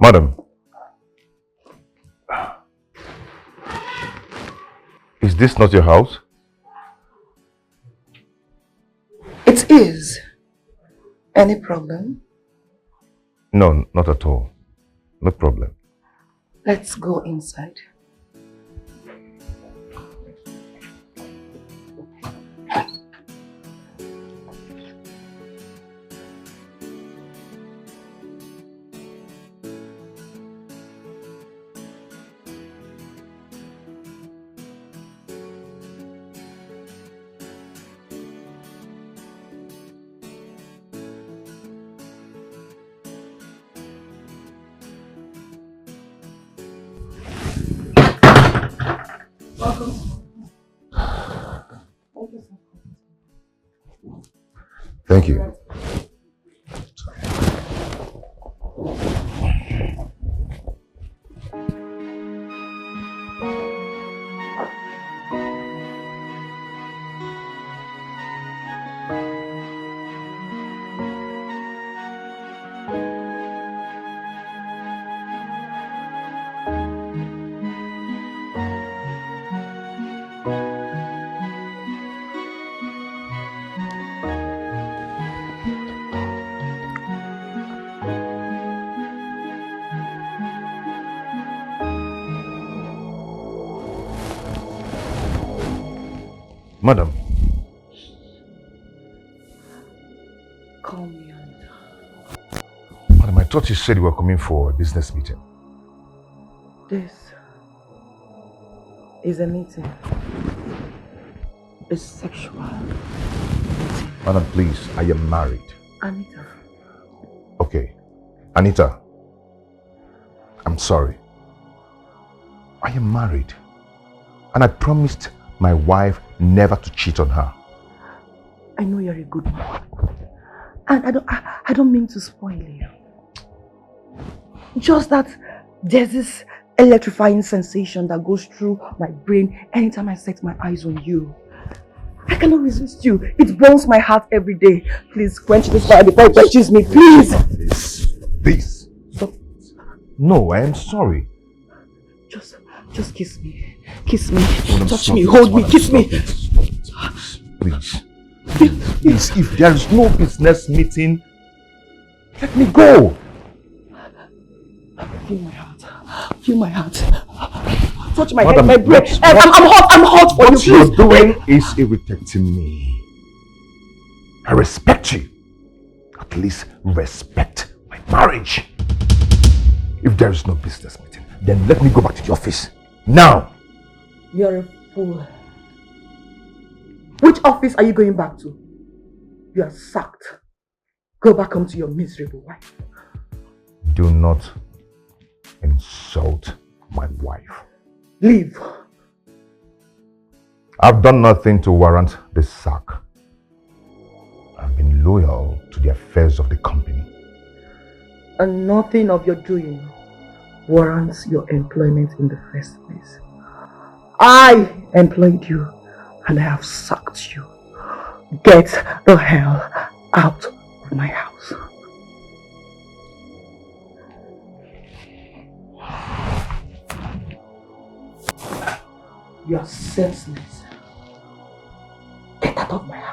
Madam, is this not your house? It is. Any problem? No, not at all. No problem. Let's go inside. Thank you. Madam. Call me Anita. Madam, I thought you said you were coming for a business meeting. This is a meeting. A sexual meeting. Madam, please, I am married. Anita. Okay. Anita, I'm sorry. I am married. And I promised my wife never to cheat on her. I know you're a good man. And I don't mean to spoil you. Just that there's this electrifying sensation that goes through my brain anytime I set my eyes on you. I cannot resist you. It burns my heart every day. Please quench this fire before it quenches me, please. Please. Stop. No, I am sorry. Just kiss me. Kiss me. Touch me. Hold me. Kiss me. Please. Please. If there is no business meeting, let me go. Feel my heart. Feel my heart. Touch my head, my brain. I'm hot for you. What you're doing is irritating me. I respect you. At least respect my marriage. If there is no business meeting, then let me go back to the office. Now! You're a fool. Which office are you going back to? You are sacked. Go back home to your miserable wife. Do not insult my wife. Leave. I've done nothing to warrant this sack. I've been loyal to the affairs of the company. And nothing of your doing warrants your employment in the first place. I employed you and I have sacked you. Get the hell out of my house. You are senseless. Get out of my house.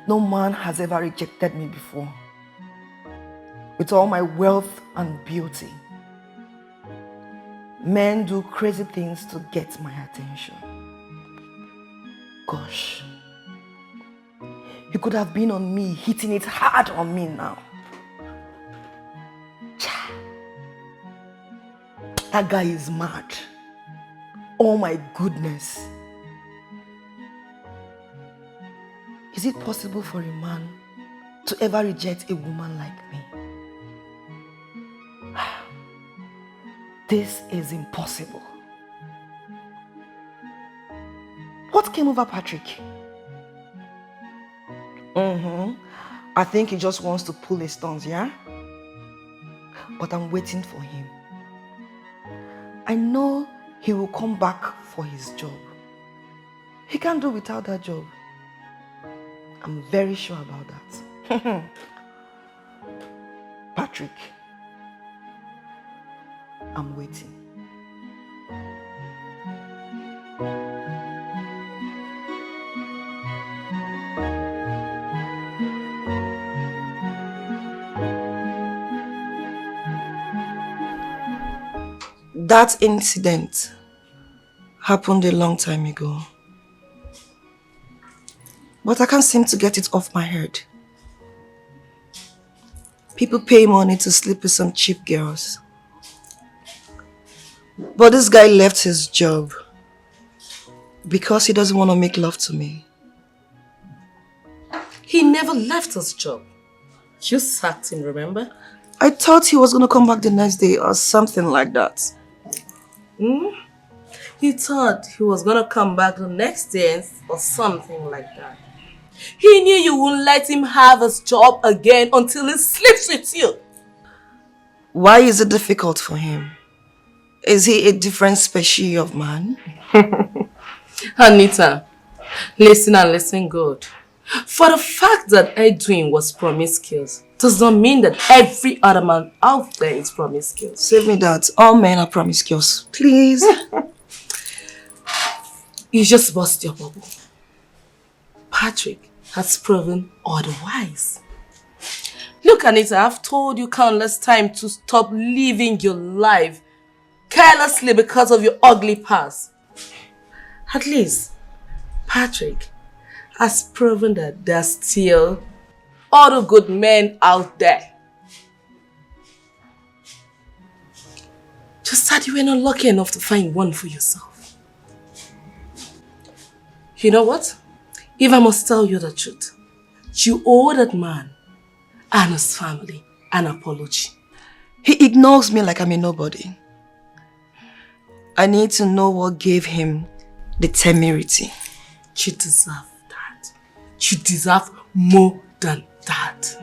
No man has ever rejected me before. With all my wealth and beauty, men do crazy things to get my attention. Gosh, you could have been on me, hitting it hard on me now. That guy is mad. Oh my goodness. Is it possible for a man to ever reject a woman like me? This is impossible. What came over Patrick? I think he just wants to pull his stunts, yeah? But I'm waiting for him. I know he will come back for his job. He can't do without that job. I'm very sure about that. Patrick, I'm waiting. That incident happened a long time ago. But I can't seem to get it off my head. People pay money to sleep with some cheap girls. But this guy left his job because he doesn't want to make love to me. He never left his job. You sacked him, remember? I thought he was going to come back the next day or something like that. You thought he was gonna come back the next day or something like that. He knew you wouldn't let him have his job again until he sleeps with you. Why is it difficult for him? Is he a different species of man? Anita, listen and listen good. For the fact that Edwin was promiscuous does not mean that every other man out there is promiscuous. Save me that. All men are promiscuous. Please. You just bust your bubble. Patrick has proven otherwise. Look, Anita, I've told you countless times to stop living your life carelessly because of your ugly past. At least, Patrick has proven that there's still other good men out there. Just that you were not lucky enough to find one for yourself. You know what? If I must tell you the truth, you owe that man and his family an apology. He ignores me like I'm a nobody. I need to know what gave him the temerity. You deserve that. You deserve more than that.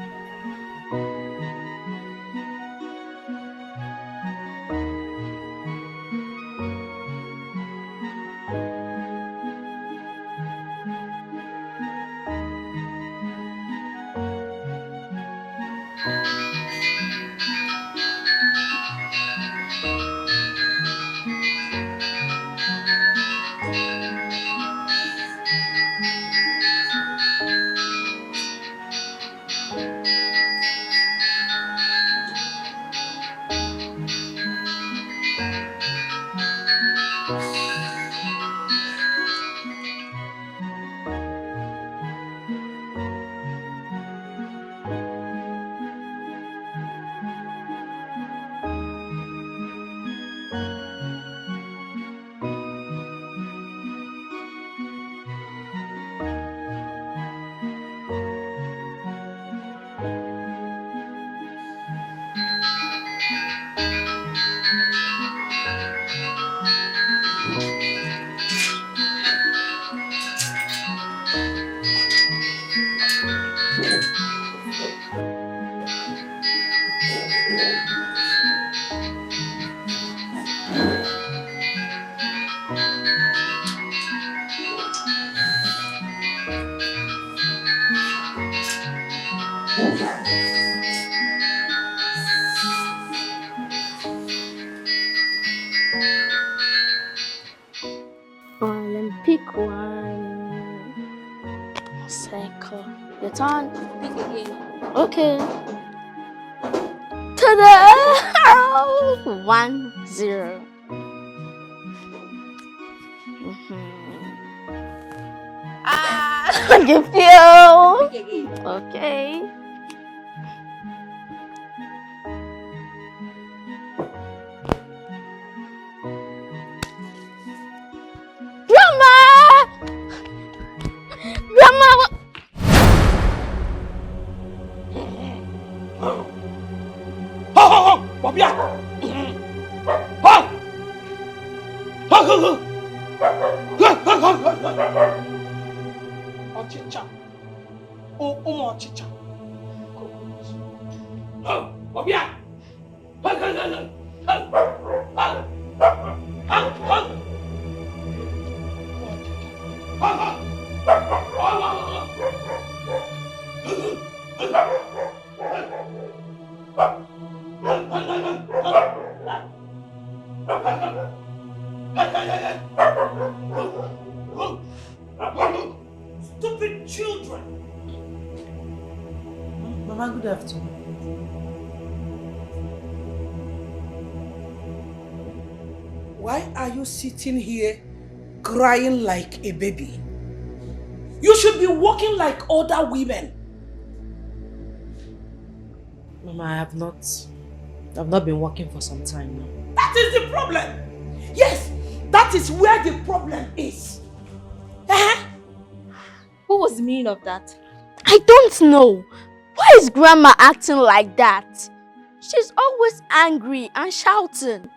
Let me pick one. Cycle. Your turn. Pick again. Okay. Ta-da! 1-0. You feel? Pick again. Okay. Grandma! Grandma! Ọchịcha. Obia! Stupid children! Mama, good afternoon. Why are you sitting here crying like a baby? You should be walking like other women. Mama, I've not been working for some time now. That is the problem. Yes, that is where the problem is. What was the meaning of that? I don't know. Why is Grandma acting like that? She's always angry and shouting.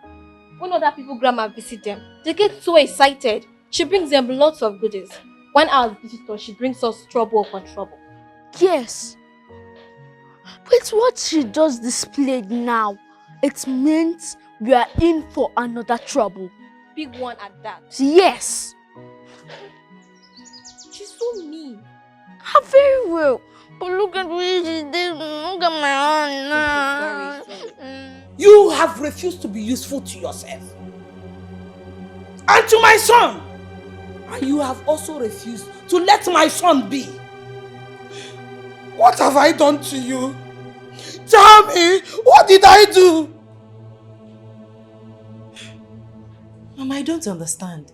When other people Grandma visit them, they get so excited. She brings them lots of goodies. When our visitor, she brings us trouble upon trouble. Yes. But what she just displayed now, it means we are in for another trouble. Big one at that. Yes. She's so mean. How very well. But look at what she did. Look at my hand. You have refused to be useful to yourself and to my son. And you have also refused to let my son be. What have I done to you? Tell me, what did I do? Mama, I don't understand.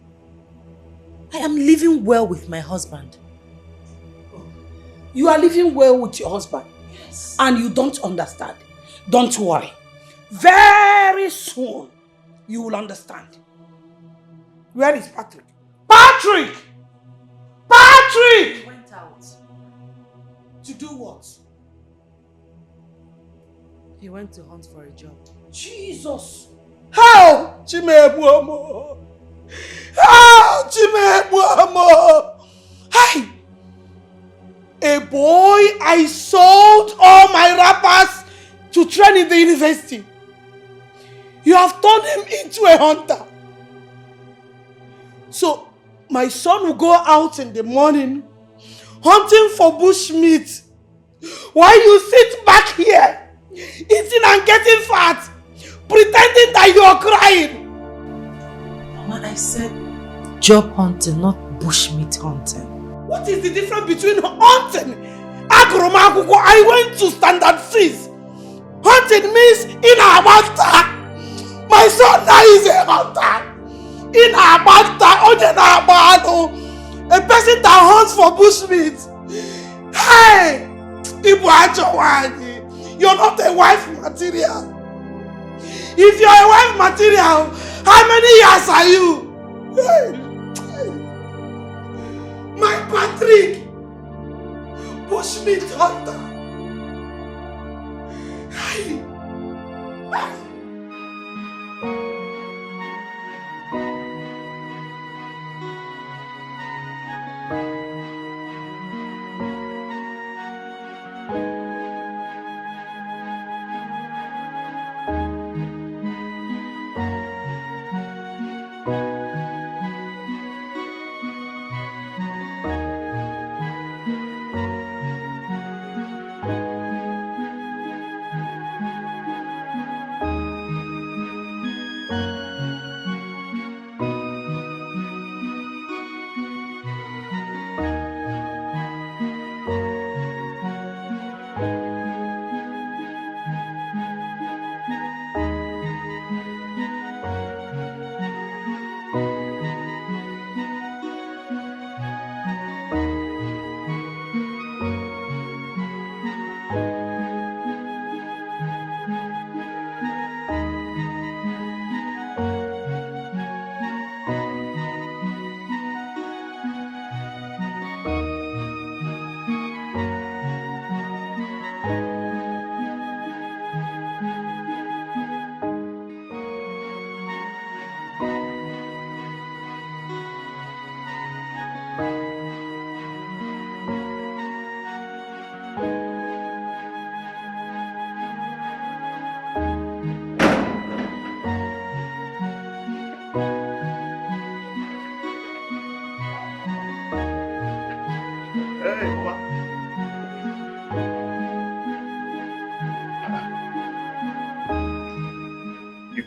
I am living well with my husband. You are living well with your husband. Yes. And you don't understand. Don't worry. Very soon, you will understand. Where is Patrick? Patrick! Patrick! He went out. To do what? He went to hunt for a job. Jesus! How? Chimebuomo! How? Chimebuomo! Hi! A boy I sold all my wrappers to train in the university. You have turned him into a hunter. So, my son will go out in the morning hunting for bush meat while you sit back here eating and getting fat, pretending that you are crying. Mama, I said job hunting, not bushmeat hunting. What is the difference between hunting? I went to standard fees. Hunting means in Abanta. My son now is a hunter. In Abanta, a person that hunts for bushmeat. Hey! You're not a wife material. If you're a wife material, how many years are you? My Patrick, bushmeat hunter. Hey.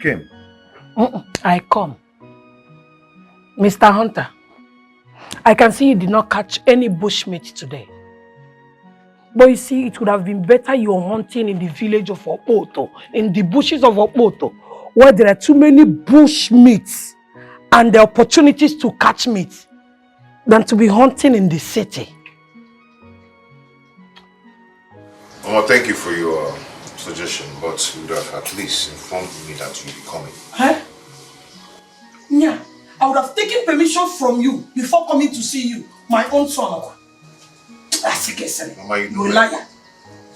came. I come. Mr. Hunter, I can see you did not catch any bushmeat today. But you see, it would have been better you're hunting in the village of Opoto, in the bushes of Opoto, where there are too many bush meats and the opportunities to catch meat, than to be hunting in the city. Mama, thank you for your suggestion, but you would have at least informed me that you'll be coming. Huh? Yeah, I would have taken permission from you before coming to see you, my own son. Mama, you know, you're a liar.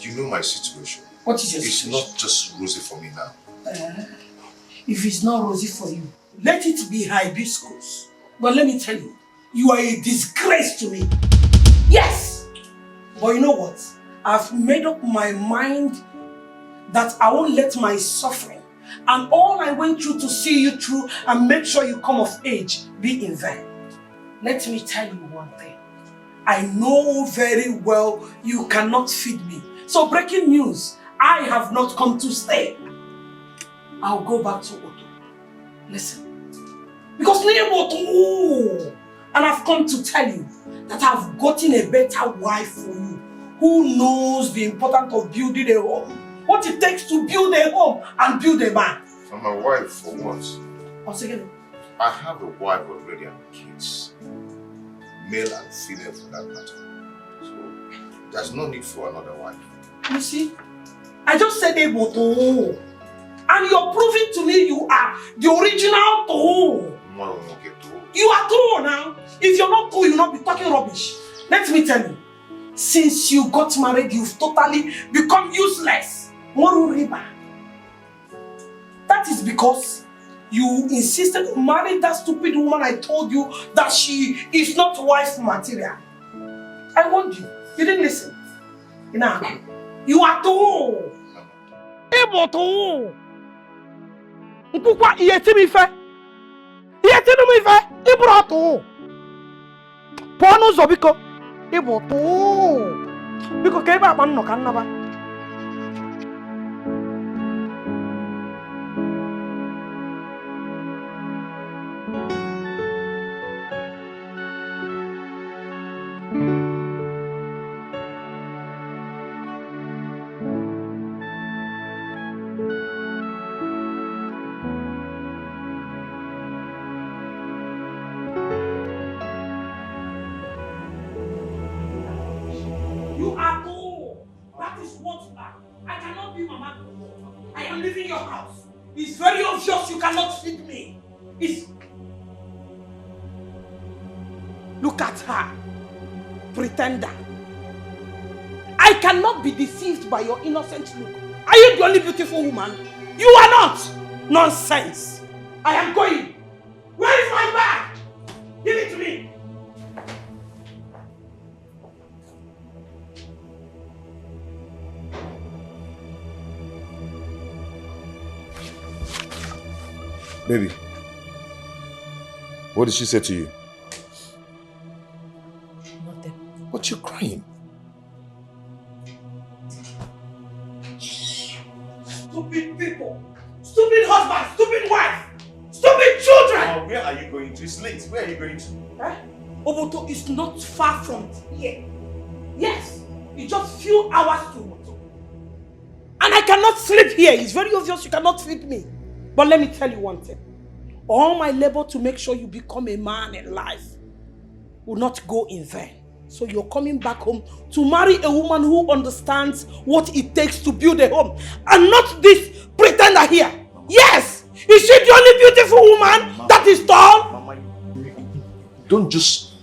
You know my situation. What is your It's situation? not just rosy for me now. If it's not rosy for you, let it be hibiscus. But let me tell you, you are a disgrace to me. Yes! But you know what? I've made up my mind that I won't let my suffering and all I went through to see you through and make sure you come of age be in vain. Let me tell you one thing. I know very well you cannot feed me. So breaking news, I have not come to stay. I'll go back to Oto. Listen. Because and I've come to tell you that I've gotten a better wife for you who knows the importance of building a home. What it takes to build a home and build a man. For my wife, for what? Once again. I have a wife already and kids. Male and female for that matter. So there's no need for another wife. You see? I just said Eboto. And you're proving to me you are the original Toho. You are Toho now. If you're not Toho, you'll not be talking rubbish. Let me tell you. Since you got married, you've totally become useless. Moru Riba. That is because you insisted on marrying that stupid woman I told you that she is not wife material. I warned you. You didn't listen. Now, you are Toho. Ebo Toho. Nkukwa iyetimi fe. Iyetimi fe. Ibro Toho. Pono zobiko. Ebo Toho. Biko keba akpan no kannaba. You are poor. That is what you are. I cannot be Mama. I am leaving your house. It's very obvious you cannot feed me. Look at her. Pretender. I cannot be deceived by your innocent look. Are you the only beautiful woman? You are not. Nonsense. I am going. Where is my bag? Give it to me. Baby, what did she say to you? Nothing. What you crying? Stupid people, stupid husband, stupid wife, stupid children! Where are you going to? It's late. Where are you going to? Oboto is not far from here. Yes, it's just few hours to Oboto. And I cannot sleep here. It's very obvious you cannot feed me. But let me tell you one thing. All my labor to make sure you become a man in life will not go in vain. So you're coming back home to marry a woman who understands what it takes to build a home. And not this pretender here. Yes! Is she the only beautiful woman Mama, that is tall? Mama, don't just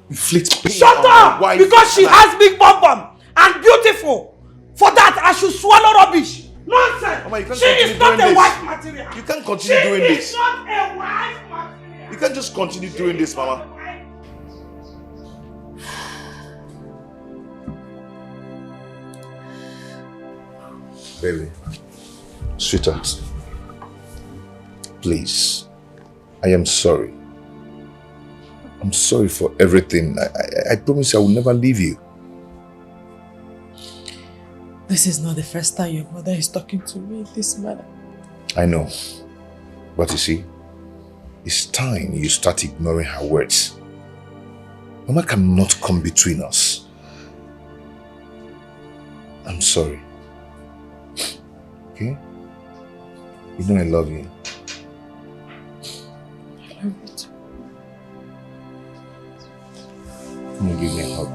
inflict pain. Shut on my up! wife. Because she has big bum and beautiful. For that, I should swallow rubbish. Nonsense! Mama, She is not a wife material. You can't continue doing this. She is not a wife material. You can't just continue doing this, Mama. Baby, sweetheart, please, I am sorry. I'm sorry for everything. I promise I will never leave you. This is not the first time your mother is talking to me in this manner. I know. But you see, it's time you start ignoring her words. Mama cannot come between us. I'm sorry. Okay? You know I love you. I love you too. Come on, give me a hug.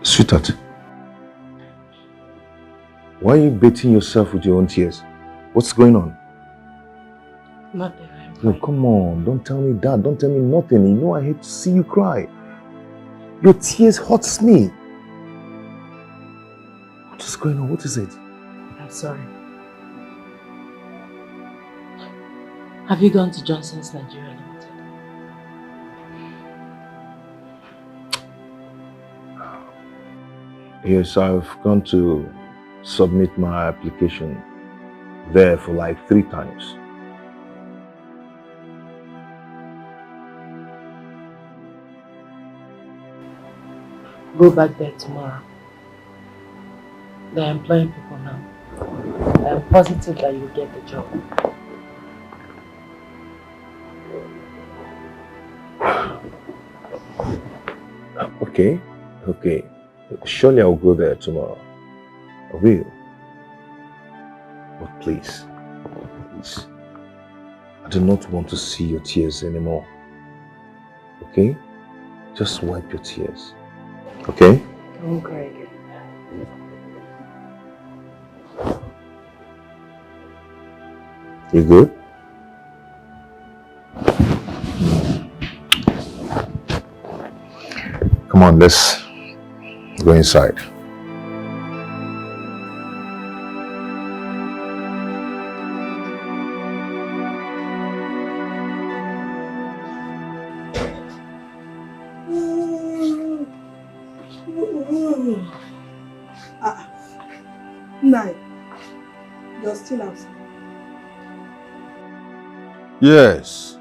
Sweetheart, why are you baiting yourself with your own tears? What's going on? Nothing. No, come on, don't tell me that. Don't tell me nothing. You know I hate to see you cry. Your tears hurts me. What is going on? What is it? I'm sorry. Have you gone to Johnson's Nigeria Limited? Yes, I've gone to submit my application there for like 3 times. Go back there tomorrow. They're employing people now. I'm positive that you'll get the job. Okay. Surely I'll go there tomorrow. I will. But please, I do not want to see your tears anymore. Okay? Just wipe your tears. Okay? I won't cry again. You good? Come on, let's go inside. Nine. You're still outside. Yes.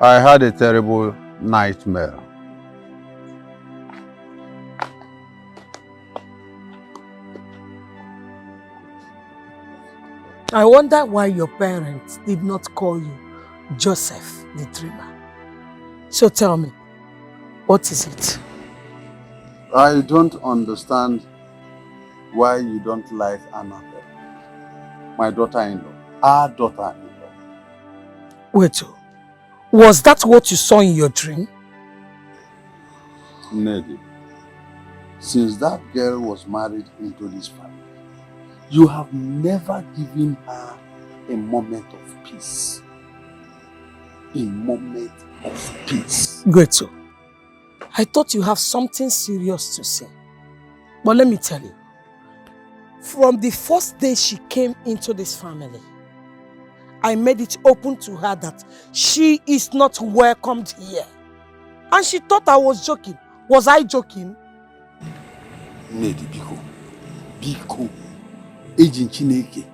I had a terrible nightmare. I wonder why your parents did not call you Joseph the Dreamer. So tell me, what is it? I don't understand why you don't like Annabelle, my daughter-in-law, our daughter-in-law. Wait, was that what you saw in your dream? Neddy, since that girl was married into this family, you have never given her a moment of peace. A moment of peace. Greto, I thought you have something serious to say. But let me tell you, From the first day she came into this family, I made it open to her that she is not welcomed here. And she thought I was joking. Was I joking? Nedi Biko. Biko. Agent Chineke.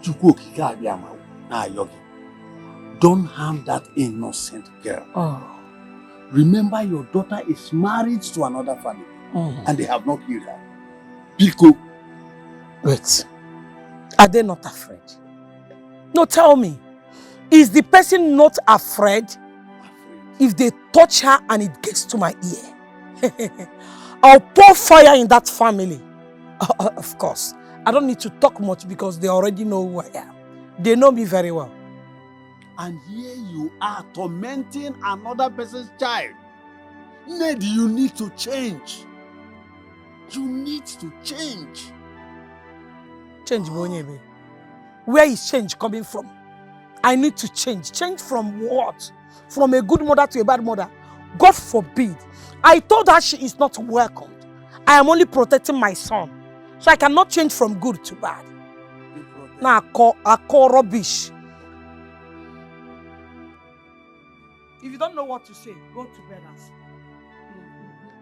Chukwu okike abịama na yogi. Don't harm that innocent girl. Oh. Remember, your daughter is married to another family. And they have not killed her. Biko. Wait. Are they not afraid? No, tell me. Is the person not afraid if they touch her and it gets to my ear? I'll pour fire in that family. Of course. I don't need to talk much because they already know who I am. They know me very well. And here you are tormenting another person's child. Ned, you need to change. You need to change. Change, Bonyebe. Where is change coming from? I need to change. Change from what? From a good mother to a bad mother? God forbid. I told her she is not welcomed. I am only protecting my son. So I cannot change from good to bad. Now I call rubbish. If you don't know what to say, go to bed and sleep.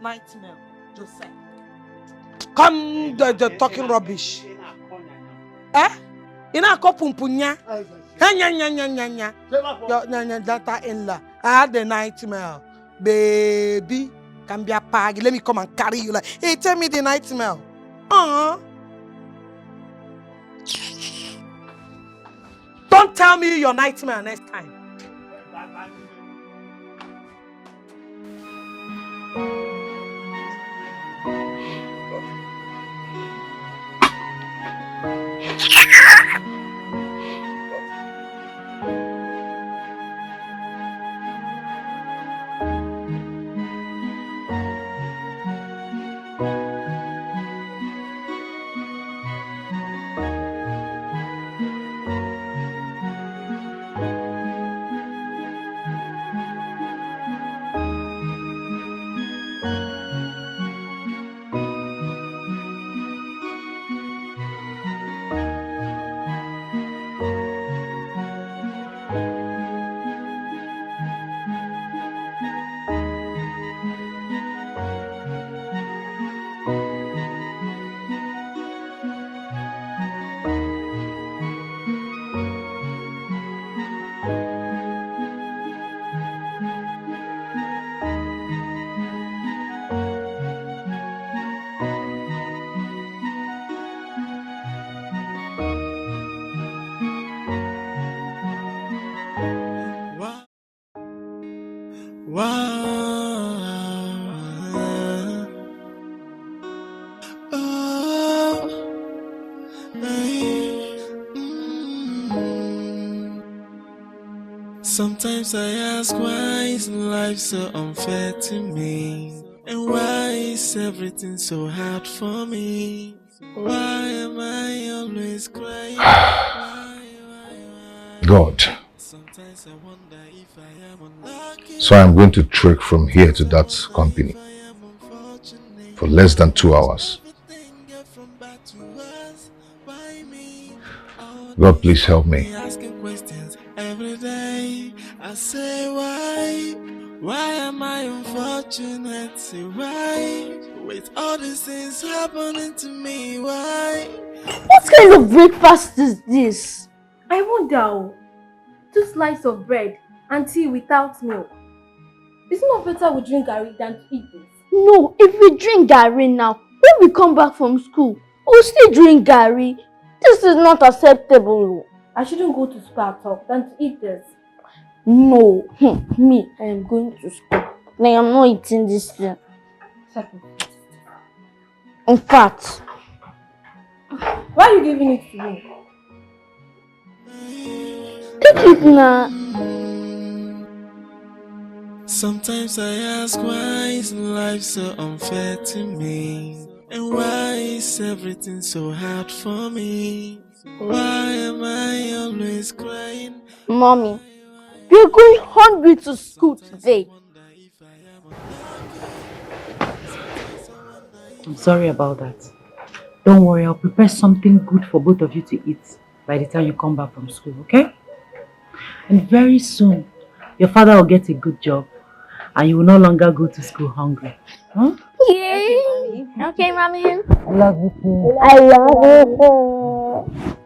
Nightmare, Joseph. Come, the talking rubbish. Eh? Ina ko pumpunya. Nya. Your daughter-in-law. I had the nightmare. Baby, can be a pag. Let me come and carry you. Like, hey, tell me the nightmare. Don't tell me your nightmare next time. Sometimes I ask, why is life so unfair to me? And why is everything so hard for me? Why am I always crying? God. Sometimes I wonder if I am unlucky. So I'm going to trek from here to that company for less than 2 hours. God, please help me. Asking questions every day. I say, why am I unfortunate? Say, why? With all these things happening to me, why? What kind of breakfast is this? I wonder. 2 slices of bread and tea without milk. It's not better we drink garri than to eat this. No, if we drink garri now, when we come back from school, we'll still drink garri. This is not acceptable. I shouldn't go to school at all than to eat this. No, me, I am going to school. I am not eating this thing. In fact, why are you giving it to me? Take it now. Sometimes I ask, why is life so unfair to me? And why is everything so hard for me? Why am I always crying? Mommy, you're going hungry to school today. I'm sorry about that. Don't worry, I'll prepare something good for both of you to eat by the time you come back from school, okay? And very soon, your father will get a good job and you will no longer go to school hungry. Huh? Yay! Okay, Mommy. I love you too. I love you.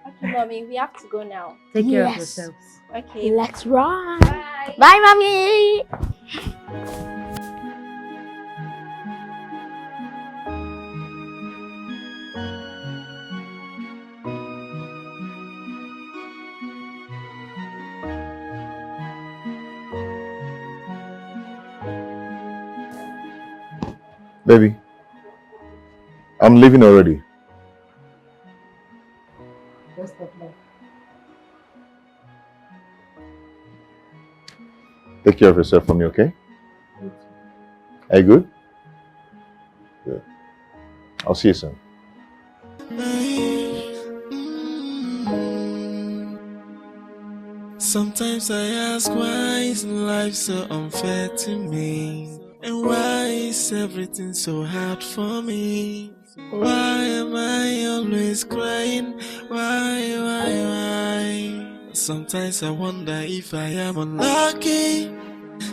Okay, Mommy, we have to go now. Take care of yourselves. Okay. Let's run. Bye. Bye, Mommy. Baby, I'm leaving already. Just stop there. Take care of yourself for me, okay? Are you good? Good. I'll see you soon. Sometimes I ask, why is life so unfair to me? And why is everything so hard for me? Why am I always crying? Why? Sometimes I wonder if I am unlucky.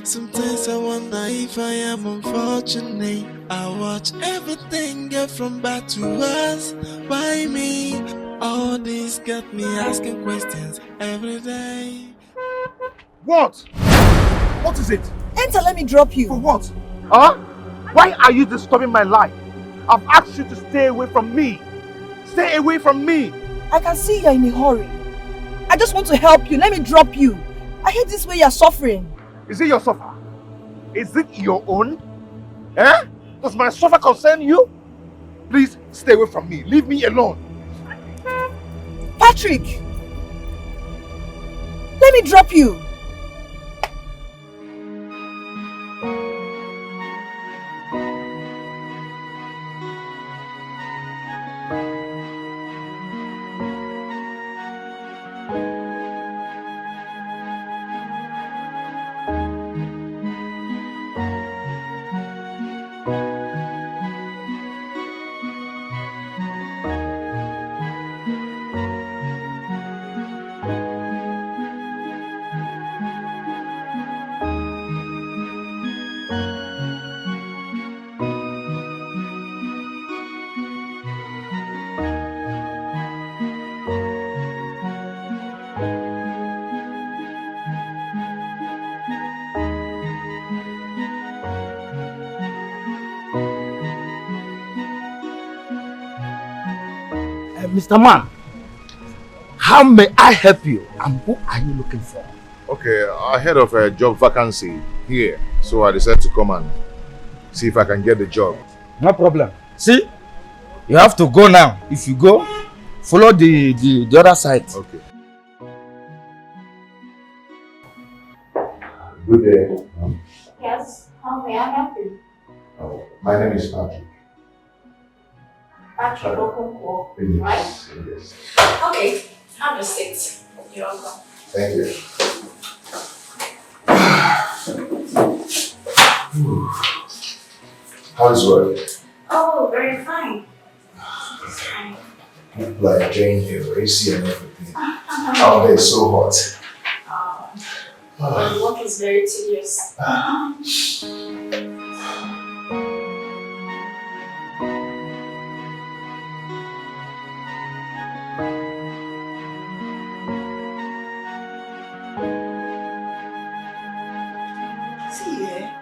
Sometimes I wonder if I am unfortunate. I watch everything get from bad to worse. Why me? All this got me asking questions every day. What? What is it? Enter, let me drop you. For what? Huh? Why are you disturbing my life? I've asked you to stay away from me. Stay away from me. I can see you're in a hurry. I just want to help you. Let me drop you. I hate this way you're suffering. Is it your suffer? Is it your own? Eh? Does my suffer concern you? Please stay away from me. Leave me alone. Patrick! Let me drop you. Mr. Man, how may I help you and who are you looking for? Okay, I heard of a job vacancy here, so I decided to come and see if I can get the job. No problem. See, you have to go now. If you go, follow the other side. Okay. Good day. Yes, how may I help you? My name is Patrick. Patrick Okonkwo, Yes, right? yes. Okay, have a seat. You're welcome. Thank you. How's work? Oh, very fine. Like enjoying the AC and everything. Out there is so hot. The work is very tedious. See here,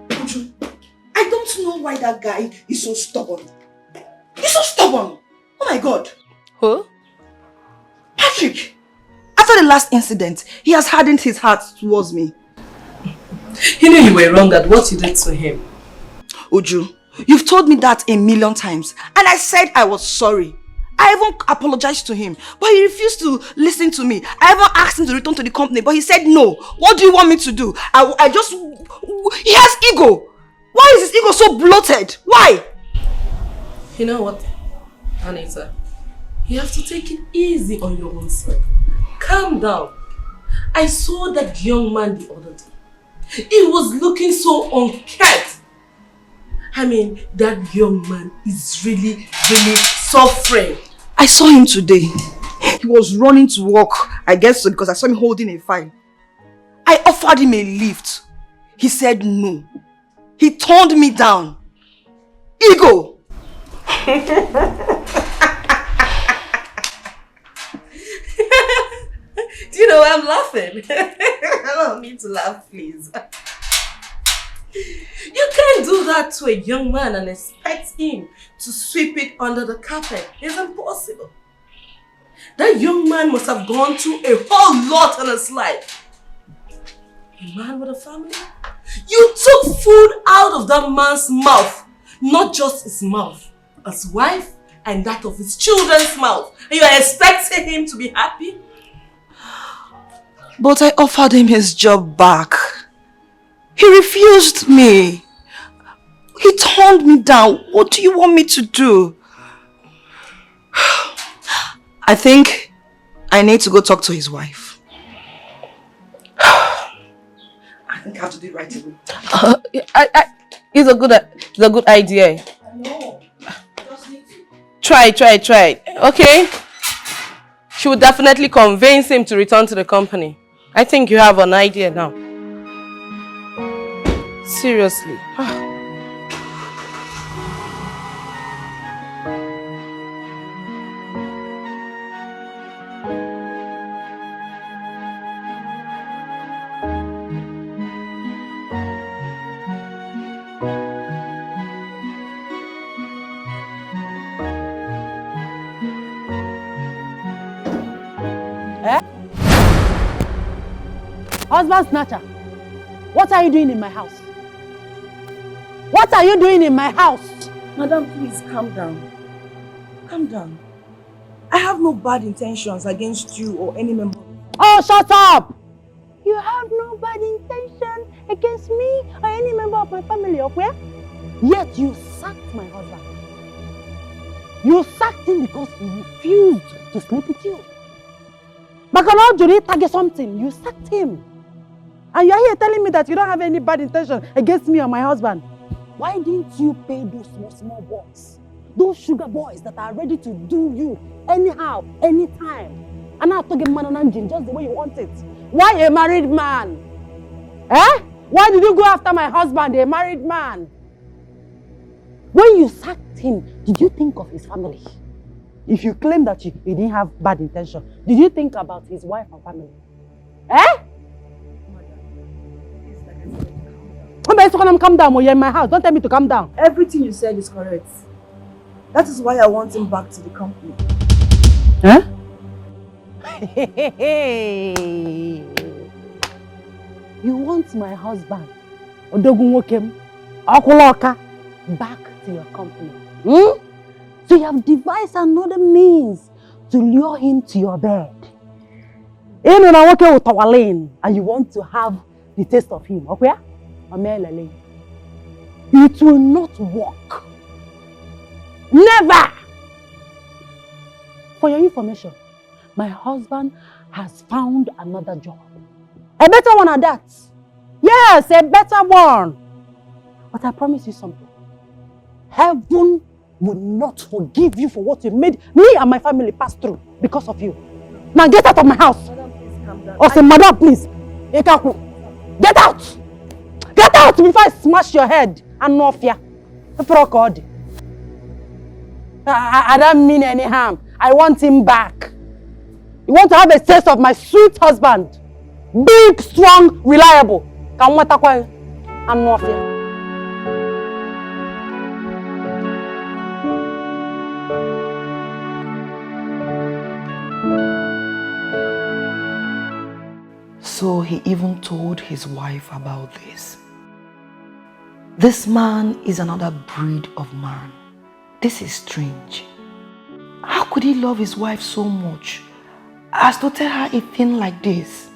Uju, I don't know why that guy is so stubborn. He's so stubborn. Oh my God. Who? Patrick. After the last incident, he has hardened his heart towards me. You know you were wrong at what you did to him. Uju, you've told me that a million times, and I said I was sorry. I even apologized to him, but he refused to listen to me. I even asked him to return to the company, but he said no. What do you want me to do? I just... He has ego. Why is his ego so bloated? Why? You know what, Anita? You have to take it easy on your own self. Calm down. I saw that young man the other day. He was looking so uncared. I mean, that young man is really suffering. I saw him today. He was running to work. I guess so because I saw him holding a file. I offered him a lift. He said no. He turned me down. Ego! Do you know why I'm laughing? I don't need to laugh, please. You can't do that to a young man and expect him to sweep it under the carpet. It's impossible. That young man must have gone through a whole lot in his life. A man with a family? You took food out of that man's mouth. Not just his mouth, his wife and that of his children's mouth. And you are expecting him to be happy? But I offered him his job back. He refused me. He turned me down. What do you want me to do? I think I need to go talk to his wife. I think I have to do it right away. It's a good idea. No, I just need to. Try. Okay? She would definitely convince him to return to the company. I think you have an idea now. Seriously. Husband snatcher, what are you doing in my house? What are you doing in my house? Madam, please calm down. Calm down. I have no bad intentions against you or any member. Oh, shut up! You have no bad intention against me or any member of my family, okay? Yet you sacked my husband. You sacked him because he refused to sleep with you. Bacano Judy target something, you sacked him. And you're here telling me that you don't have any bad intention against me or my husband. Why didn't you pay those small boys? Those sugar boys that are ready to do you anyhow, anytime. And now to get man on engine just the way you want it. Why a married man? Eh? Why did you go after my husband, a married man? When you sacked him, did you think of his family? If you claim that you didn't have bad intention, did you think about his wife and family? Eh? Calm down, you're in my house. Don't tell me to calm down. Everything you said is correct. That is why I want him back to the company. Huh? You want my husband, Odogunwokem, Okuloka, back to your company. Hmm? So you have devised another means to lure him to your bed. And you want to have the taste of him, okay? It will not work. Never! For your information, my husband has found another job. A better one at that. Yes, a better one. But I promise you something. Heaven will not forgive you for what you made me and my family pass through because of you. Now get out of my house. Madam, please calm down. Oh, say, madam, please. Get out! Get out before I smash your head and off ya. I don't mean any harm. I want him back. You want to have a taste of my sweet husband. Big, strong, reliable. I'm off ya. So he even told his wife about this. This man is another breed of man. This is strange. How could he love his wife so much as to tell her a thing like this?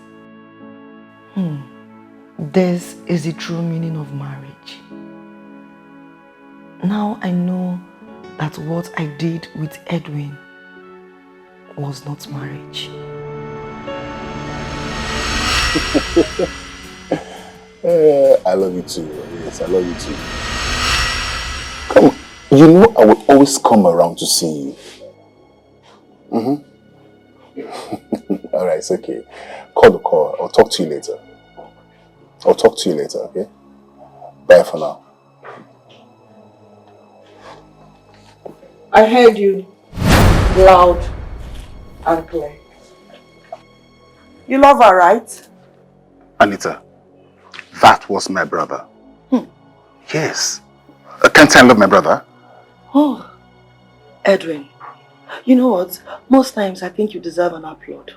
This is the true meaning of marriage. Now I know that what I did with Edwin was not marriage. I love you too. Yes, I love you too. Come, you know I will always come around to see you. Alright, it's okay. Call the call. I'll talk to you later. Okay? Bye for now. I heard you loud and clear. You love her, right? Anita, that was my brother. Yes. Can't I love my brother? Oh, Edwin, you know what? Most times I think you deserve an applaud.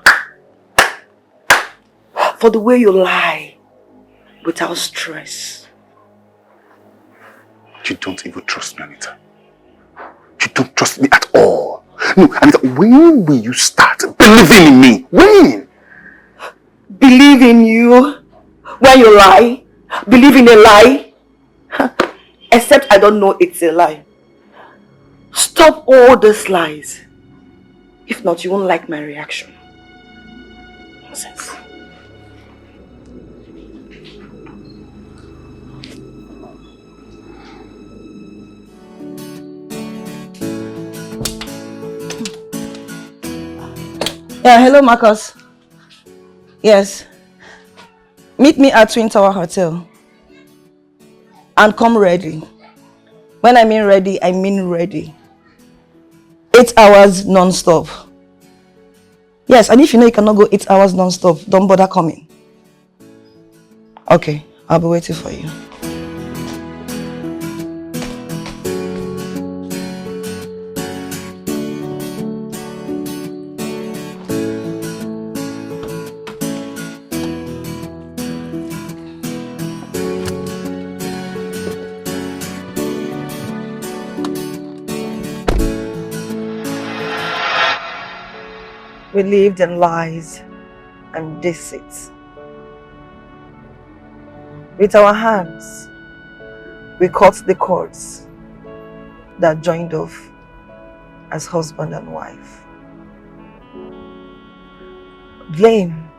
For the way you lie without stress. You don't even trust me, Anita. You don't trust me at all. No, Anita, when will you start believing in me? When? Believe in you when you lie? Believe in a lie? Except I don't know it's a lie. Stop all these lies. If not, you won't like my reaction. Nonsense. Yeah, hello Marcus. Yes. Meet me at Twin Tower Hotel. And come ready. When I mean ready, I mean ready. 8 hours non-stop. Yes, and if you know you cannot go 8 hours non-stop, don't bother coming. Okay, I'll be waiting for you. We lived in lies and deceit. With our hands, we cut the cords that joined off as husband and wife. Blame.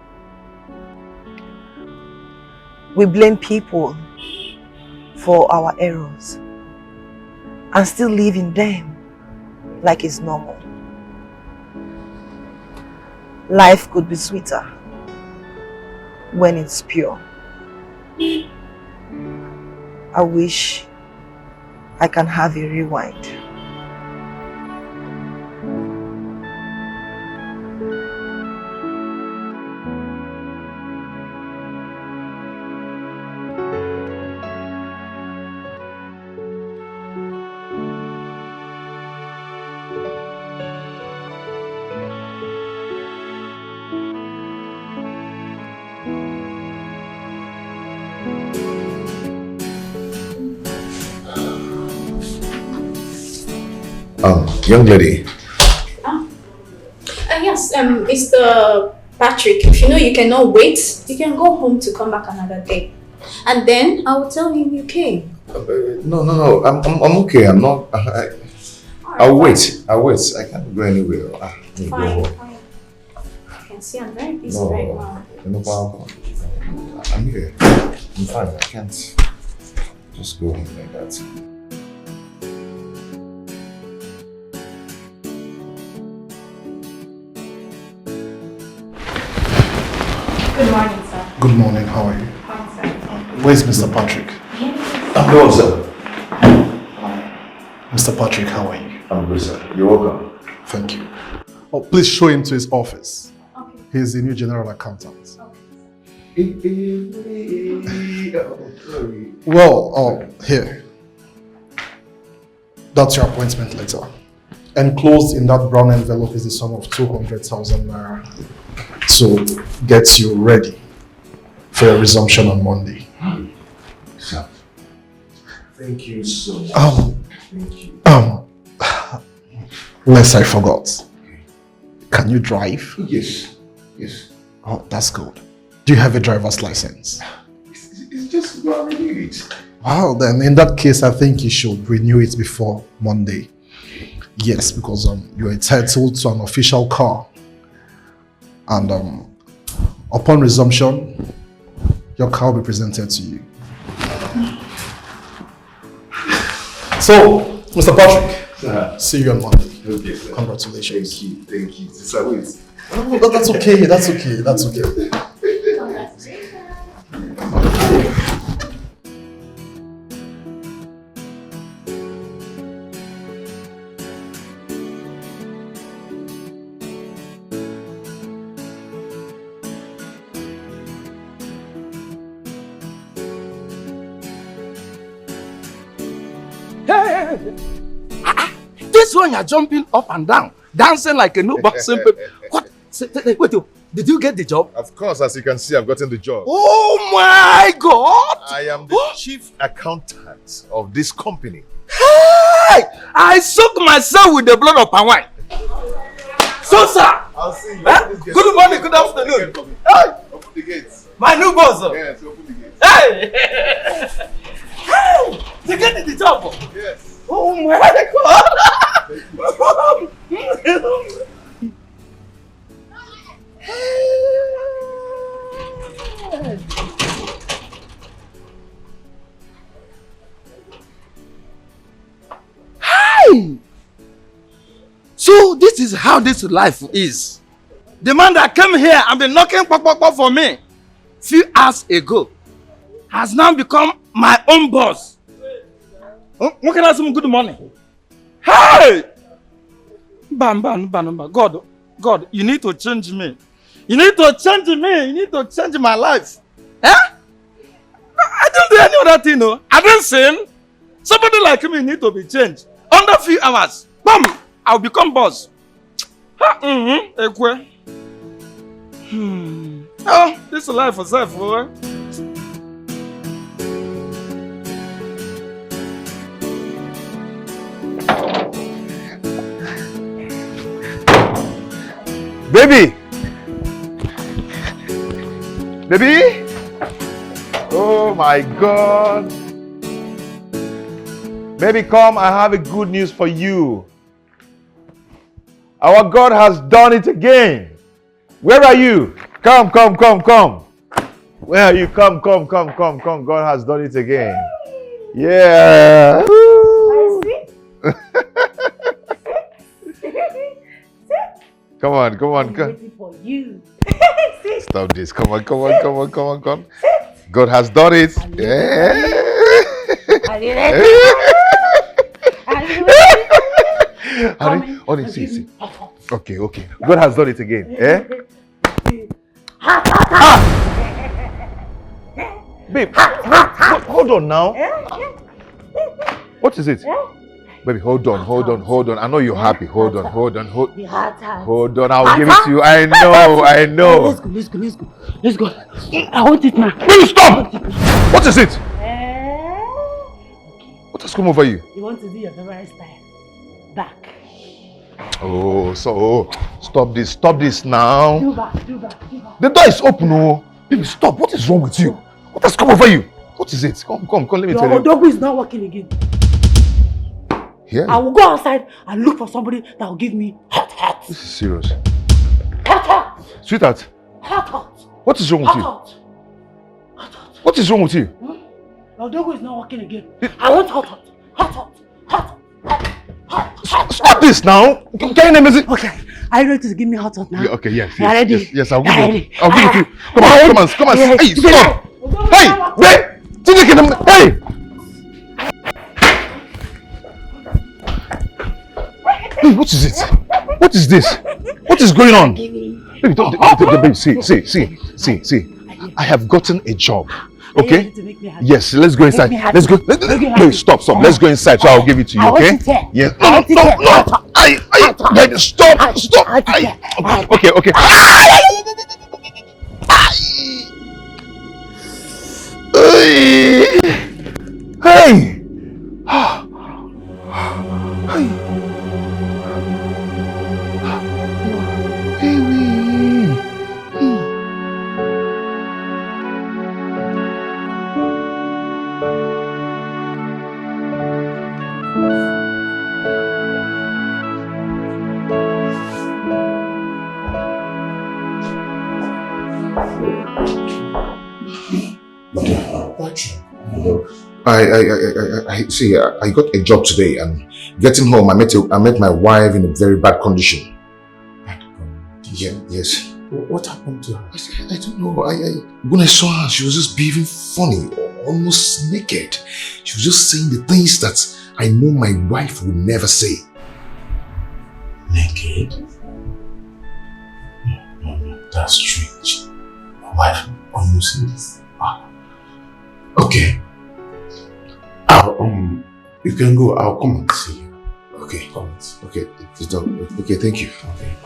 We blame people for our errors and still live in them like it's normal. Life could be sweeter when it's pure. I wish I can have a rewind. Young lady. Yes, Mr. Patrick, if you know you cannot wait, you can go home to come back another day. And then I will tell him you came. No. I'm okay. I'm not. I'll wait. I can't go anywhere. Fine. I can see I'm very busy right now. No problem. I'm here. I'm fine. I can't just go home like that. Good morning, sir. Good morning, how are you? Fine, sir. Where's Mr. Patrick? I'm good, sir. Mr. Patrick, how are you? I'm good, sir. You're welcome. Thank you. Oh, please show him to his office. Okay. He's the new general accountant. Well, here. That's your appointment letter. Enclosed in that brown envelope is the sum of 200,000 naira to get you ready for your resumption on Monday. Sir, thank you so much. Thank you. Lest I forgot. Can you drive? Yes. Oh, that's good. Do you have a driver's license? It's just go and renew it. Well, then in that case, I think you should renew it before Monday. Yes, because you're entitled to an official car. And upon resumption, your car will be presented to you. So, Mr. Patrick, Sir. see you on Monday. Okay, sir. Congratulations. Thank you. Sir, wait. Oh, that's okay. That's okay. That's okay. This one you're jumping up and down, dancing like a new boxing people. What? Wait, did you get the job? Of course, as you can see, I've gotten the job. Oh my God! I am the chief accountant of this company. Hey! I soak myself with the blood of palm wine. So, sir. I'll see you. Good morning, good afternoon. Hey! Open the gates. My new boss. Yes, open the gates. Hey! Hey! You get the job? Yes. Oh my God! Hi! So this is how this life is. The man that came here and been knocking pop for me few hours ago has now become my own boss. What can I say? Good morning. Hey! Bam. God, you need to change me. You need to change me. You need to change my life. Eh? I don't do any other thing, no. I don't sin. Somebody like me need to be changed. Under a few hours, bam, I'll become boss. Oh, this is life for self, boy. Baby! Baby! Oh my God! Baby, come, I have a good news for you. Our God has done it again. Where are you? Come. Where are you? Come. God has done it again. Yeah. Come on. Waiting for you. Stop this. Come on. God has done it. Yeah. Are you ready? Honey, see. Okay. God has done it again. Eh? Babe, hold on now. What is it? Baby, hold on. I know you're happy. Hold on. Hold on. I'll give it to you. I know. Let's go. I want it now. Please stop! What is it? What has come over you? You want to do your favorite style? Back. Oh, so stop this now. Do back. The door is open, oh. Baby, stop. What is wrong with you? What has come over you? What is it? Come, let me tell you. Your dog is not working again. Yeah. I will go outside and look for somebody that will give me hot. This is serious. Hot. Sweetheart. Hot. What is wrong with you? Hot. What is wrong with you? Your dog is not working again. I want hot. Stop this now. Can you name it? Okay. Are you ready to give me hot now? Yeah, okay, yes. You are ready? Yes, I'll give it. Ready? I'll give it to you. Come on. Yes. Hey, stop. Hey, wait. Hey. Hey, what is it? What is this? What is going on? Baby, baby, see. I have gotten a job. Okay? Yes, let's go inside. Let's go. Wait, stop. Let's go inside so I'll give it to you, okay? Yes. No. Baby, stop. Okay. Hey. I see. I got a job today, and getting home, I met my wife in a very bad condition. Bad condition? Yeah, yes. What happened to her? I don't know. When I saw her, she was just behaving funny, almost naked. She was just saying the things that I know my wife would never say. Naked? No, that's strange. My wife almost said this. Okay. You can go. I'll come and see you. Okay. Come. Okay. Okay. Thank you. Okay.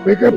Wake up.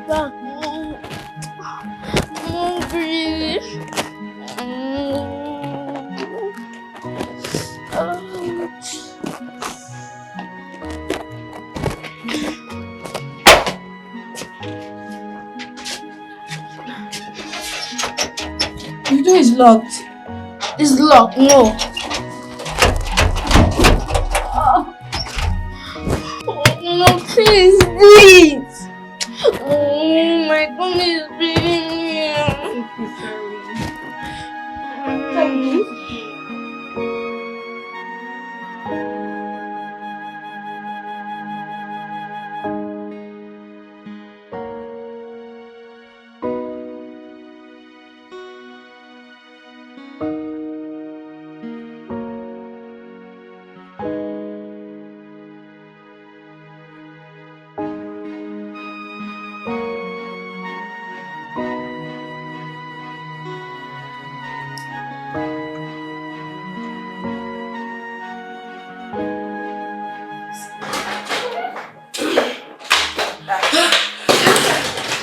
back. I'm hungry. The door is locked. It's locked. No. No, please, please. Oh, my tummy is bleeding here.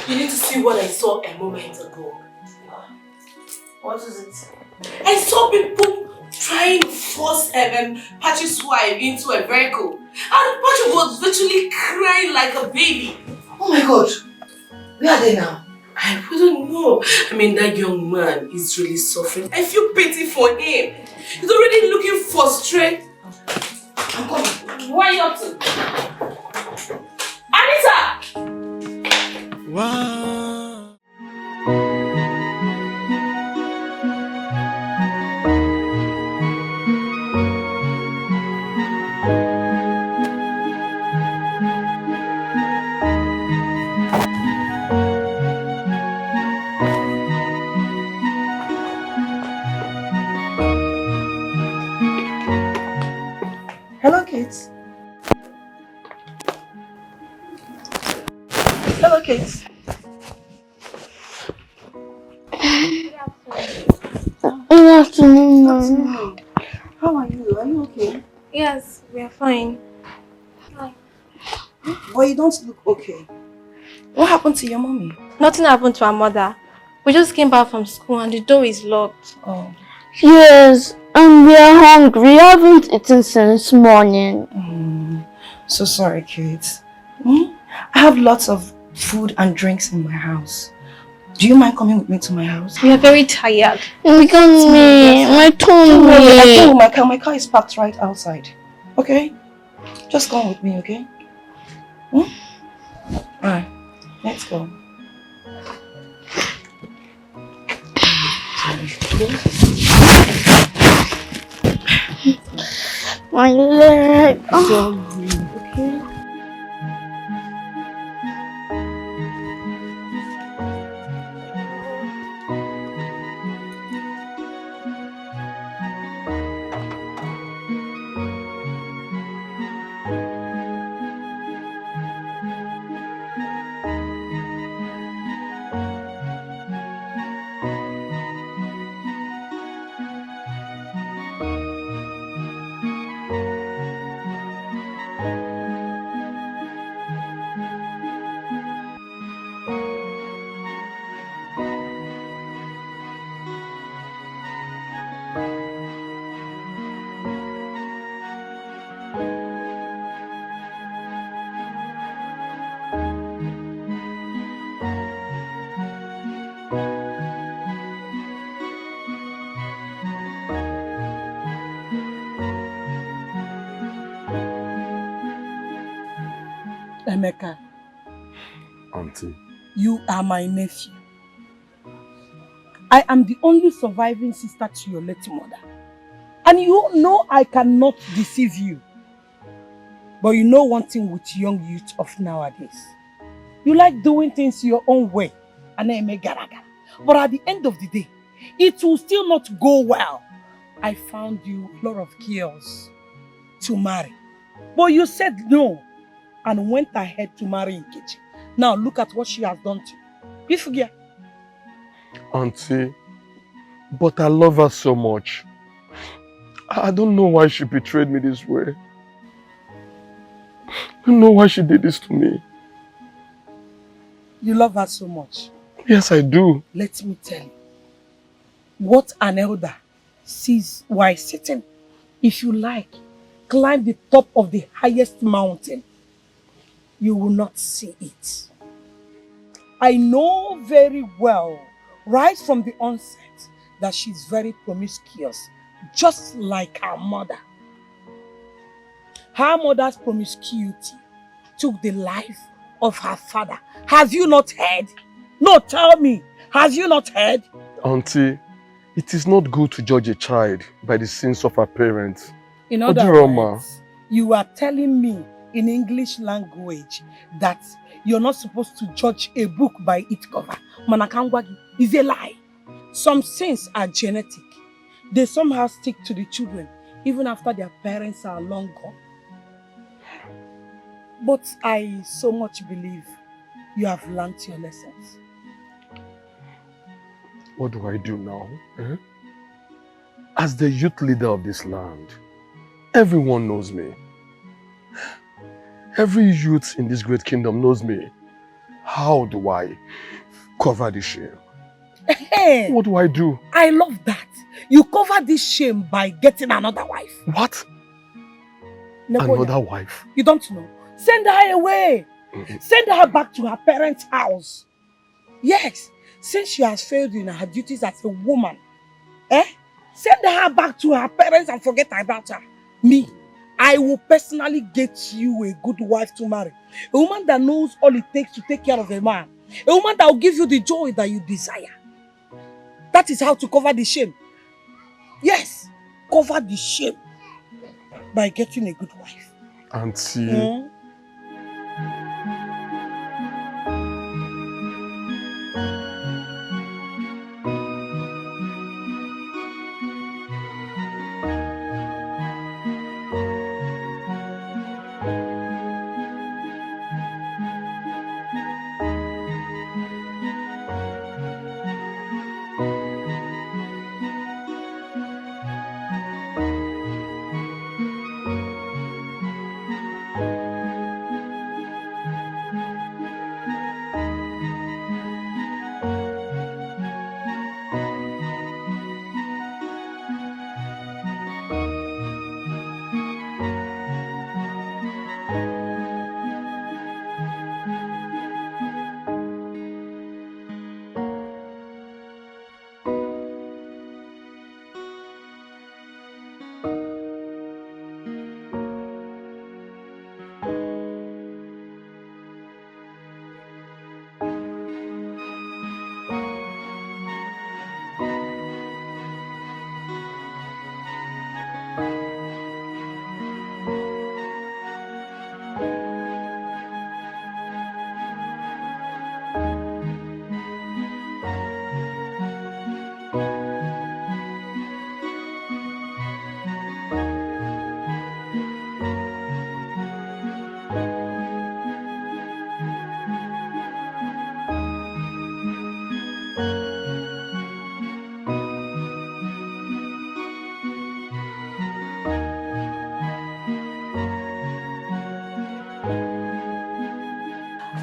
You need to see what I saw a moment ago. What is it? I saw people trying to force Patchy's wife into a vehicle. And Patchy was literally crying like a baby. Oh my God. Where are they now? I wouldn't know. I mean, that young man is really suffering. I feel pity for him. He's already looking for strength. I'm coming. What are you up to? Anita! Wow. Hello, kids. Hello, kids. Good afternoon, Mom. How are you? Are you okay? Yes, we are fine. But you don't look okay. What happened to your mommy? Nothing happened to our mother. We just came back from school and the door is locked. Oh. Yes, and we are hungry. We haven't eaten since morning. So sorry, kids. I have lots of food and drinks in my house. Do you mind coming with me to my house? We are very tired. We can't me. My tummy. Don't worry, I came with my car. My car is parked right outside. Okay? Just come with me, okay? Alright, let's go. My leg. Okay? Emeka, Auntie. you are my nephew. I am the only surviving sister to your late mother. And you know I cannot deceive you. But you know one thing with young youth of nowadays. You like doing things your own way. And then make gara-gara. But at the end of the day, it will still not go well. I found you a lot of girls to marry. But you said no and went ahead to marry Nkechi. Now look at what she has done to you. You forget. Auntie, but I love her so much. I don't know why she betrayed me this way. I don't know why she did this to me. You love her so much. Yes, I do. Let me tell you. What an elder sees while sitting. If you like, climb the top of the highest mountain. You will not see it. I know very well, right from the onset, that she's very promiscuous, just like her mother. Her mother's promiscuity took the life of her father. Have you not heard? No, tell me. Have you not heard? Auntie, it is not good to judge a child by the sins of her parents. In other words, you are telling me in English language that you're not supposed to judge a book by its cover. Manakangwagi is a lie. Some sins are genetic. They somehow stick to the children even after their parents are long gone. But I so much believe you have learned your lessons. What do I do now? Eh? As the youth leader of this land, everyone knows me. Every youth in this great kingdom knows me. How do I cover this shame? Hey, what do I do? I love that. You cover this shame by getting another wife. What? Napoleon, another wife? You don't know. Send her away. Send her back to her parents' house. Yes, since she has failed in her duties as a woman, send her back to her parents and forget about her. Me, I will personally get you a good wife to marry. A woman that knows all it takes to take care of a man. A woman that will give you the joy that you desire. That is how to cover the shame. Yes, cover the shame by getting a good wife. Auntie.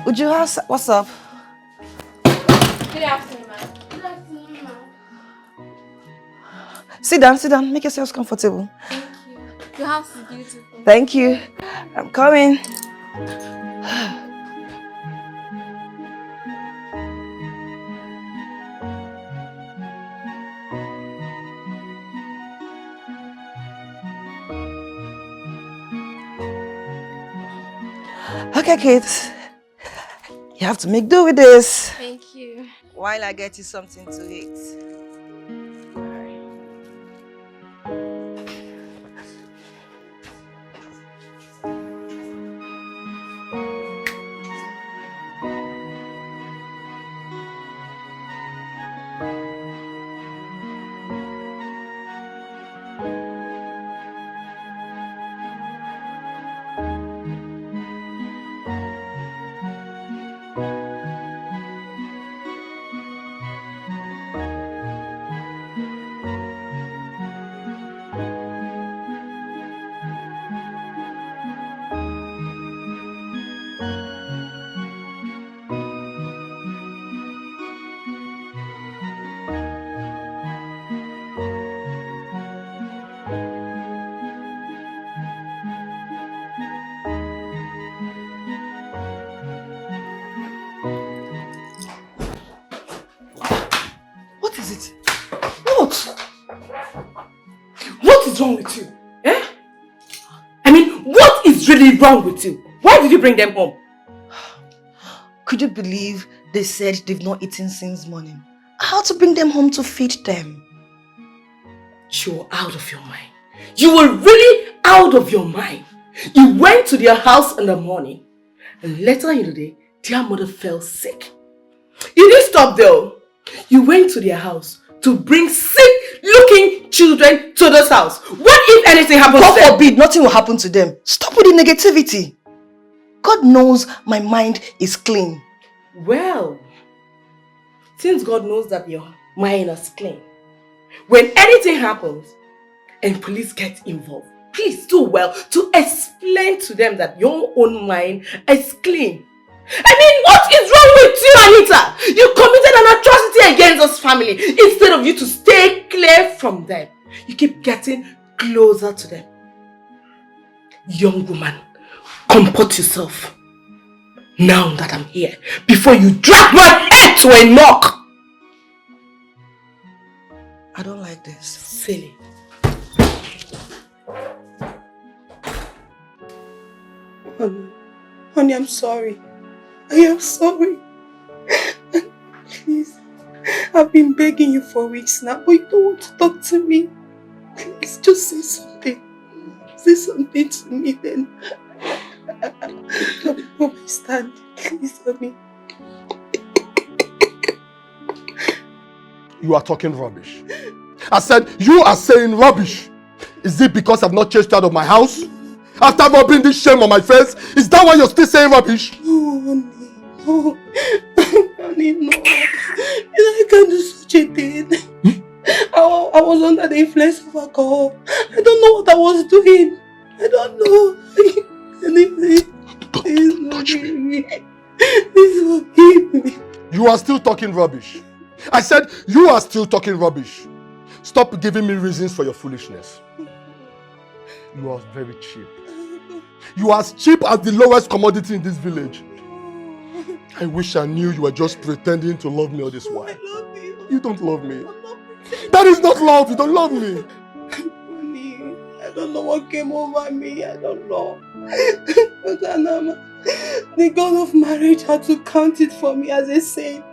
Uju, what's up? Good afternoon, ma'am. Good afternoon, ma'am. Sit down. Make yourselves comfortable. Thank you. Your house is beautiful. Thank you. I'm coming. Okay, kids. You have to make do with this. Thank you. While I get you something to eat. is wrong with you? Eh? I mean, what is really wrong with you? Why did you bring them home? Could you believe they said they've not eaten since morning? How to bring them home to feed them? You're out of your mind. You were really out of your mind. You went to their house in the morning and later in the day, their mother fell sick. You didn't stop though. You went to their house to bring sick-looking children to this house. What if anything happens to them? God forbid, nothing will happen to them. Stop with the negativity. God knows my mind is clean. Well, since God knows that your mind is clean, when anything happens and police get involved, please do well to explain to them that your own mind is clean. I mean, what is wrong with you, Anita? You committed an atrocity against this family. Instead of you to stay clear from them, you keep getting closer to them. Young woman, comport yourself. Now that I'm here, before you drag my head to a knock. I don't like this. Silly. Honey, I'm sorry. I am sorry. Please, I've been begging you for weeks now, but you don't want to talk to me. Please, just say something. Say something to me then. I understand. Please help me. You are talking rubbish. I said, you are saying rubbish. Is it because I've not chased you out of my house? After rubbing this shame on my face? Is that why you're still saying rubbish? Oh, honey. Oh, honey, no. I can't do such a thing. I was under the influence of alcohol. I don't know what I was doing. I don't know. Please touch me. Please forgive me. You are still talking rubbish. I said, you are still talking rubbish. Stop giving me reasons for your foolishness. You are very cheap. You are as cheap as the lowest commodity in this village. I wish I knew you were just pretending to love me all this while. I love you. You don't love me. That is not love. You don't love me. Honey, I don't know what came over me. I don't know. But Anama, the God of marriage had to count it for me as a saint.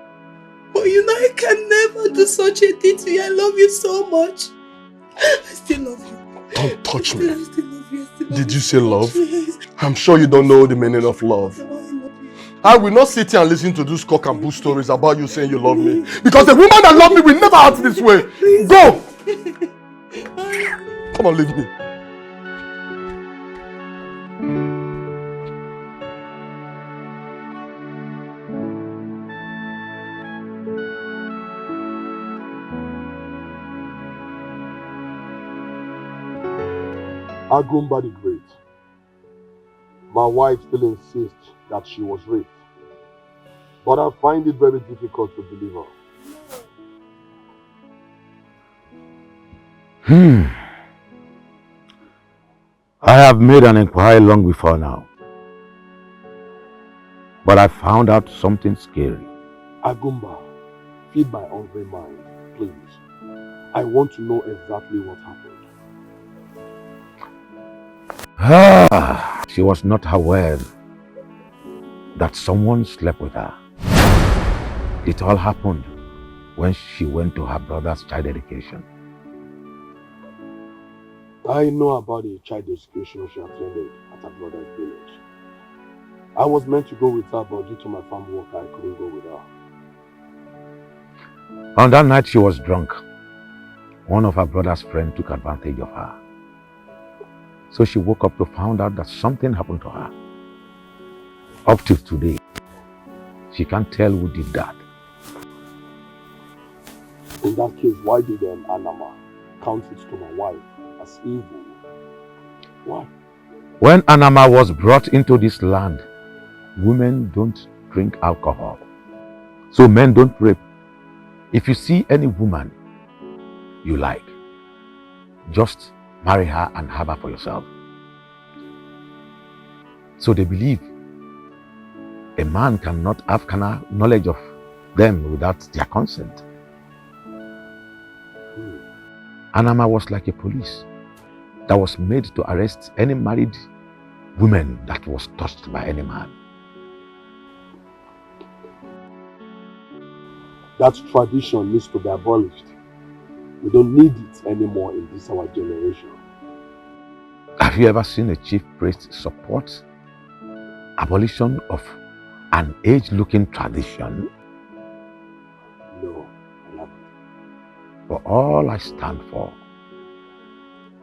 But you know, I can never do such a thing to you. I love you so much. I still love you. Don't touch me. I still love you. Did you say love? Yes. I'm sure you don't know the meaning of love. I will not sit here and listen to those cock and bull stories about you saying you love me. Because the woman that loves me will never act this way. Go! Come on, leave me. Agumba the Great. My wife still insists that she was raped. But I find it very difficult to believe her. I have made an inquiry long before now. But I found out something scary. Agumba, feed my hungry mind, please. I want to know exactly what happened. She was not aware that someone slept with her. It all happened when she went to her brother's child education. I know about the child education she attended at her brother's village. I was meant to go with her, but due to my farm work, I couldn't go with her. On that night, she was drunk. One of her brother's friends took advantage of her. So she woke up to find out that something happened to her. Up till today, she can't tell who did that. In that case, why did Anama count it to my wife as evil? Why? When Anama was brought into this land, women don't drink alcohol. So men don't rape. If you see any woman you like, just marry her and have her for yourself. So they believe a man cannot have knowledge of them without their consent. Anama was like a police. that was made to arrest any married woman that was touched by any man. That tradition needs to be abolished. We don't need it anymore in this our generation. Have you ever seen a chief priest support abolition of an age-looking tradition? No, I haven't. For all I stand for,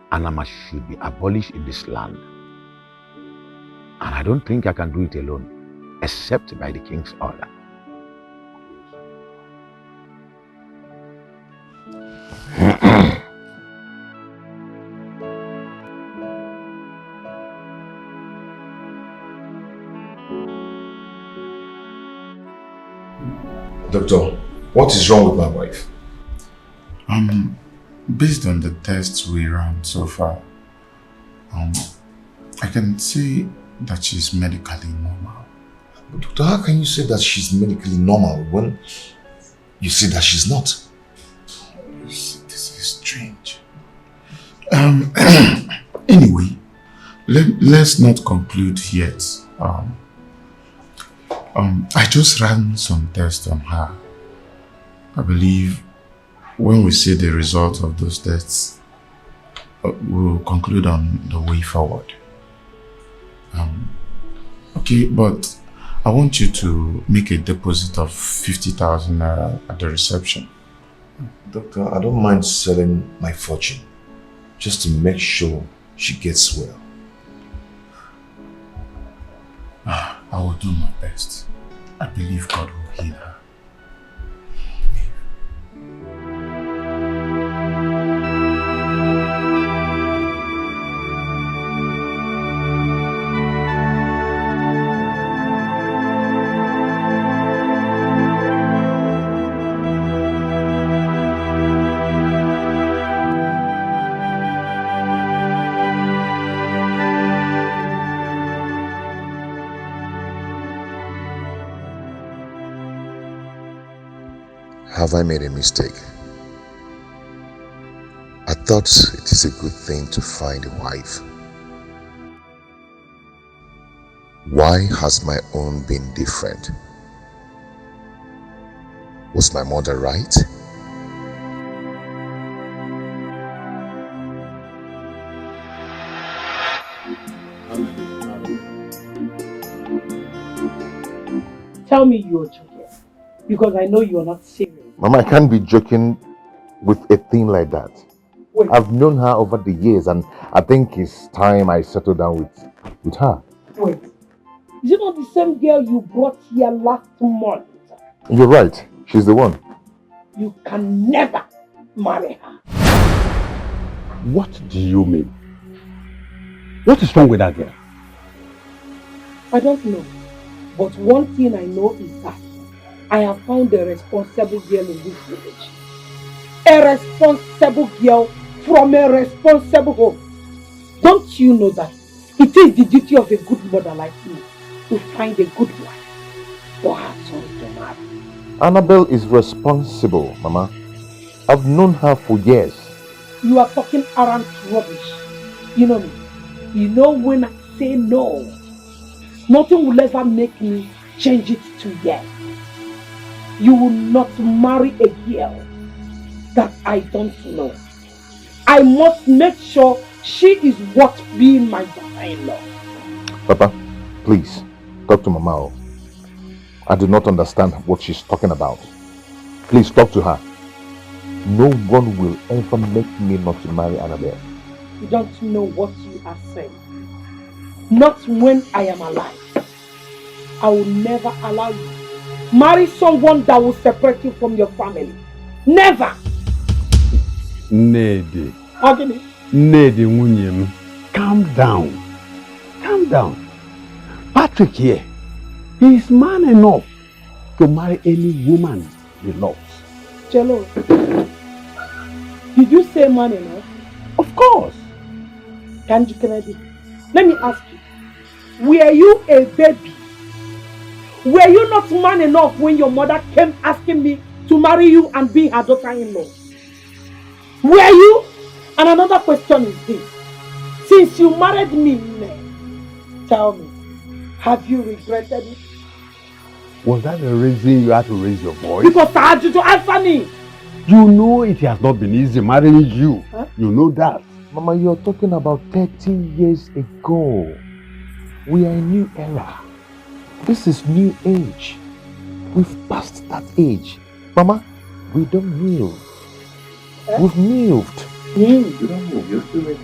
Anama should be abolished in this land. And I don't think I can do it alone, except by the king's order. Doctor, what is wrong with my wife? Based on the tests we ran so far, I can say that she's medically normal. But doctor, how can you say that she's medically normal when you say that she's not? This is strange. Anyway, let's not conclude yet. I just ran some tests on her. I believe when we see the result of those tests, we'll conclude on the way forward. Okay, but I want you to make a deposit of 50,000 naira at the reception. Doctor, I don't mind selling my fortune just to make sure she gets well. I will do my best. I believe God will heal her. Have I made a mistake? I thought it is a good thing to find a wife. Why has my own been different? Was my mother right? Tell me you're joking, because I know you're not serious. Mama, I can't be joking with a thing like that. Wait. I've known her over the years and I think it's time I settle down with her. Wait, is it not the same girl you brought here last month? You're right, she's the one. You can never marry her. What do you mean? What is wrong with that girl? I don't know, but one thing I know is that I have found a responsible girl in this village. A responsible girl from a responsible home. Don't you know that it is the duty of a good mother like me to find a good wife for her son to marry? Annabelle is responsible, Mama. I've known her for years. You are talking arrant rubbish. You know me. You know when I say no, nothing will ever make me change it to yes. You will not marry a girl that I don't know. I must make sure she is worth being my daughter-in-law. Papa, please, talk to Mama. I do not understand what she's talking about. Please talk to her. No one will ever make me not to marry Annabelle. You don't know what you are saying. Not when I am alive. I will never allow you marry someone that will separate you from your family. Never! Nedi. Agini. Nedi Munyem. Calm down. Calm down. Patrick here. He is man enough to marry any woman he loves. Jello, did you say man enough? Of course. Kanji Kennedy, let me ask you. Were you a baby? Were you not man enough when your mother came asking me to marry you and be her daughter-in-law? Were you? And another question is this. Since you married me, tell me, have you regretted it? Was that the reason you had to raise your voice? Because I had you to answer me. You know it has not been easy marrying you. Huh? You know that. Mama, you're talking about 30 years ago. We are in new era. This is new age. We've passed that age. Mama, we don't move. We've moved. You don't move. You're still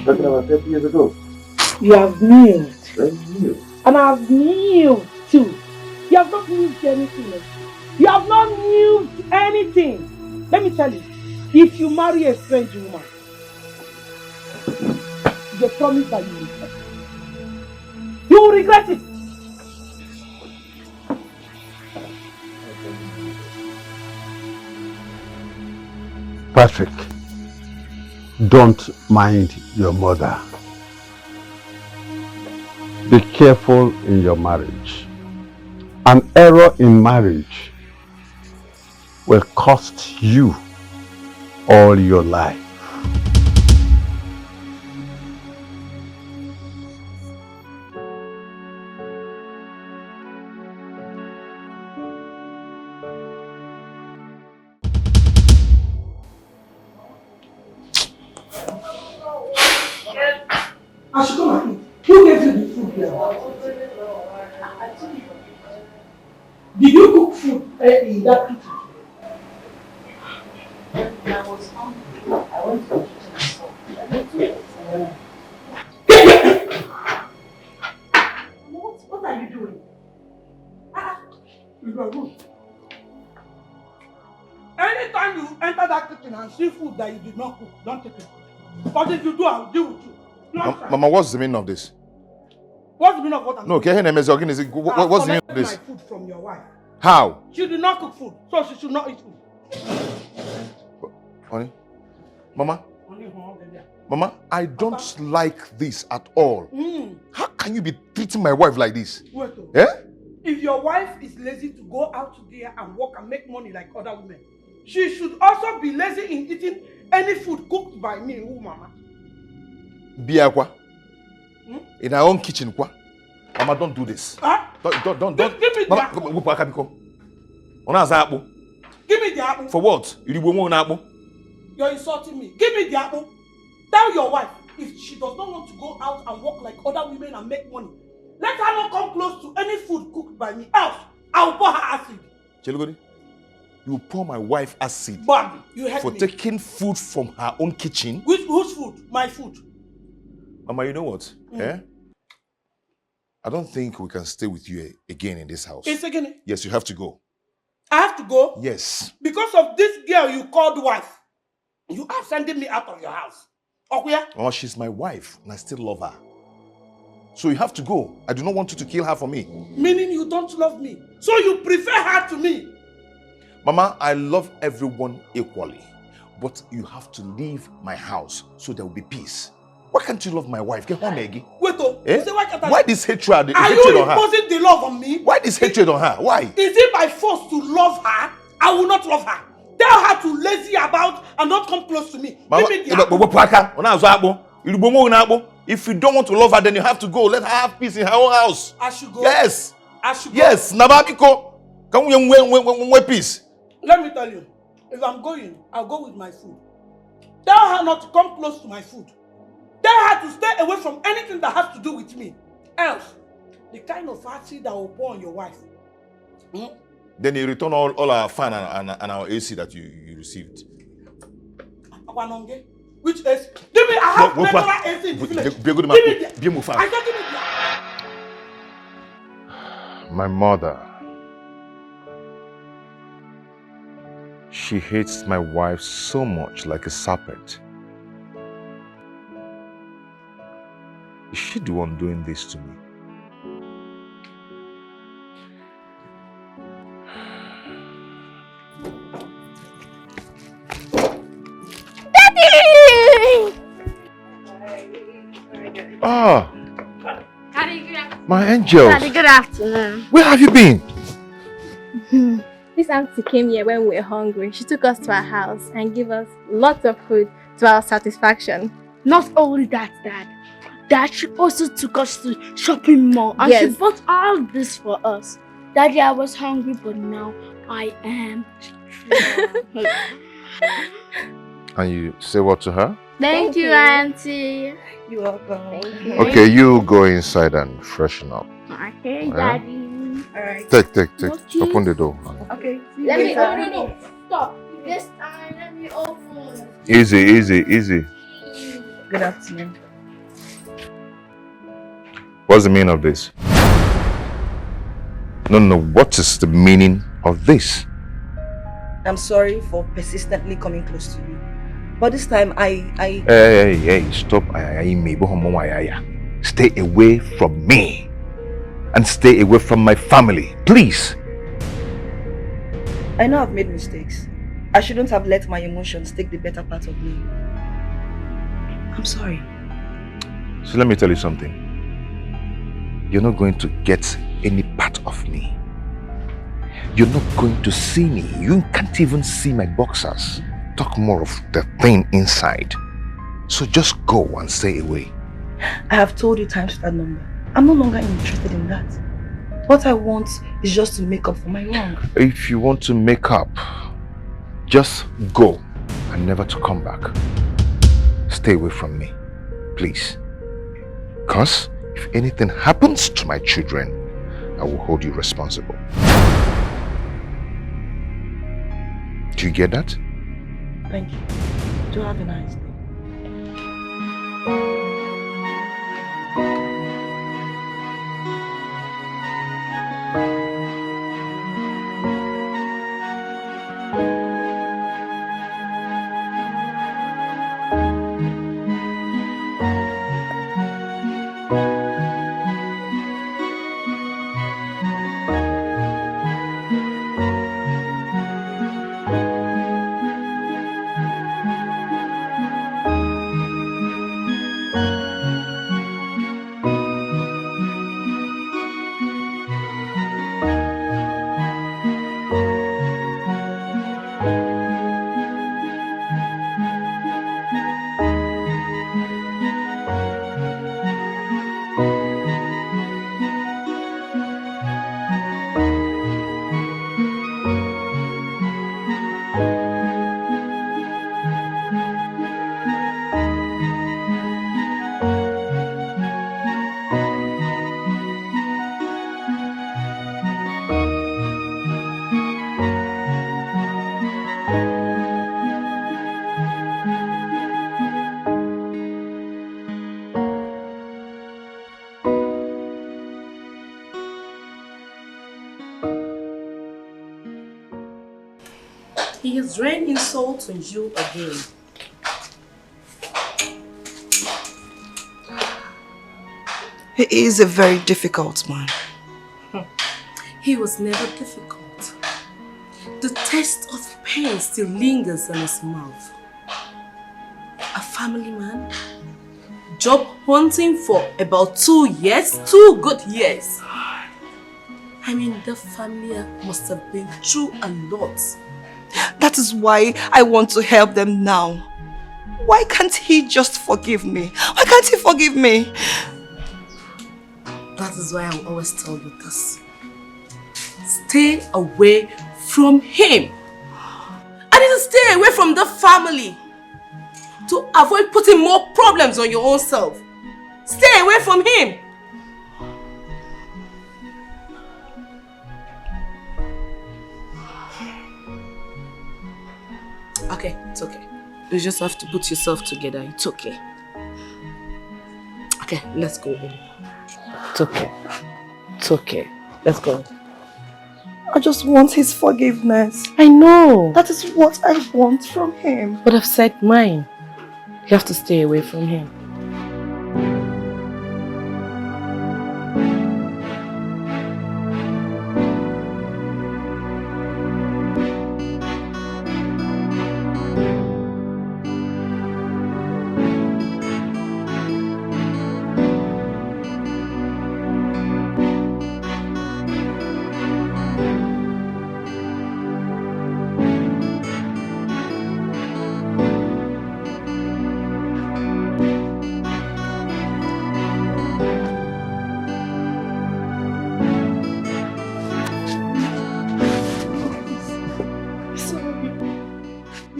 talking about 30 years ago. You have moved. Very new. And I have moved too. You have not moved anything. You have not moved anything. Let me tell you, if you marry a strange woman, they promise that you will regret it. You will regret it. Patrick, don't mind your mother. Be careful in your marriage. An error in marriage will cost you all your life. I should come and eat. Who gave you the food here? Did you cook food in that kitchen? I was hungry. I went to the kitchen. What are you doing? You are rude. Anytime you enter that kitchen and see food that you did not cook, don't take it. But if you do, I'll deal with you. Mama, what's the meaning of this? What's the meaning of what I'm doing? Okay, what's the meaning of this? My food from your wife. How? She did not cook food, so she should not eat food. Honey? Mama? Mama, I don't like this at all. How can you be treating my wife like this? Wait, eh? If your wife is lazy to go out there and work and make money like other women, she should also be lazy in eating any food cooked by me, Mama. Biakwa. In our own kitchen, kwa. Mama, don't do this. Huh? Don't. Give me the apple. Give me the apple. For what? You're insulting me. Give me the apple. Tell your wife, if she does not want to go out and work like other women and make money, let her not come close to any food cooked by me. Else, I'll pour her acid. Chelugodi, you pour my wife acid Bobby, you heard for me. Taking food from her own kitchen? Whose food? My food. Mama, you know what? I don't think we can stay with you again in this house. It's again? Yes, you have to go. I have to go? Yes. Because of this girl you called wife, you are sending me out of your house. Okay? Mama, she's my wife and I still love her. So you have to go. I do not want you to kill her for me. Meaning you don't love me. So you prefer her to me. Mama, I love everyone equally. But you have to leave my house so there will be peace. Why can't you love my wife? Get home, Maggie. Wait, why this hatred? Are you imposing the love on me? Why this hatred on her? Why? Is it by force to love her? I will not love her. Tell her to lazy about and not come close to me. Mama, give me the apple. If you don't want to love her, then you have to go. Let her have peace in her own house. I should go? Yes. I should go? Yes. Nababiko. Can we peace? Let me tell you. If I'm going, I'll go with my food. Tell her not to come close to my food. Tell her to stay away from anything that has to do with me. Else, the kind of acid that will pour on your wife. Then you return all our fan and our AC that you received. Which AC? Give me, I have regular AC in the village. Give me the, I don't give me the. My mother. She hates my wife so much, like a serpent. Is she the one doing this to me? Daddy! Ah! My angels! Daddy, good afternoon. Where have you been? This auntie came here when we were hungry. She took us to her house and gave us lots of food to our satisfaction. Not only that, Dad, she also took us to shopping mall and she bought all this for us. Daddy, I was hungry, but now I am strong. And you say what to her? Thank you, Auntie. You're welcome. Thank you. Okay, you go inside and freshen up. Okay, Yeah? Daddy. Alright. Take. Okay. Open the door. Okay. Let me open it. Stop. This time, let me open. Easy. Good afternoon. What's the meaning of this? No, what is the meaning of this? I'm sorry for persistently coming close to you. But this time I Hey, stop. Stay away from me. And stay away from my family, please. I know I've made mistakes. I shouldn't have let my emotions take the better part of me. I'm sorry. So let me tell you something. You're not going to get any part of me. You're not going to see me. You can't even see my boxers. Talk more of the thing inside. So just go and stay away. I have told you times that number. I'm no longer interested in that. What I want is just to make up for my wrong. If you want to make up, just go and never to come back. Stay away from me, please. Because if anything happens to my children, I will hold you responsible. Do you get that? Thank you. Do have a nice day. He has rained insults on you again. He is a very difficult man. He was never difficult. The taste of pain still lingers in his mouth. A family man, job hunting for about 2 years, 2 good years. I mean, the family must have been through a lot. That is why I want to help them now. Why can't he just forgive me? Why can't he forgive me? That is why I always tell you this. Stay away from him. I need to stay away from the family to avoid putting more problems on your own self. Stay away from him. Okay, it's okay. You just have to put yourself together. It's okay. Okay, let's go. It's okay. It's okay. Let's go. I just want his forgiveness. I know. That is what I want from him. But I've said mine. You have to stay away from him.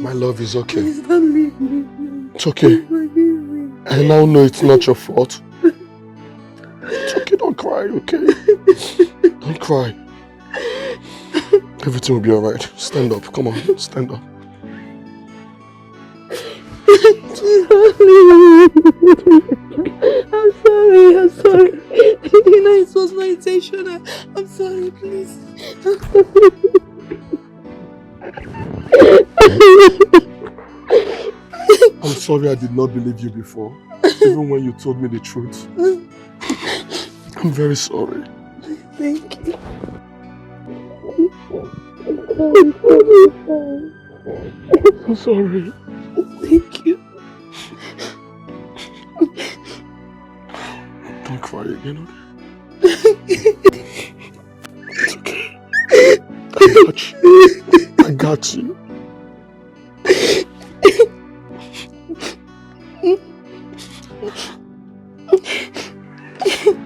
My love is okay. Please don't leave me. It's okay. Forgive me. I now know it's not your fault. It's okay, don't cry, okay? Don't cry. Everything will be alright. Stand up, come on, stand up. Please don't leave me. I'm sorry. You know it was my intention. I'm sorry, please. I'm sorry I did not believe you before, even when you told me the truth. I'm very sorry. Thank you. I'm sorry. Thank you. Don't cry again, okay? It's okay. I got you.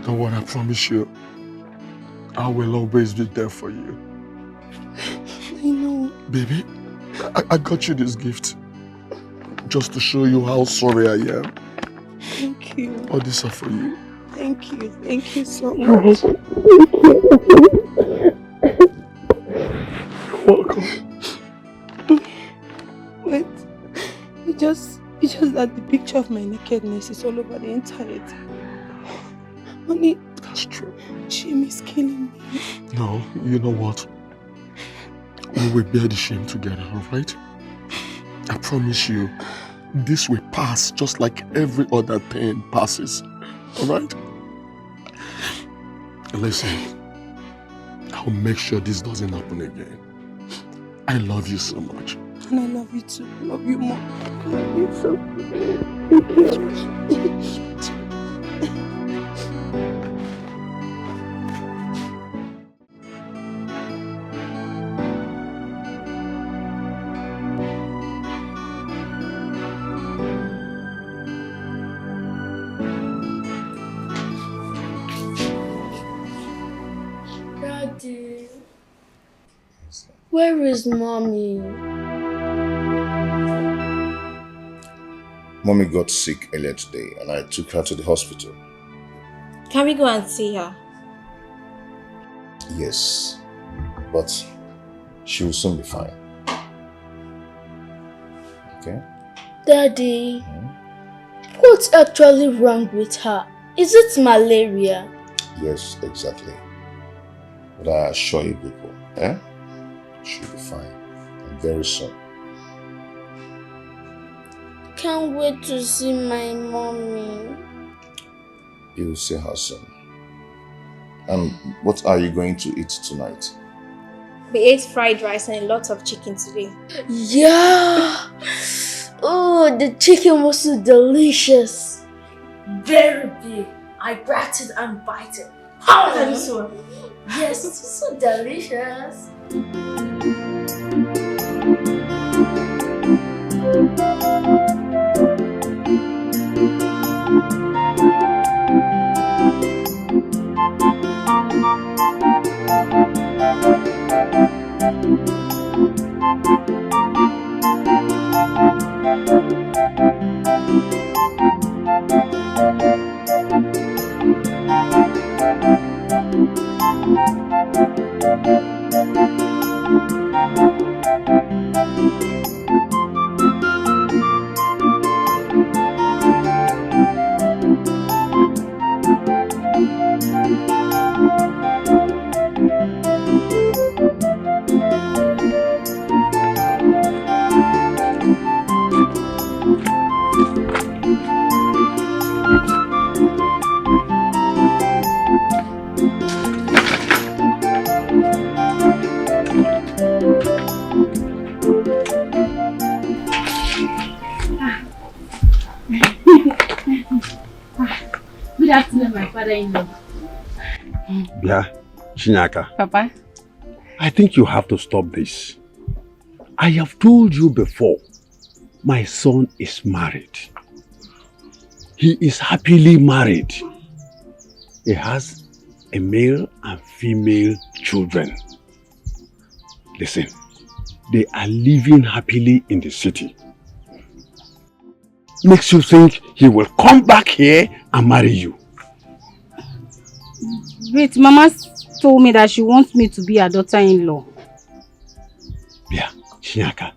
Don't worry, I promise you, I will always be there for you. I know. Baby, I got you this gift just to show you how sorry I am. Thank you. All these are for you. Thank you so You're much. welcome. Wait, it's just that the picture of my nakedness is all over the internet. Honey, that's true. Shame is killing me. No, you know what? We will bear the shame together, alright? I promise you, this will pass just like every other pain passes, alright? Listen, I'll make sure this doesn't happen again. I love you so much. And I love you too. I love you more. I love you so much. Thank you. Daddy, where is Mommy? Mommy got sick earlier today and I took her to the hospital. Can we go and see her? Yes, but she will soon be fine. Okay? Daddy, what's actually wrong with her? Is it malaria? Yes, exactly. But I assure you people, she'll be fine. And very soon. Can't wait to see my mommy. You will see her soon. And what are you going to eat tonight? We ate fried rice and a lot of chicken today. Yeah! Oh, the chicken was so delicious. Very big. I grabbed it and bite it. How this one? Yes, it's so delicious. Good afternoon, my father-in-law. Yeah, Chinyaka. Papa? I think you have to stop this. I have told you before, my son is married. He is happily married. He has a male and female children. Listen, they are living happily in the city. Makes you think he will come back here and marry you. Wait, Mama told me that she wants me to be her daughter-in-law. Yeah, Shinyaka,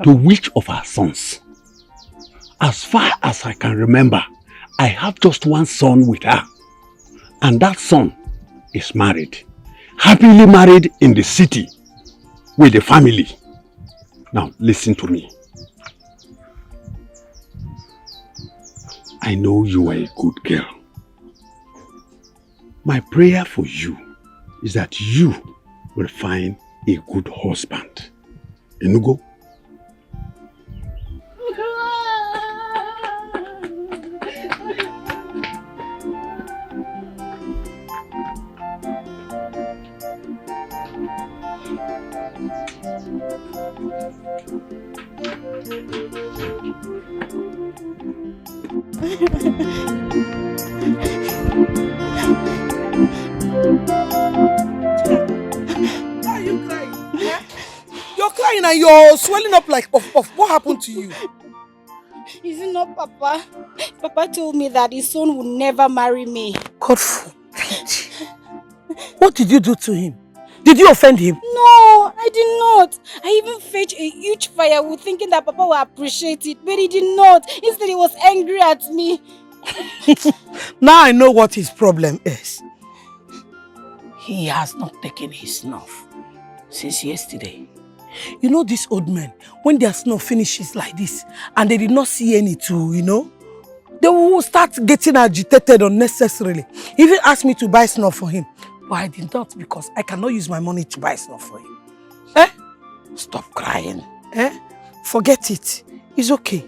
to which of our sons? As far as I can remember, I have just one son with her. And that son is married. Happily married in the city with the family. Now, listen to me. I know you are a good girl. My prayer for you is that you will find a good husband. Enugo? Why are you crying? Eh? You're crying and you're swelling up like puff puff. What happened to you? Is it not Papa? Papa told me that his son would never marry me. God forbid. What did you do to him? Did you offend him? No, I did not. I even fetched a huge firewood thinking that Papa would appreciate it, but he did not. Instead, he was angry at me. Now I know what his problem is. He has not taken his snuff since yesterday. You know these old men, when their snuff finishes like this and they did not see any too, they will start getting agitated unnecessarily. He even asked me to buy snuff for him. But I did not because I cannot use my money to buy snuff for him. Eh? Stop crying. Eh? Forget it. It's okay.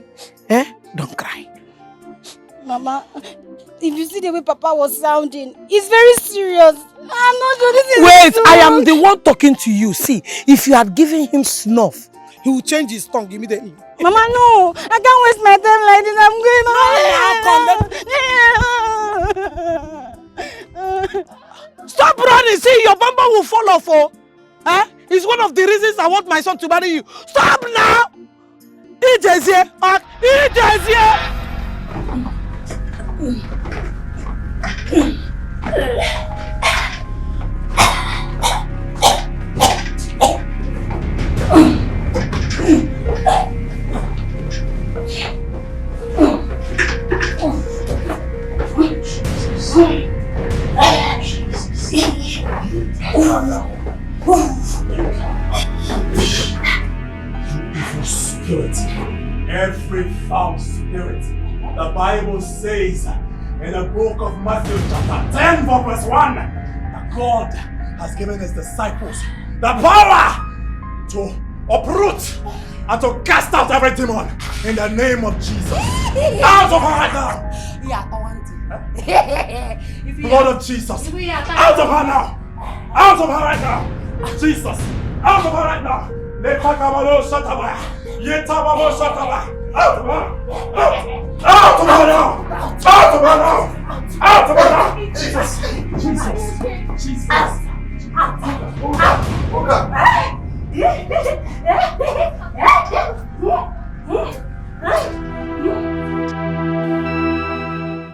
Eh? Don't cry. Mama, if you see the way Papa was sounding, he's very serious. I'm not sure this is Wait, true. I am the one talking to you. See, if you had given him snuff, he will change his tongue immediately. Mama, no. I can't waste my time like this. I'm going on. Stop running. See, your bumper will fall off. Oh. Eh? It's one of the reasons I want my son to marry you. Stop now. EJ's here. EJ's here. Spirit, every foul spirit. The Bible says in the book of Matthew chapter 10 verse 1 that God has given his disciples the power to uproot and to cast out every demon in the name of Jesus. Out of her right now. Blood of Jesus. Out of her now. Out of her right now. Jesus. Out of her right now. Out of her now. Out of her now. Out of her now. Out of her now. Jesus. Jesus. Jesus.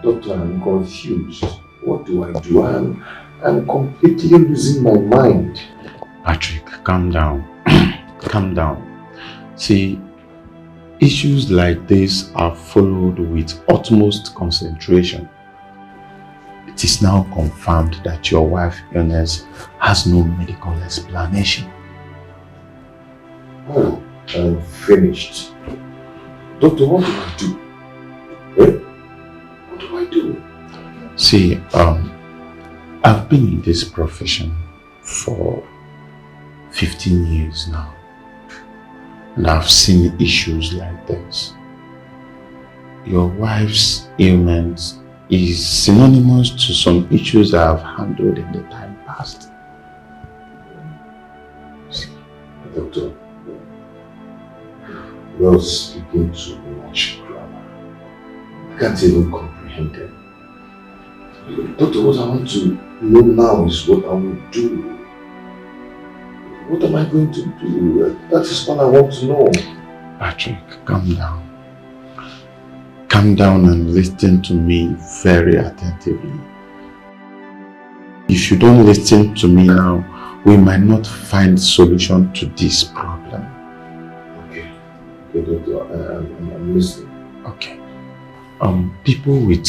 Doctor, I'm confused. What do? I'm completely losing my mind. Patrick, calm down. Calm down. See, issues like this are followed with utmost concentration. It is now confirmed that your wife's illness has no medical explanation. Oh, I'm finished. Doctor, what do I do? Eh? What do I do? See, I've been in this profession for 15 years now. And I've seen issues like this. Your wife's ailment is synonymous to some issues I've handled in the time past. Doctor, you're speaking too much grammar. I can't even comprehend them. Doctor, what I want to know now is what I will do. What am I going to do? That is all I want to know. Patrick, calm down. Calm down and listen to me very attentively. If you don't listen to me now, we might not find solution to this problem. Okay, Doctor, I'm listening. Okay. People with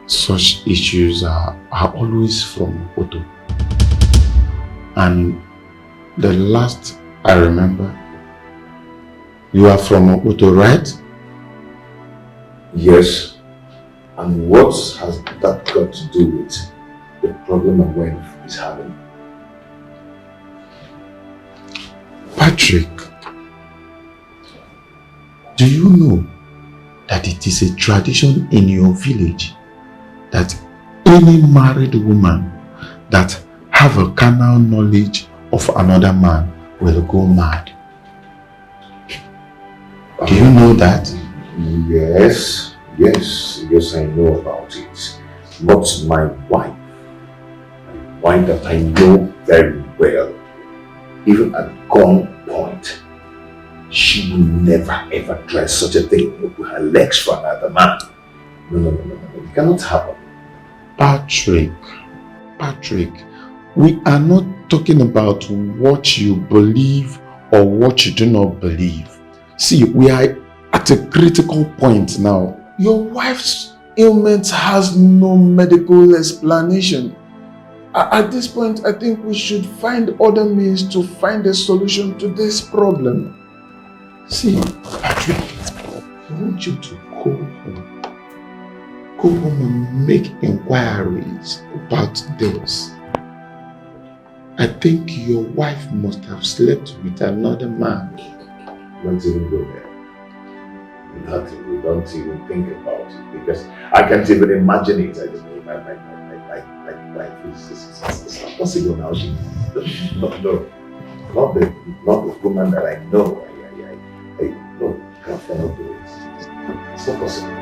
such issues are always from Oto. And the last I remember, you are from Oto, right? Yes. And what has that got to do with the problem my wife is having? Patrick, do you know that it is a tradition in your village that any married woman that have a carnal knowledge of another man will go mad? Do you know that? Yes, I know about it. But my wife that I know very well, even at gunpoint, she will never ever try such a thing with her legs for another man. No, it cannot happen. Patrick, we are not talking about what you believe or what you do not believe. See, we are at a critical point now. Your wife's ailment has no medical explanation. At this point, I think we should find other means to find a solution to this problem. See, Patrick, I want you to go home. Go home and make inquiries about this. I think your wife must have slept with another man. Don't even go there. We don't even think about it because I can't even imagine it. I just know my wife is not possible now. She not the woman that I know. Cannot do it. It's not possible.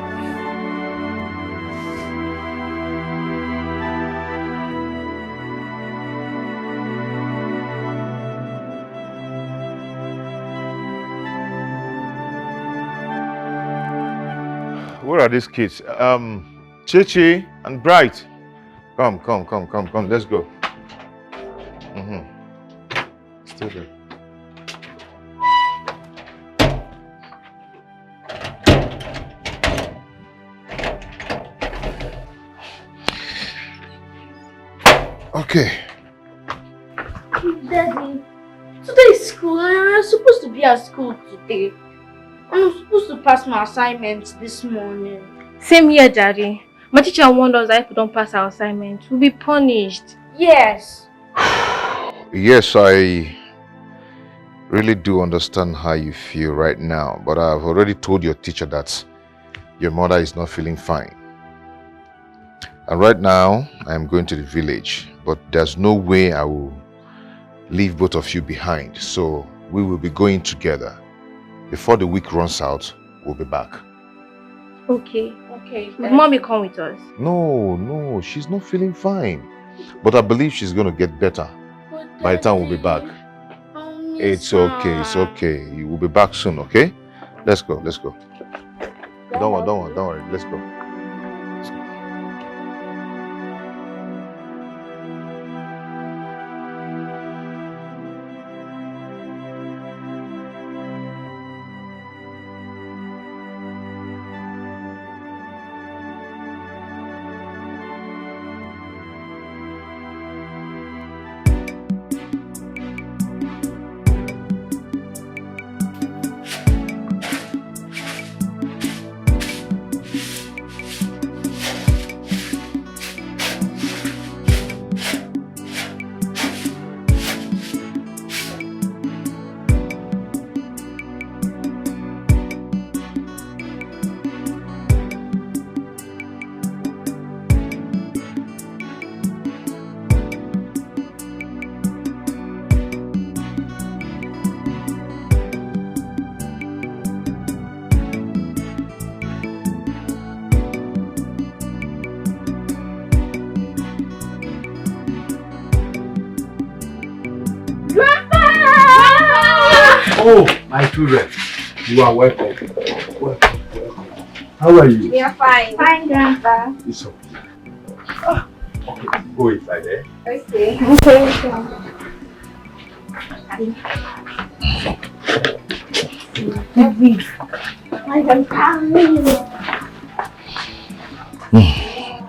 Where are these kids? Chichi and Bright. Come, let's go. Stay there. Okay. Daddy, today is school and I'm supposed to be at school today. I'm supposed to pass my assignments this morning. Same here, Daddy. My teacher warned us that if we don't pass our assignment, we'll be punished. Yes. Yes, I really do understand how you feel right now, but I've already told your teacher that your mother is not feeling fine. And right now, I'm going to the village, but there's no way I will leave both of you behind. So we will be going together. Before the week runs out, we'll be back. Okay. Will Mommy come with us? No, she's not feeling fine. But I believe she's going to get better by the time we'll be back. It's okay. You will be back soon, okay? Let's go. Don't worry. Let's go. Oh, my children. You are welcome. Welcome. How are you? We are fine. Fine, Grandpa. It's okay. Okay, go inside there. Okay. I am coming.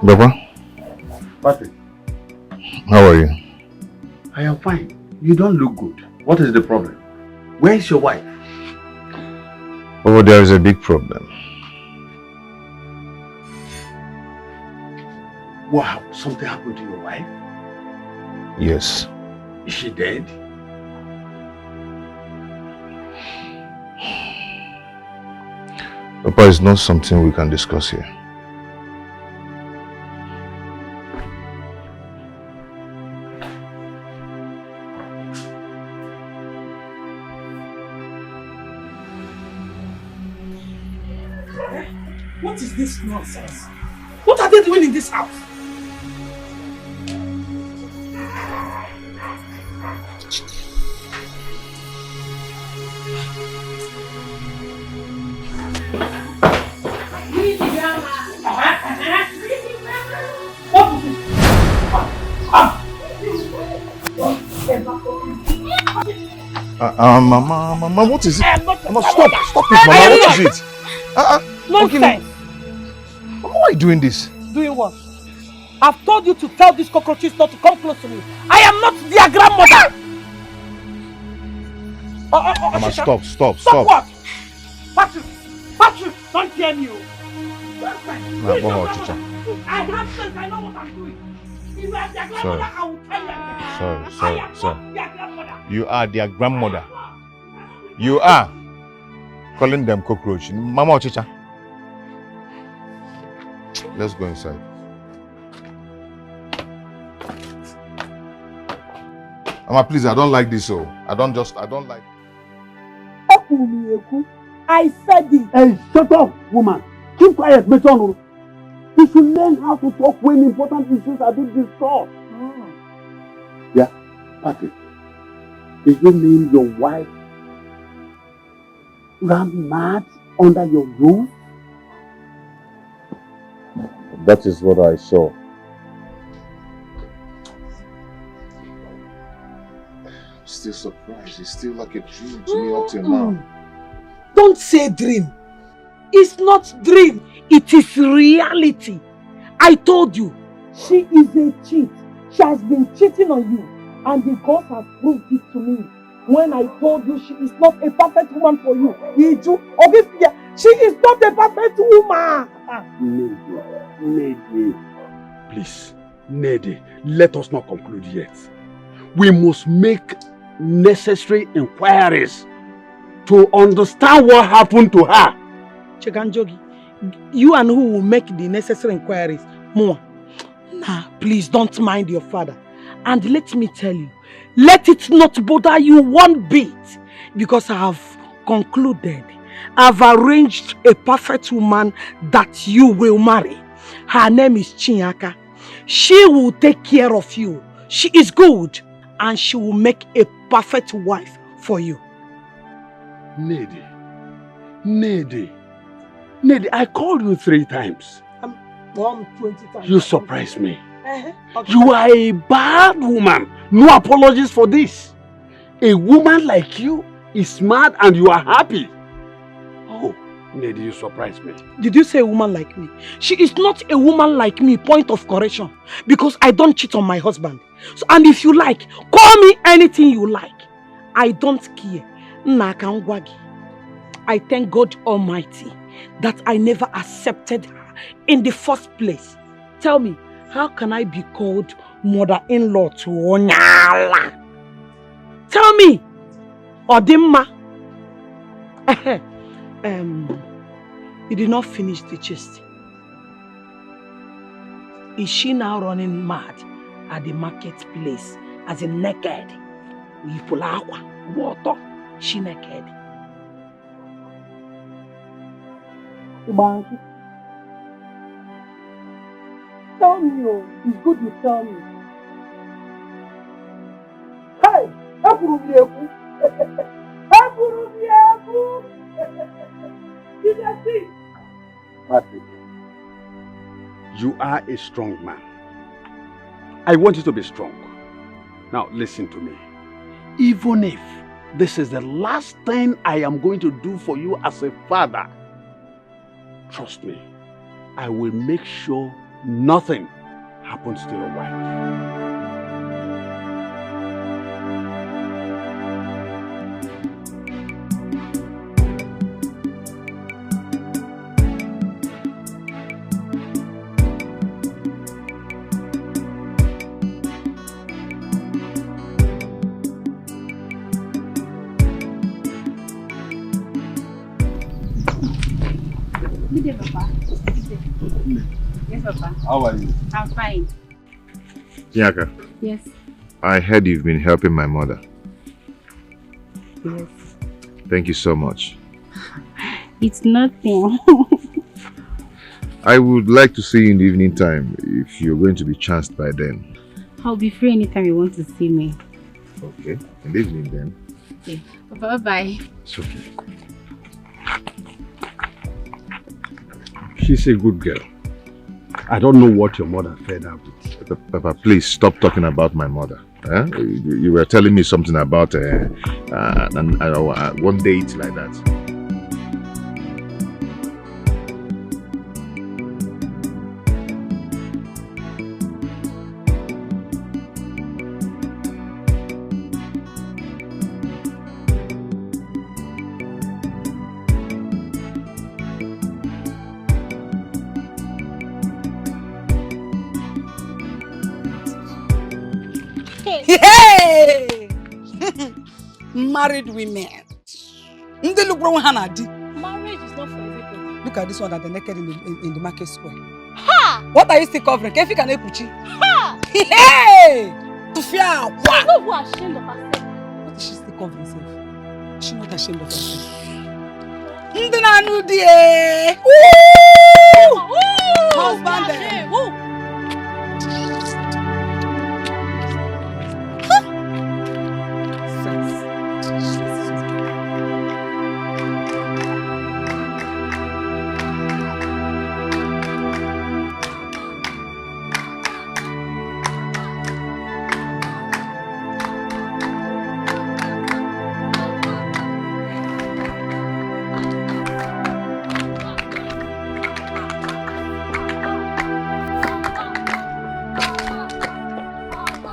Baba, Patrick, how are you? I am fine. You don't look good. What is the problem? Where is your wife? Oh, there is a big problem. Wow, something happened to your wife? Yes. Is she dead? Papa, it's not something we can discuss here. What is this nonsense? What are they doing in this house? Mama, what is it? Mama, stop it, Mama, what is it? Nonsense! Mama, why are you doing this? Doing what? I've told you to tell these cockroaches not to come close to me. I am not their grandmother! Mama, stop. Stop what? Patrick, don't tell me. Nah, go on, Chicha. I have sense, I know what I'm doing. If you are their grandmother, I will tell you. Sorry. Their grandmother. You are their grandmother. You are calling them cockroach. Mama or Chicha? Let's go inside. Mama, please, I don't like this. I don't like. I said it. Hey, shut up, woman. Keep quiet, Meton. You should learn how to talk when important issues are being discussed. Yeah, Patrick. Do you mean your wife ran mad under your roof? That is what I saw. I'm still surprised. It's still like a dream to me up till now. Don't say dream. It's not dream. It is reality. I told you. She is a cheat. She has been cheating on you. And the God has proved it to me. When I told you she is not a perfect woman for you. She is not a perfect woman. Nede. Please, Nede, let us not conclude yet. We must make necessary inquiries to understand what happened to her. Cheganjogi, you and who will make the necessary inquiries? More. Nah, please don't mind your father. And let me tell you, let it not bother you one bit, because I have concluded, I've arranged a perfect woman that you will marry. Her name is Chinyaka. She will take care of you. She is good, and she will make a perfect wife for you. Nede, I called you 3 times. 20 times. You surprised me. Okay. You are a bad woman. No apologies for this. A woman like you is mad and you are happy. Oh, Nede, you surprised me. Did you say a woman like me? She is not a woman like me, point of correction. Because I don't cheat on my husband. So, and if you like, call me anything you like. I don't care. I thank God Almighty that I never accepted her in the first place. Tell me, how can I be called mother-in-law to Onyala? Tell me, Odimma. You did not finish the gist. Is she now running mad at the marketplace as a naked? Water, she naked. Tell me, it's good you tell me. Hey, You are a strong man. I want you to be strong. Now listen to me. Even if this is the last thing I am going to do for you as a father, trust me, I will make sure nothing happens to your wife. Good day, Papa. Good day. Yes, Papa. How are you? I'm fine. Nyaka, Yes. I heard you've been helping my mother. Yes. Thank you so much. It's nothing. I would like to see you in the evening time if you're going to be chanced by then. I'll be free anytime you want to see me. Okay, in the evening then. Okay. Bye-bye. It's okay. She's a good girl. I don't know what your mother fed her with. Papa, please stop talking about my mother. You were telling me something about one date like that. Hey! Married women. They look wrong, Hanadi. Marriage is not for everybody. Look at this one that they're naked in the market square. Ha! What are you still covering? Kefi can epuchi. Ha! Hey! To fear. She's not who ashamed of herself. What is she still covering herself? Is she not ashamed of herself? Ndinanudie! Woo! Husband there. Woo!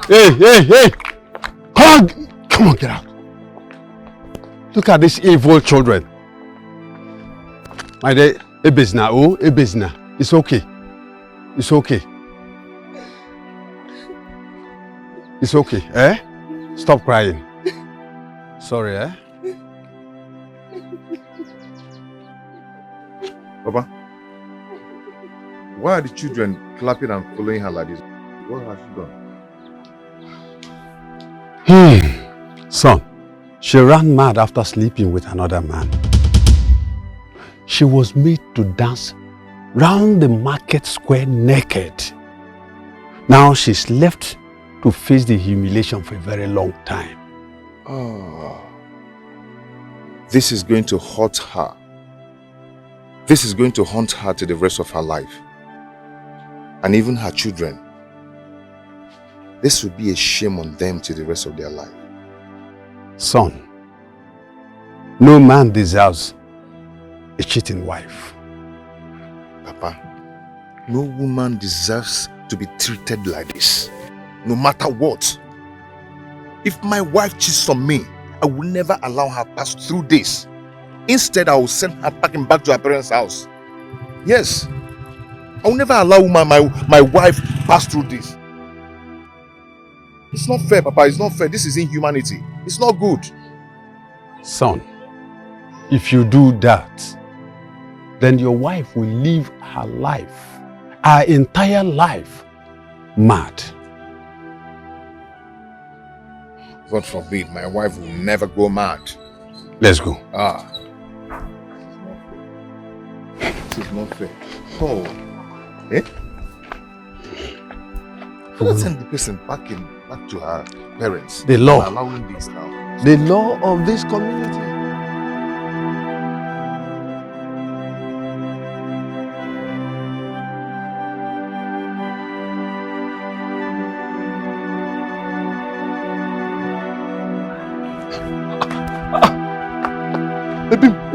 Hey! Come on, get out. Look at these evil children. My dear, Ebezna. It's okay. It's okay. It's okay, eh? Stop crying. Sorry, eh? Papa, why are the children clapping and following her like this? What has she done? Son, she ran mad after sleeping with another man. She was made to dance round the market square naked. Now she's left to face the humiliation for a very long time. Oh, this is going to hurt her. This is going to haunt her to the rest of her life. And even her children. This will be a shame on them to the rest of their life. Son, no man deserves a cheating wife. Papa, no woman deserves to be treated like this, no matter what. If my wife cheats on me, I will never allow her pass through this. Instead, I will send her packing back to her parents' house. Yes, I will never allow my wife pass through this. It's not fair, Papa. It's not fair. This is inhumanity. It's not good. Son, if you do that, then your wife will live her life, her entire life, mad. God forbid, my wife will never go mad. Let's go. This is not fair. Oh. Eh? Let's send the person back to her parents. The law. I'm allowing this now. The law of this community.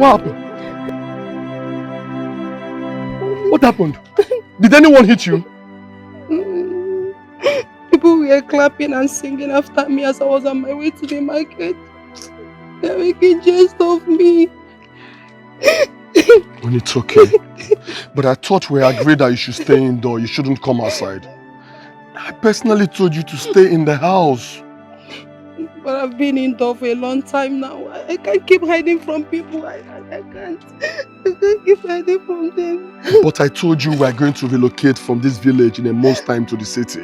What happened? What happened? Did anyone hit you? People were clapping and singing after me as I was on my way to the market. They're making jest of me. When it's okay. But I thought we agreed that you should stay indoor. You shouldn't come outside. I personally told you to stay in the house. But I've been indoor for a long time now. I can't keep hiding from people. I can't keep hiding from them. But I told you we are going to relocate from this village in a month's time to the city,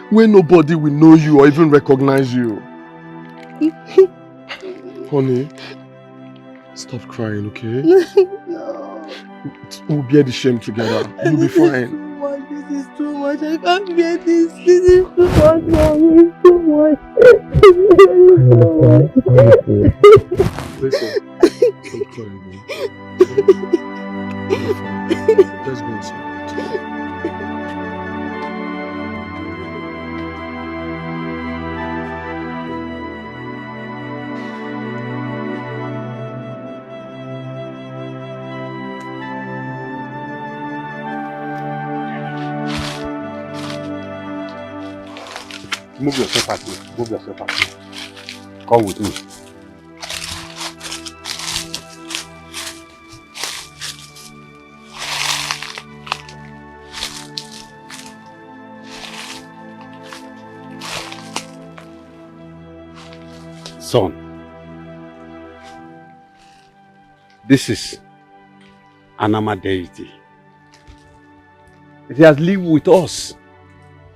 where nobody will know you or even recognize you. Honey, stop crying, okay? No. We'll bear the shame together. You'll be fine. This is too much. I can't bear this. This is too much, Mommy. It's too much. Listen, stop crying, man. Let's go inside. Move yourself out, please. Move yourself out, please. Come with me. Son, this is Anama deity. It has lived with us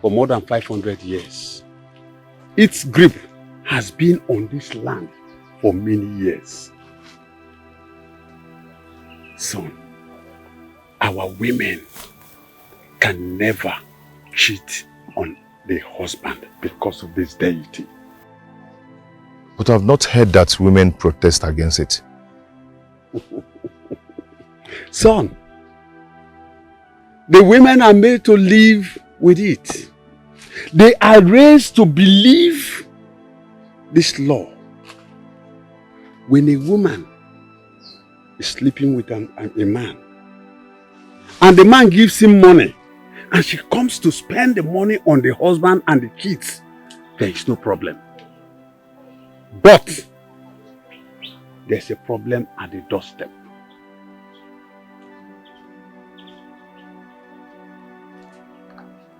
for more than 500 years. Its grip has been on this land for many years. Son, our women can never cheat on the husband because of this deity. But I've not heard that women protest against it. Son, the women are made to live with it. They are raised to believe this law. When a woman is sleeping with a man, and the man gives him money, and she comes to spend the money on the husband and the kids, there is no problem. But there's a problem at the doorstep.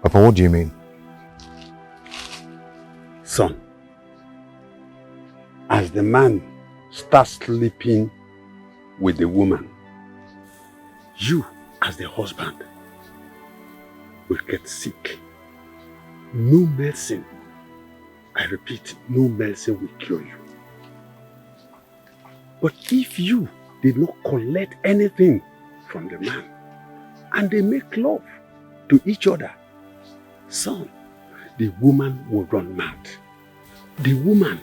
Papa, what do you mean? Son, as the man starts sleeping with the woman, you as the husband will get sick. No medicine, I repeat, no medicine will cure you. But if you did not collect anything from the man and they make love to each other, son, the woman will run mad. The woman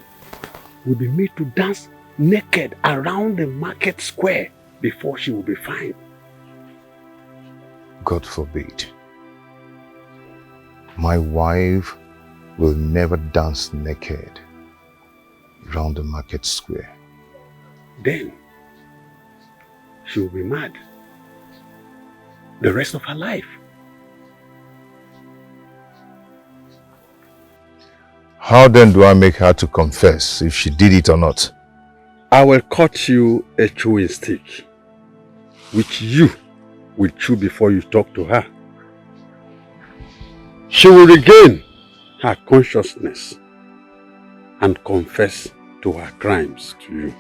will be made to dance naked around the market square before she will be fine. God forbid. My wife will never dance naked around the market square. Then she will be mad the rest of her life. How then do I make her to confess if she did it or not? I will cut you a chewing stick, which you will chew before you talk to her. She will regain her consciousness and confess to her crimes to you.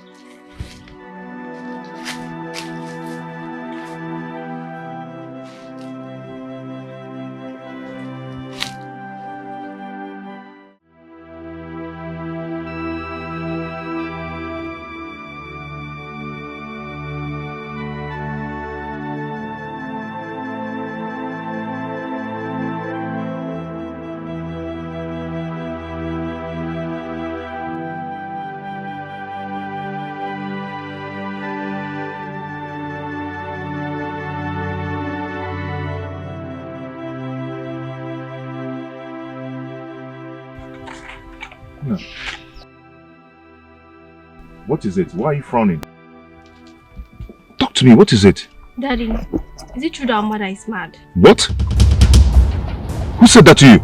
What is it? Why are you frowning? to me. What is it? Daddy, is it true that our mother is mad? What? Who said that to you?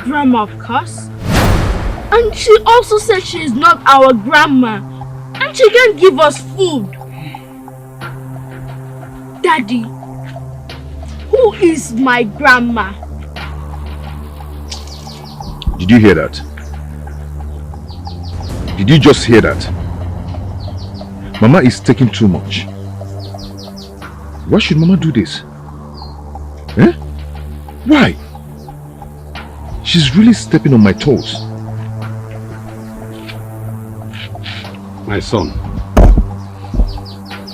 Grandma, of course. And she also said she is not our grandma. And she can't give us food. Daddy, who is my grandma? Did you hear that? Did you just hear that? Mama is taking too much. Why should Mama do this? Eh? Why? She's really stepping on my toes. My son,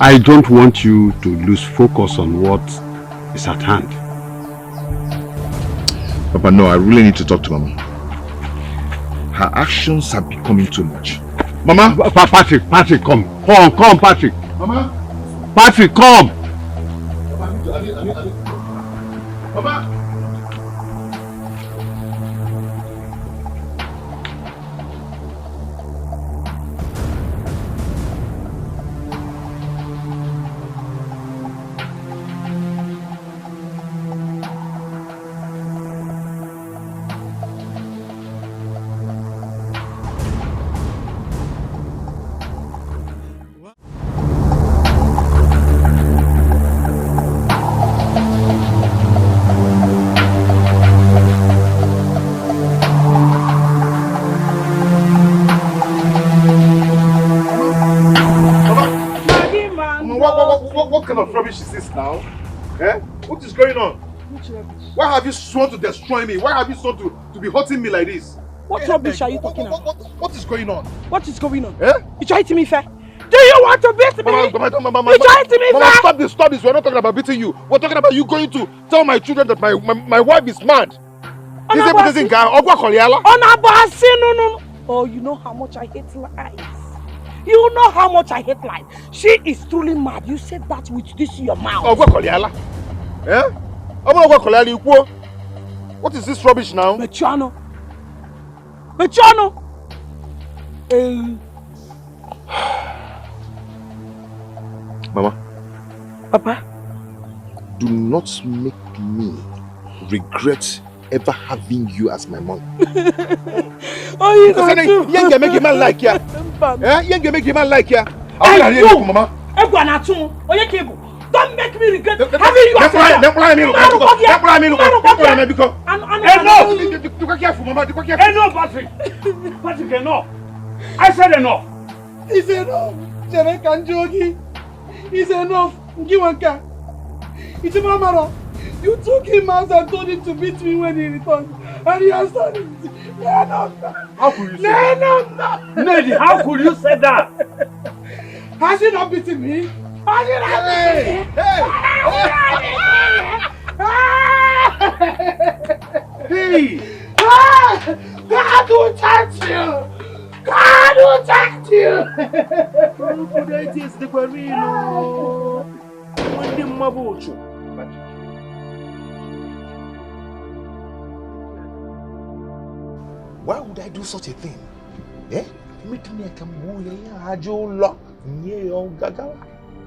I don't want you to lose focus on what is at hand. Papa, no, I really need to talk to Mama. Her actions are becoming too much. Mama! Patrick, come. Come, Patrick. Mama! Patrick, come! Mama! What kind of rubbish is this now? Eh? What is going on? Why have you sworn to destroy me? Why have you sworn to be hurting me like this? What rubbish are you talking about? What is going on? What is going on? Eh? You trying to me fair? Do you want to beat me? Mama, You trying to me fair? stop this. We're not talking about beating you. We're talking about you going to tell my children that my wife is mad. No. Oh, you know how much I hate lies. You know how much I hate lies. She is truly mad. You said that with this in your mouth. Eh? What is this rubbish now? Mechano. Mama. Papa. Do not make me regret ever having you as my mom. Oh, you know you ain't make a man like ya. Eh? You ain't make a man like ya. Mama. Don't make me regret having you as my Enough, Patrick! Patrick, enough! I said enough! It's enough! It's enough! It's Mama. You took him out and told him to beat me when he returned. And he has done it. How could you say that? Neddy, how could you say that? Has he not beaten me? Has he not beaten me? Hey! God will touch you! God will touch you! Why would I do such a thing? Eh?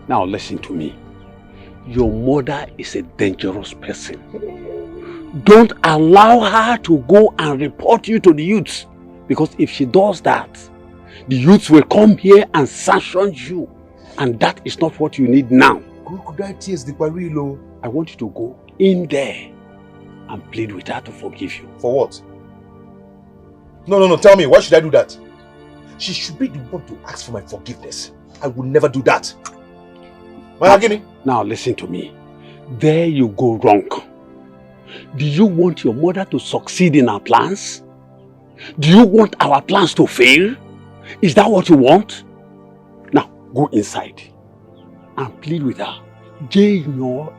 Now listen to me. Your mother is a dangerous person. Don't allow her to go and report you to the youths. Because if she does that, the youths will come here and sanction you. And that is not what you need now. I want you to go in there and plead with her to forgive you. For what? No, tell me, why should I do that? She should be the one to ask for my forgiveness. I will never do that. Now listen to me. There you go wrong. Do you want your mother to succeed in our plans? Do you want our plans to fail? Is that what you want? Now, go inside and plead with her. Go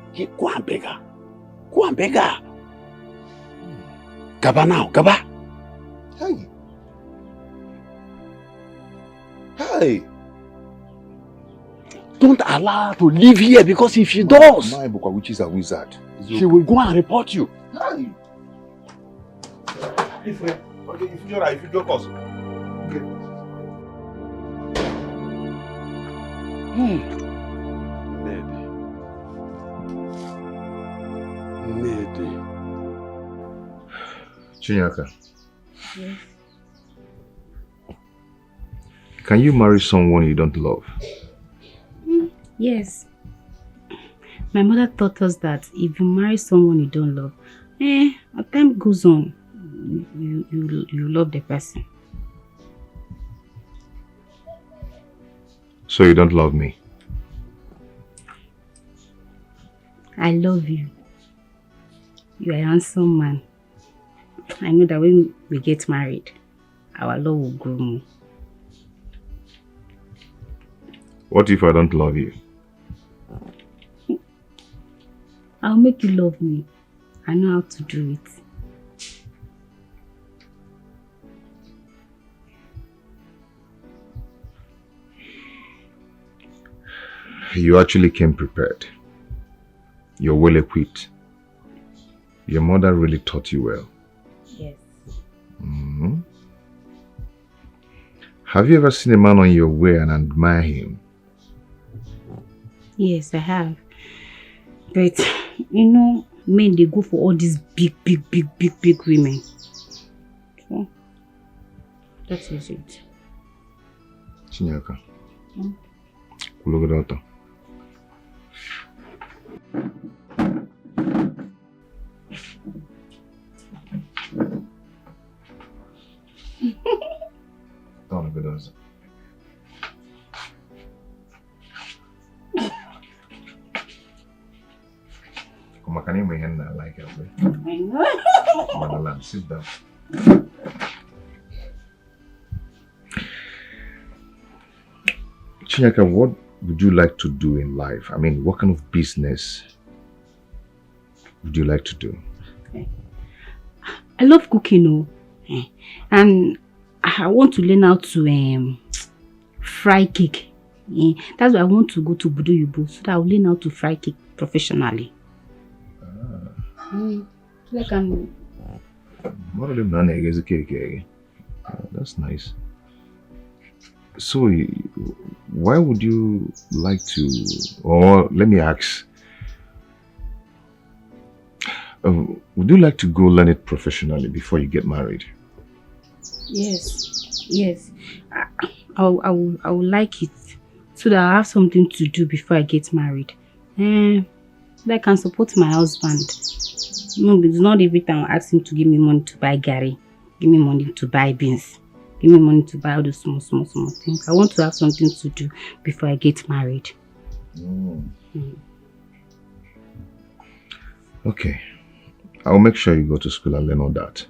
and beg her. Go and beg her. Gaba now, Gaba. Hey. Don't allow her to live here, because if she does, my witch is a wizard. She will go and report you. Hey. Okay, if you joke us. Okay. Chinyaka, Yes. can you marry someone you don't love? Yes. My mother taught us that if you marry someone you don't love, as time goes on, you love the person. So you don't love me? I love you. You are a handsome man. I know that when we get married, our love will grow more. What if I don't love you? I'll make you love me. I know how to do it. You actually came prepared. You're well equipped. Your mother really taught you well. Yes. Mm-hmm. Have you ever seen a man on your way and admire him? Yes, I have. But, you know, men, they go for all these big women. So, that is it. Chinyaka. Look at that. Don't look at us. Come on, can you make it like it? I know. Come on, sit down. Chinyaka, what would you like to do in life? I mean, what kind of business would you like to do? I love cooking, and I want to learn how to fry cake. That's why I want to go to Budu Yubo so that I'll learn how to fry cake professionally. So I can. That's nice. So, why would you like to, or let me ask, would you like to go learn it professionally before you get married? Yes. I would like it so that I have something to do before I get married. So that I can support my husband. No, it's not every time I ask him to give me money to buy Gary, give me money to buy beans, give me money to buy all those small things. I want to have something to do before I get married. Okay. I'll make sure you go to school and learn all that.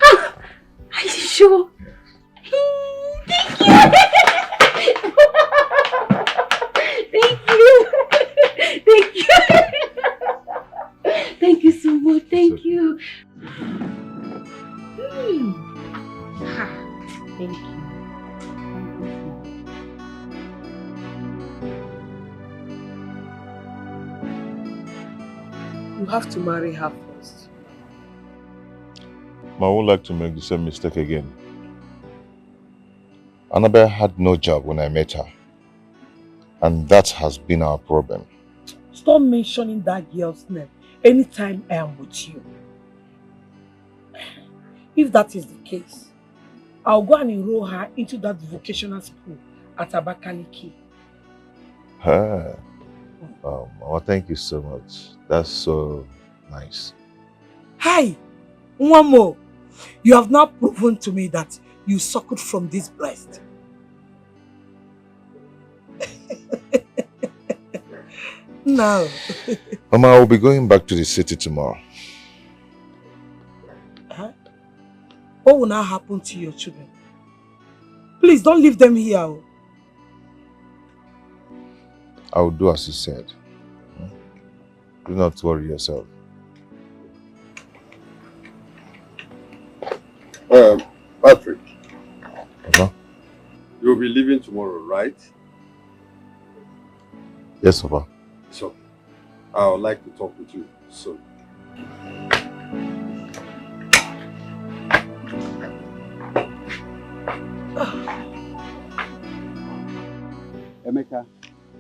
Are you sure? Thank you! Thank you! Thank you so much. Thank you. Thank you. You have to marry her first. I won't like to make the same mistake again. Annabelle had no job when I met her. And that has been our problem. Stop mentioning that girl's name anytime I am with you. If that is the case, I'll go and enroll her into that vocational school at Abakaliki. Mama, thank you so much. That's so nice. Hi, one more. You have now proven to me that you suckled from this breast. No. Mama, I will be going back to the city tomorrow. Huh? What will now happen to your children? Please don't leave them here. I will do as you said. Do not worry yourself. Patrick. Papa? You'll be leaving tomorrow, right? Yes, Papa. So, I would like to talk with you soon. Emeka.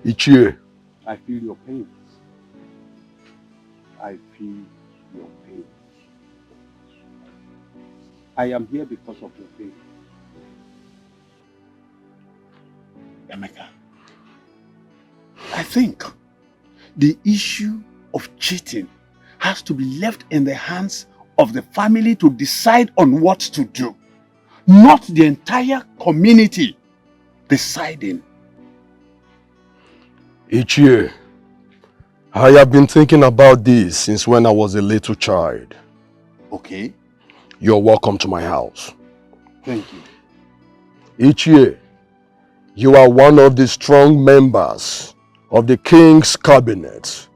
Ichie. I feel your pain. I feel your pain. I am here because of your faith. Emeka, I think the issue of cheating has to be left in the hands of the family to decide on what to do, not the entire community deciding. Each year, I have been thinking about this since when I was a little child. Okay. You're welcome to my house. Thank you. Each year, you are one of the strong members of the king's cabinet.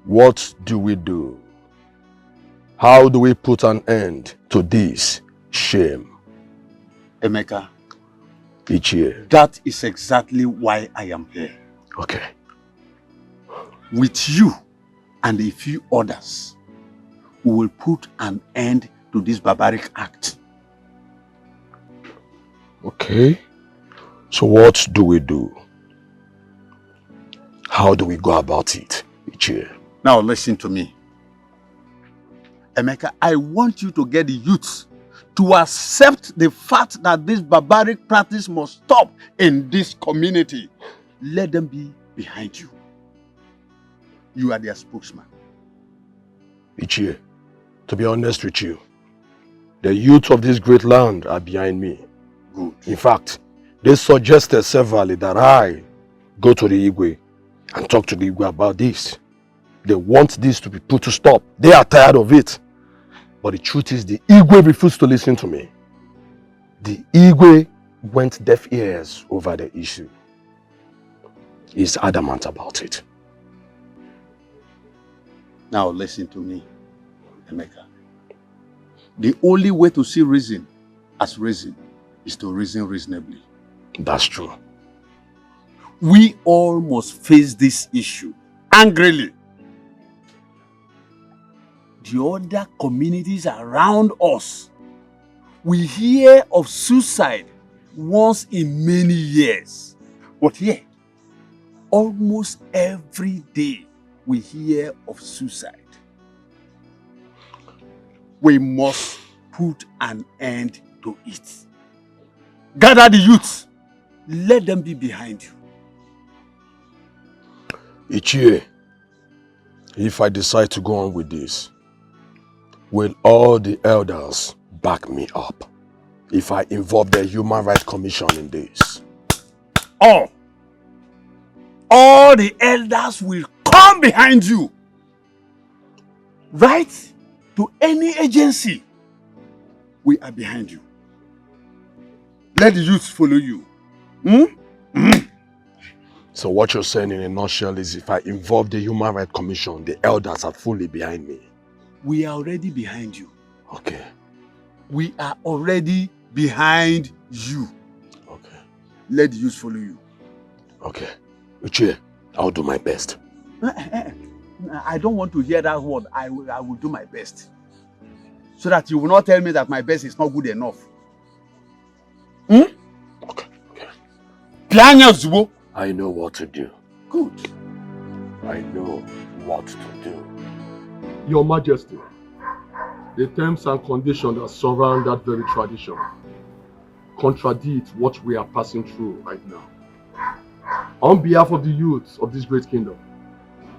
What do we do? How do we put an end to this shame? Emeka, each year. That is exactly why I am here. Okay. With you and a few others, we will put an end to this barbaric act. Okay. So what do we do? How do we go about it each year? Now listen to me. Emeka, I want you to get the youths to accept the fact that this barbaric practice must stop in this community. Let them be behind you. You are their spokesman. Each year, to be honest with you, the youth of this great land are behind me. Good. In fact, they suggested severally that I go to the Igwe and talk to the Igwe about this. They want this to be put to stop. They are tired of it. But the truth is the Igwe refused to listen to me. The Igwe went deaf ears over the issue. He's adamant about it. Now listen to me, Emeka. The only way to see reason as reason is to reason reasonably. That's true. We all must face this issue angrily. The other communities around us, we hear of suicide once in many years. But here, almost every day we hear of suicide. We must put an end to it. Gather the youths. Let them be behind you. Each year, if I decide to go on with this, will all the elders back me up if I involve the Human Rights Commission in this? All the elders will come behind you. Right to any agency, we are behind you. Let the youth follow you. So what you're saying in a nutshell is if I involve the Human Rights Commission, the elders are fully behind me. We are already behind you. Okay. We are already behind you. Okay. Let the youth follow you. Okay. Uche, I'll do my best. I don't want to hear that word. I will do my best. So that you will not tell me that my best is not good enough. Okay. I know what to do. Good. I know what to do. Your Majesty, the terms and conditions that surround that very tradition contradict what we are passing through right now. On behalf of the youth of this great kingdom,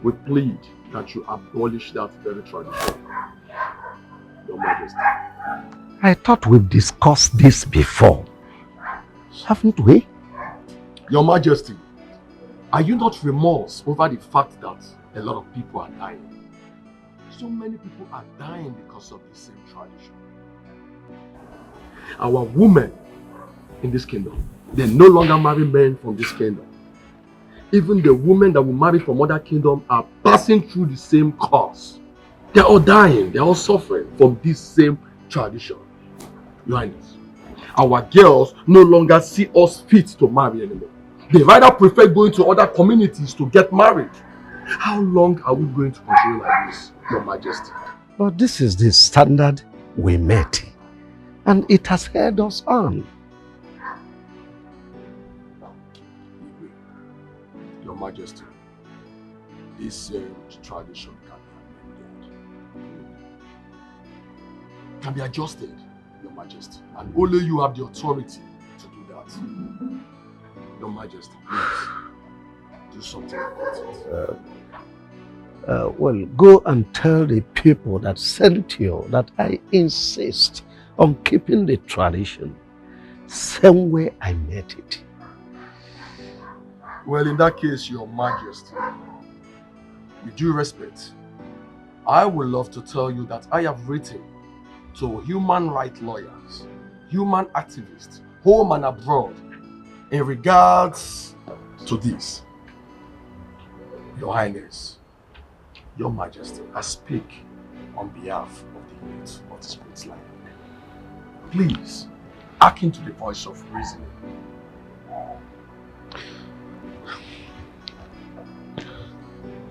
we plead that you abolish that very tradition. Your Majesty. I thought we've discussed this before. Haven't we? Your Majesty, are you not remorse over the fact that a lot of people are dying? So many people are dying because of the same tradition. Our women in this kingdom, they no longer marry men from this kingdom. Even the women that will marry from other kingdoms are passing through the same course. They're all dying, they're all suffering from this same tradition. Your Highness, our girls no longer see us fit to marry anymore. They rather prefer going to other communities to get married. How long are we going to continue like this, Your Majesty? But this is the standard we met, and it has held us on. Your Majesty, this tradition can be adjusted. Your Majesty. And only you have the authority to do that. Your Majesty, please. Do something about it. Well, go and tell the people that sent you that I insist on keeping the tradition same way I met it. Well, in that case, Your Majesty, with due respect, I would love to tell you that I have written to human rights lawyers, human activists, home and abroad, in regards to this. Your Highness, Your Majesty, I speak on behalf of the youth of this great land. Please, hearken to the voice of reasoning.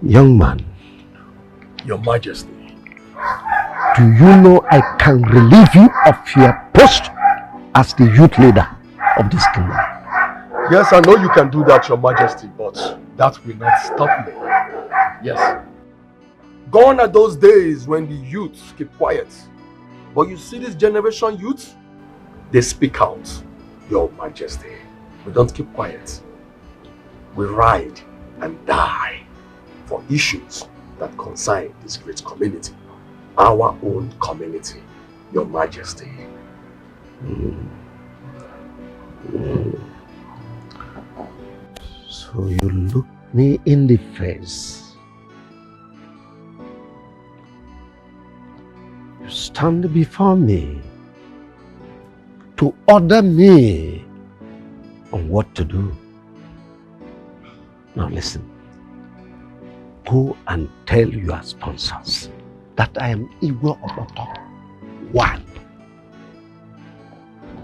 Young man, Your Majesty, do you know I can relieve you of your post as the youth leader of this kingdom? yes, I know you can do that, Your Majesty, but that will not stop me. Yes. Gone are those days when the youth keep quiet. But you see this generation youth, they speak out, Your Majesty. We don't keep quiet. We ride and die for issues that concern this great community. Our own community, Your Majesty. So you look me in the face. You stand before me to order me on what to do. Now listen. Go and tell your sponsors that I am Igwe Oboto. One.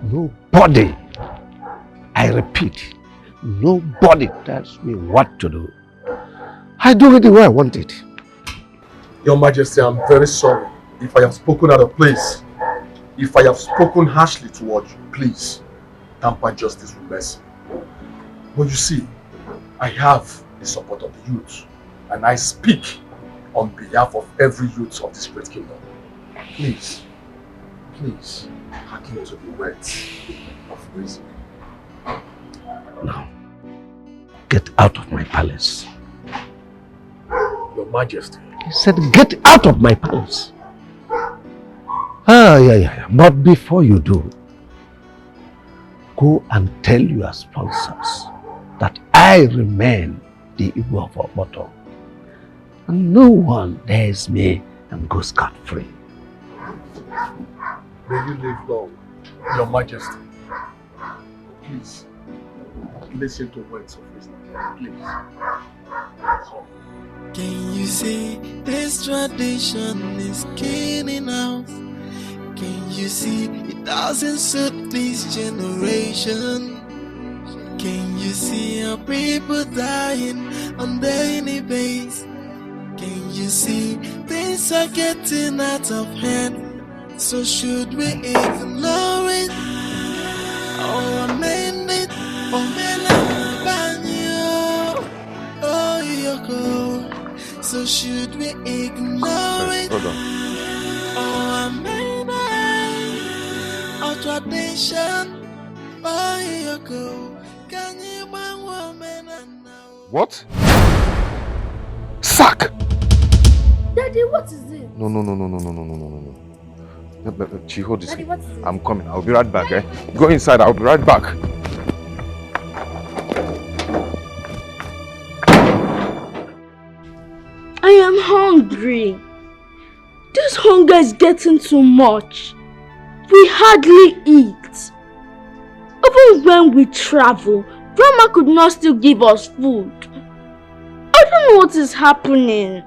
Nobody, I repeat, nobody tells me what to do. I do it the way I want it. Your Majesty, I'm very sorry if I have spoken out of place. If I have spoken harshly towards you, please tamper justice with mercy. But you see, I have the support of the youth, and I speak on behalf of every youth of this great kingdom. Please, please, hearken to the words of reason. Now, get out of my palace. Your Majesty. I said, get out of my palace. Yeah. But before you do, go and tell your sponsors that I remain the Igwe of Oboto. And no one dares me and go scot-free. May you live long, Your Majesty. Please, listen to words of wisdom. Please. Can you see this tradition is killing us? Can you see it doesn't suit this generation? Can you see our people dying on daily basis? Can you see things are getting out of hand? So should we ignore it or amend it or oh, Yoko? So should we ignore it or amend it or tradition? Oh, Yoko, can you bang woman and now? What? Sack! Daddy, what is it? No. Chiho, this Daddy, way. what is it? I'm coming. I'll be right back, eh? Go inside. I'll be right back. I am hungry. This hunger is getting too much. We hardly eat. Even when we travel, Grandma could not still give us food. I don't know what is happening.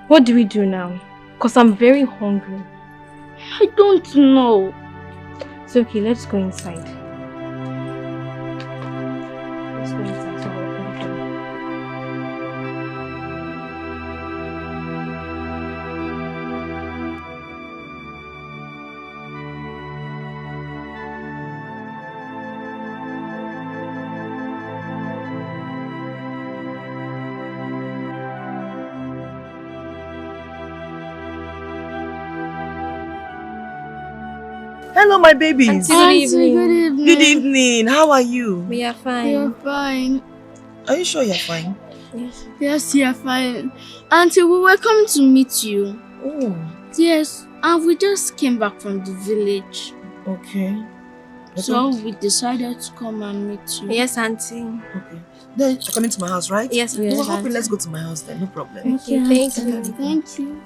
What do we do now? Because I'm very hungry. I don't know. It's okay, let's go inside. Let's go inside so we'll open the door. Hello, my babies. Auntie, good evening. Good evening. Good evening. How are you? We are fine. You're fine. Are you sure you're fine? Yes. Yes, you're fine. Auntie, we were coming to meet you. Oh. Yes, and we just came back from the village. Okay. So we decided to come and meet you. Yes, Auntie. Okay. Then you're coming to my house, right? Yes, We're yes, hoping Auntie. let's go to my house then, no problem. Okay, thank you. Thank you.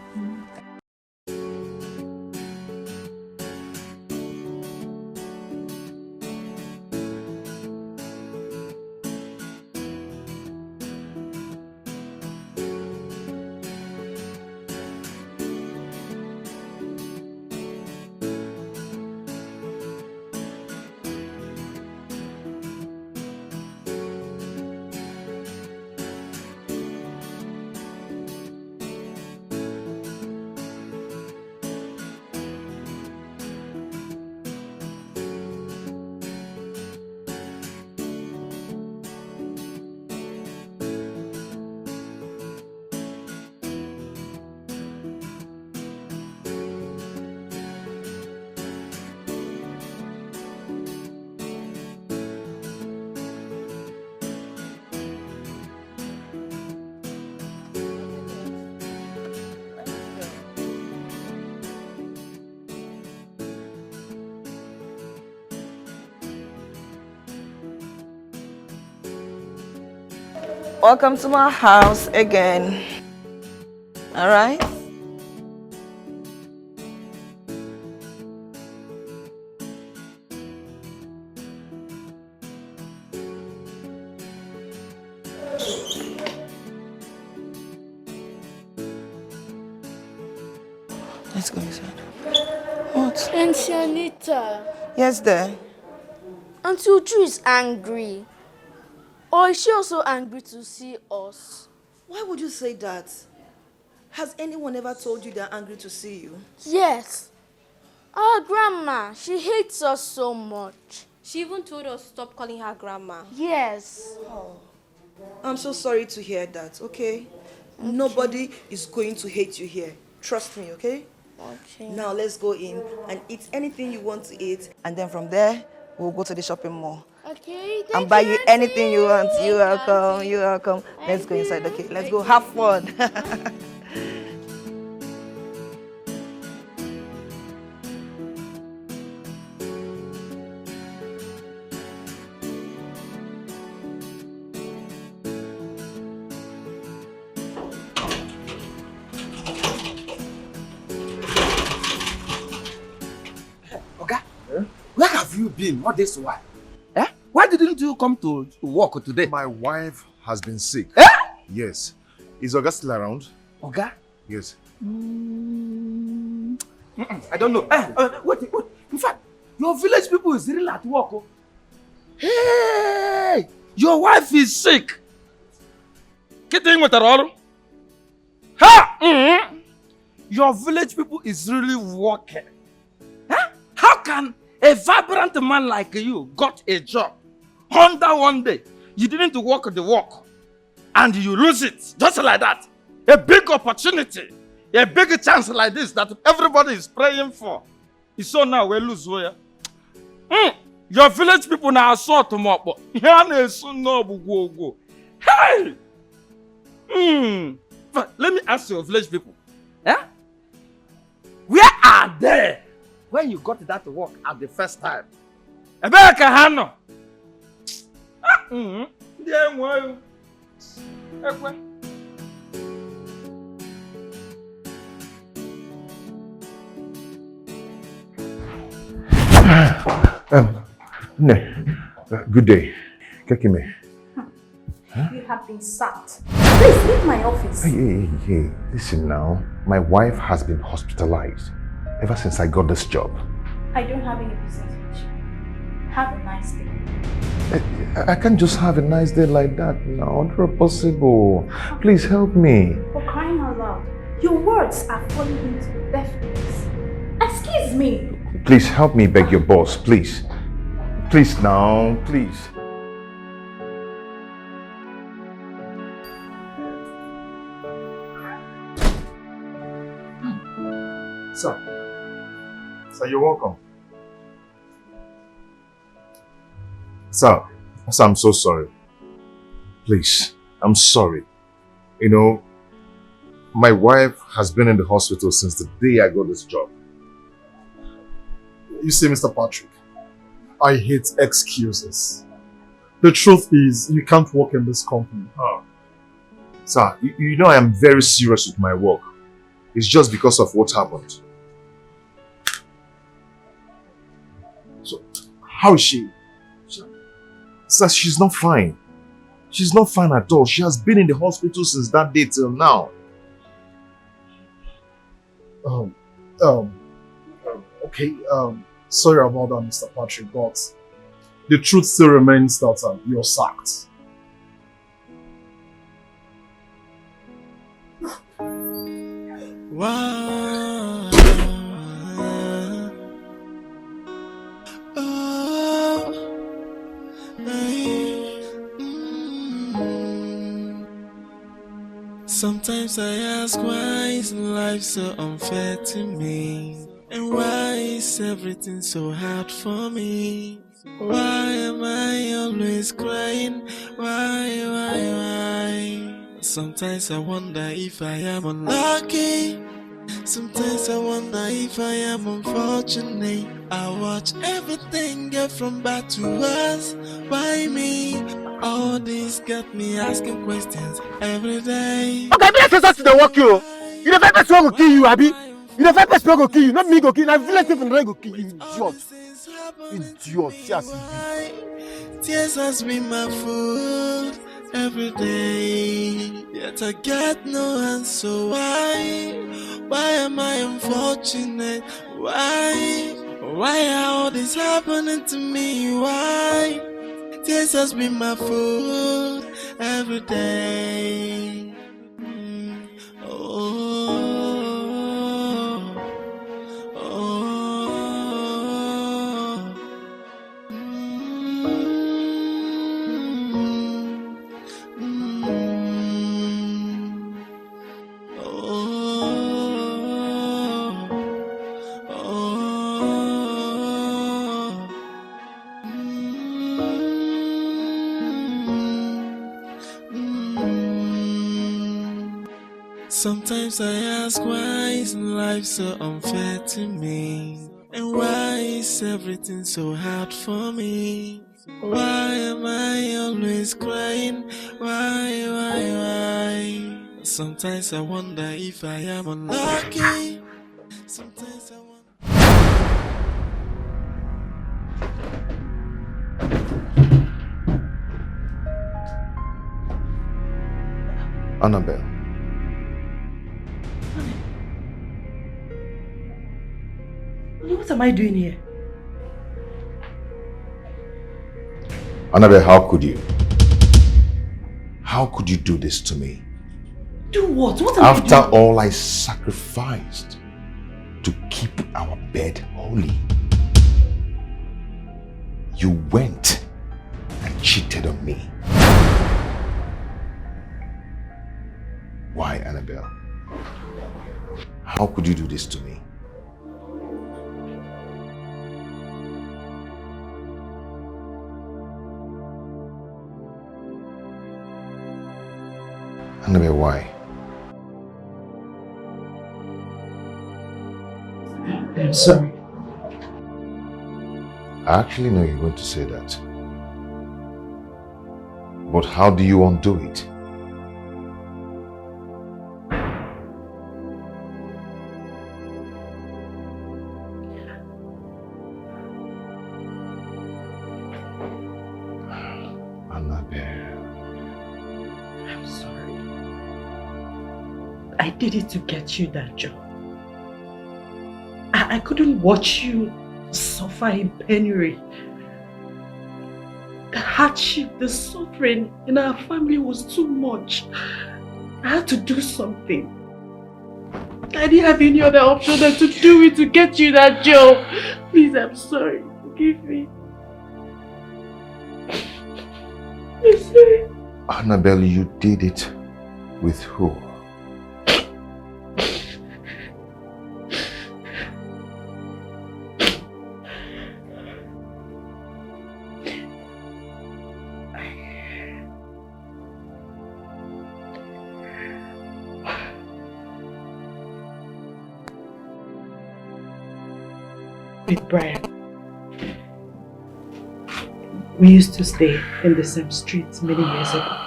Welcome to my house again. All right? Let's go inside. What? Auntie Anita. Yes, there. Auntie Uju is angry. Or is she also angry to see us? Why would you say that? Has anyone ever told you they're angry to see you? Yes. Our grandma, she hates us so much. She even told us to stop calling her grandma. Yes. Oh. I'm so sorry to hear that, okay? Nobody is going to hate you here. Trust me, okay? Okay. Now let's go in and eat anything you want to eat, and then from there, we'll go to the shopping mall. Okay, And buy you anything you want. You're welcome. You're welcome. Let's go inside. Okay, let's go. Have fun. Oga, where have you been all this while? Eh? Why didn't you come to work today? My wife has been sick. Eh? Yes. Is Oga still around? Oga? Yes. I don't know. Wait. In fact, your village people is really at work. Oh. Hey! Your wife is sick. Getting with her all? Ha! Your village people is really working. Huh? How can a vibrant man like you got a job under one day? You didn't work the work and you lose it just like that. A big opportunity, a big chance like this that everybody is praying for. You saw now we lose where? Your village people now saw tomorrow. Hey! But let me ask your village people. Eh? Where are they when you got that work at the first time? Ebeka Hano. There were. Good day. Kekime. You have been sacked. Please leave my office. Hey. Listen now. My wife has been hospitalized ever since I got this job. I don't have any business with you. Have a nice day. I can't just have a nice day like that now. Not possible. Please help me. For crying out loud, your words are falling into deaf ears. Excuse me. Please help me beg your boss, please. Please now, please. Sir, you're welcome. Sir, I'm so sorry. Please, I'm sorry. You know, my wife has been in the hospital since the day I got this job. You see, Mr. Patrick, I hate excuses. The truth is, you can't work in this company. Oh. Sir, you know I am very serious with my work. It's just because of what happened. So, how is she? Sir, she's not fine. She's not fine at all. She has been in the hospital since that day till now. Okay, sorry about that, Mr. Patrick, but the truth still remains that you're sacked. Wow. Oh, hey. Sometimes I ask, why is life so unfair to me? And why is everything so hard for me? Why am I always crying? Why? Sometimes I wonder if I am unlucky. Sometimes I wonder if I am unfortunate. I watch everything get from bad to worse. Why me? All this got me asking questions every day. Okay, me say something dey work you. You the first person who go kill you, Abi. You the first person who go kill you, not me go kill you. Na village people no go kill you, idiot. Idiot, see as you be. Tears has been my food every day. Yet I get no answer. Why am I unfortunate? Why are all this happening to me? Why? Tears has been my food every day. Sometimes I ask, why is life so unfair to me? And why is everything so hard for me? Why am I always crying? Why? Sometimes I wonder if I am unlucky. Sometimes I wonder. Annabelle. What am I doing here? Annabelle, how could you? How could you do this to me? Do what? What am I doing? After all I sacrificed to keep our bed holy, you went and cheated on me. Why, Annabelle? How could you do this to me? Annabelle, why? I'm sorry. I actually know you're going to say that. But how do you undo it? I did it to get you that job. I couldn't watch you suffer in penury. The hardship, the suffering in our family was too much. I had to do something. I didn't have any other option than to do it to get you that job. Please, I'm sorry. Forgive me. I'm sorry. Annabelle, you did it with who? with Brian. We used to stay in the same street many years ago.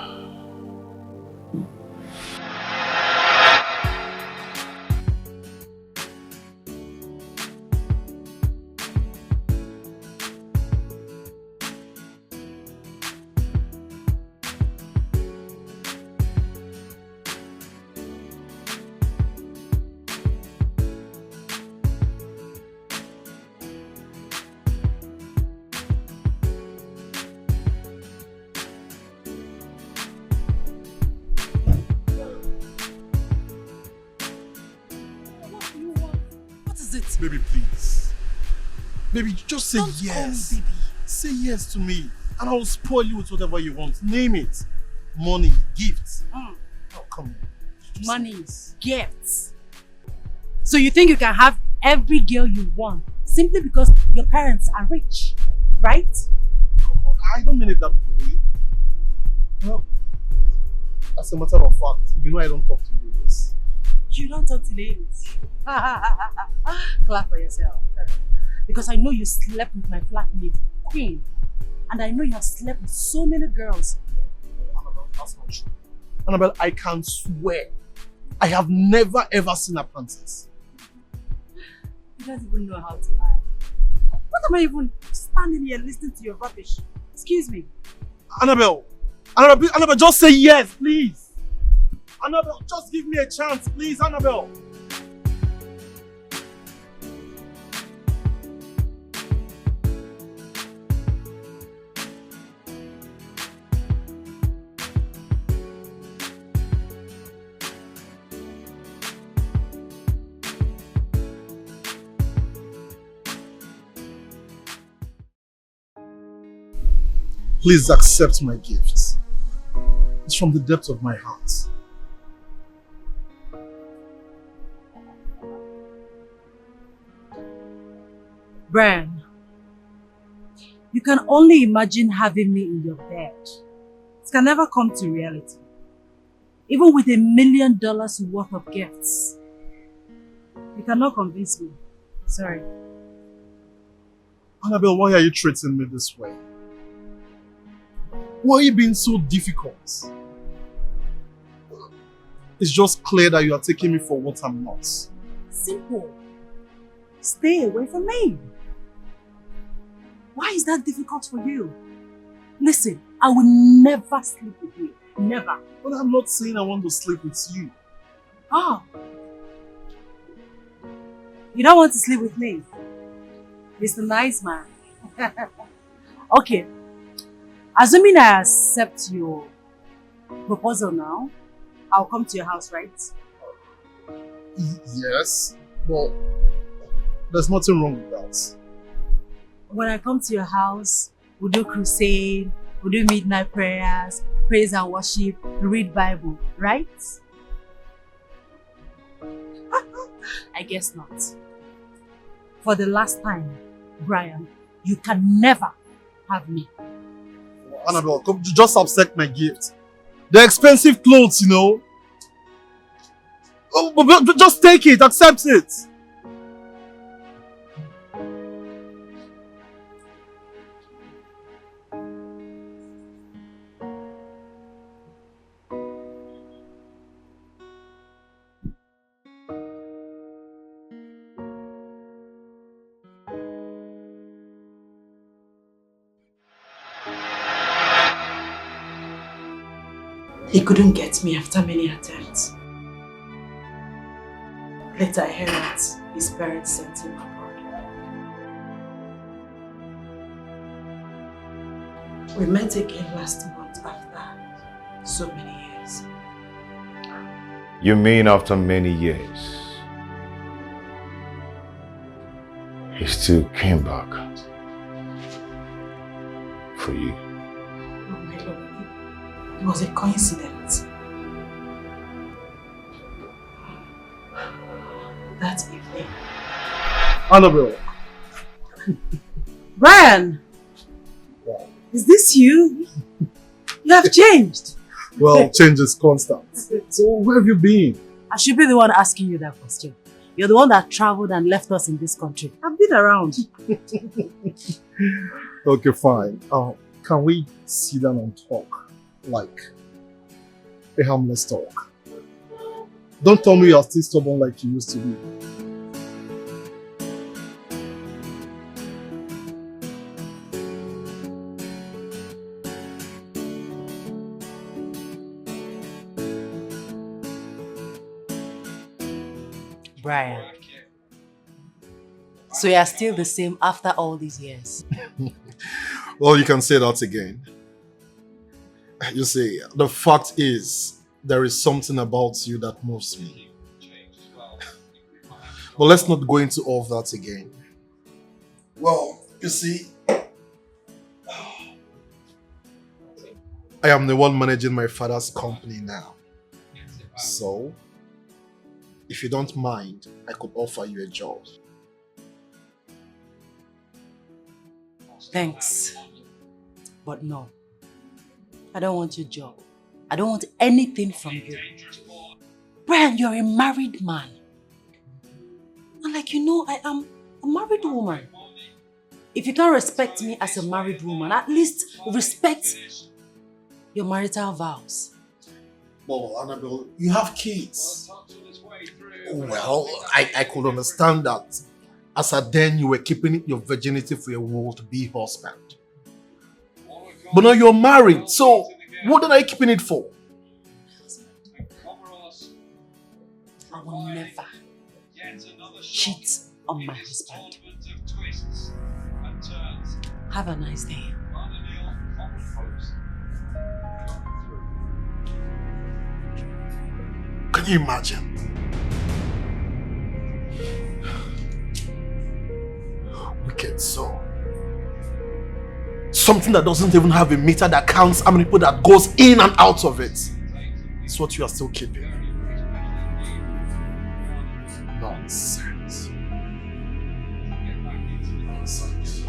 Baby, please. Baby, just say Don't yes. call me baby. Say yes to me, and I'll spoil you with whatever you want. Name it. Money, gifts. Oh, come on. Just Money, gifts. So you think you can have every girl you want simply because your parents are rich, right? Come on, I don't mean it that way. No. As a matter of fact, you know I don't talk to ladies. You don't talk to ladies. Clap for yourself. Because I know you slept with my flatmate, Queen. And I know you have slept with so many girls. Annabelle, that's not true. Annabelle, I can swear, I have never ever seen a princess. You don't even know how to lie. What am I even standing here listening to your rubbish? Excuse me. Annabelle, just say yes, please. Annabelle, just give me a chance, please, Annabelle. Please accept my gifts. It's from the depths of my heart. Brian, you can only imagine having me in your bed. It can never come to reality. Even with $1 million worth of gifts. You cannot convince me. Sorry. Annabelle, why are you treating me this way? Why are you being so difficult? It's just clear that you are taking me for what I'm not. Simple. Stay away from me. Why is that difficult for you? Listen, I will never sleep with you. Never. But I'm not saying I want to sleep with you. Oh. You don't want to sleep with me? Mr. Nice Man. Okay. Assuming I accept your proposal now, I'll come to your house, right? Yes, but there's nothing wrong with that. When I come to your house, we'll do crusade, we'll do midnight prayers, praise and worship, read Bible, right? I guess not. For the last time, Brian, you can never have me. Annabelle, come, just accept my gift. They're expensive clothes, you know. Oh, but just take it, accept it. He couldn't get me after many attempts. Later I heard that his parents sent him abroad. We met again last month after so many years. You mean after many years, he still came back for you? Oh my Lord, it was a coincidence. That evening. Annabelle. Brian! Is this you? You have changed. Well, change is constant. So where have you been? I should be the one asking you that question. You're the one that traveled and left us in this country. I've been around. Okay, fine. Can we sit down and talk? Like a harmless talk. Don't tell me you're still stubborn like you used to be. Brian. So you're still the same after all these years? Well, you can say that again. You see, the fact is, there is something about you that moves me. But let's not go into all of that again. Well, you see, I am the one managing my father's company now. So, if you don't mind, I could offer you a job. Thanks. But no. I don't want your job. I don't want anything from you. Brian, you're a married man. And like you know, I am a married woman. If you can't respect me as a married woman, at least respect your marital vows. Well, Annabelle, you have kids. Well, I could understand that. As a then, you were keeping your virginity for your would-be husband. But now you're married, so what are you keeping it for? I will never cheat on my husband. Have a nice day. Can you imagine? Wicked soul. Something that doesn't even have a meter that counts how many people that goes in and out of it. It's what you are still keeping. Nonsense. Nonsense.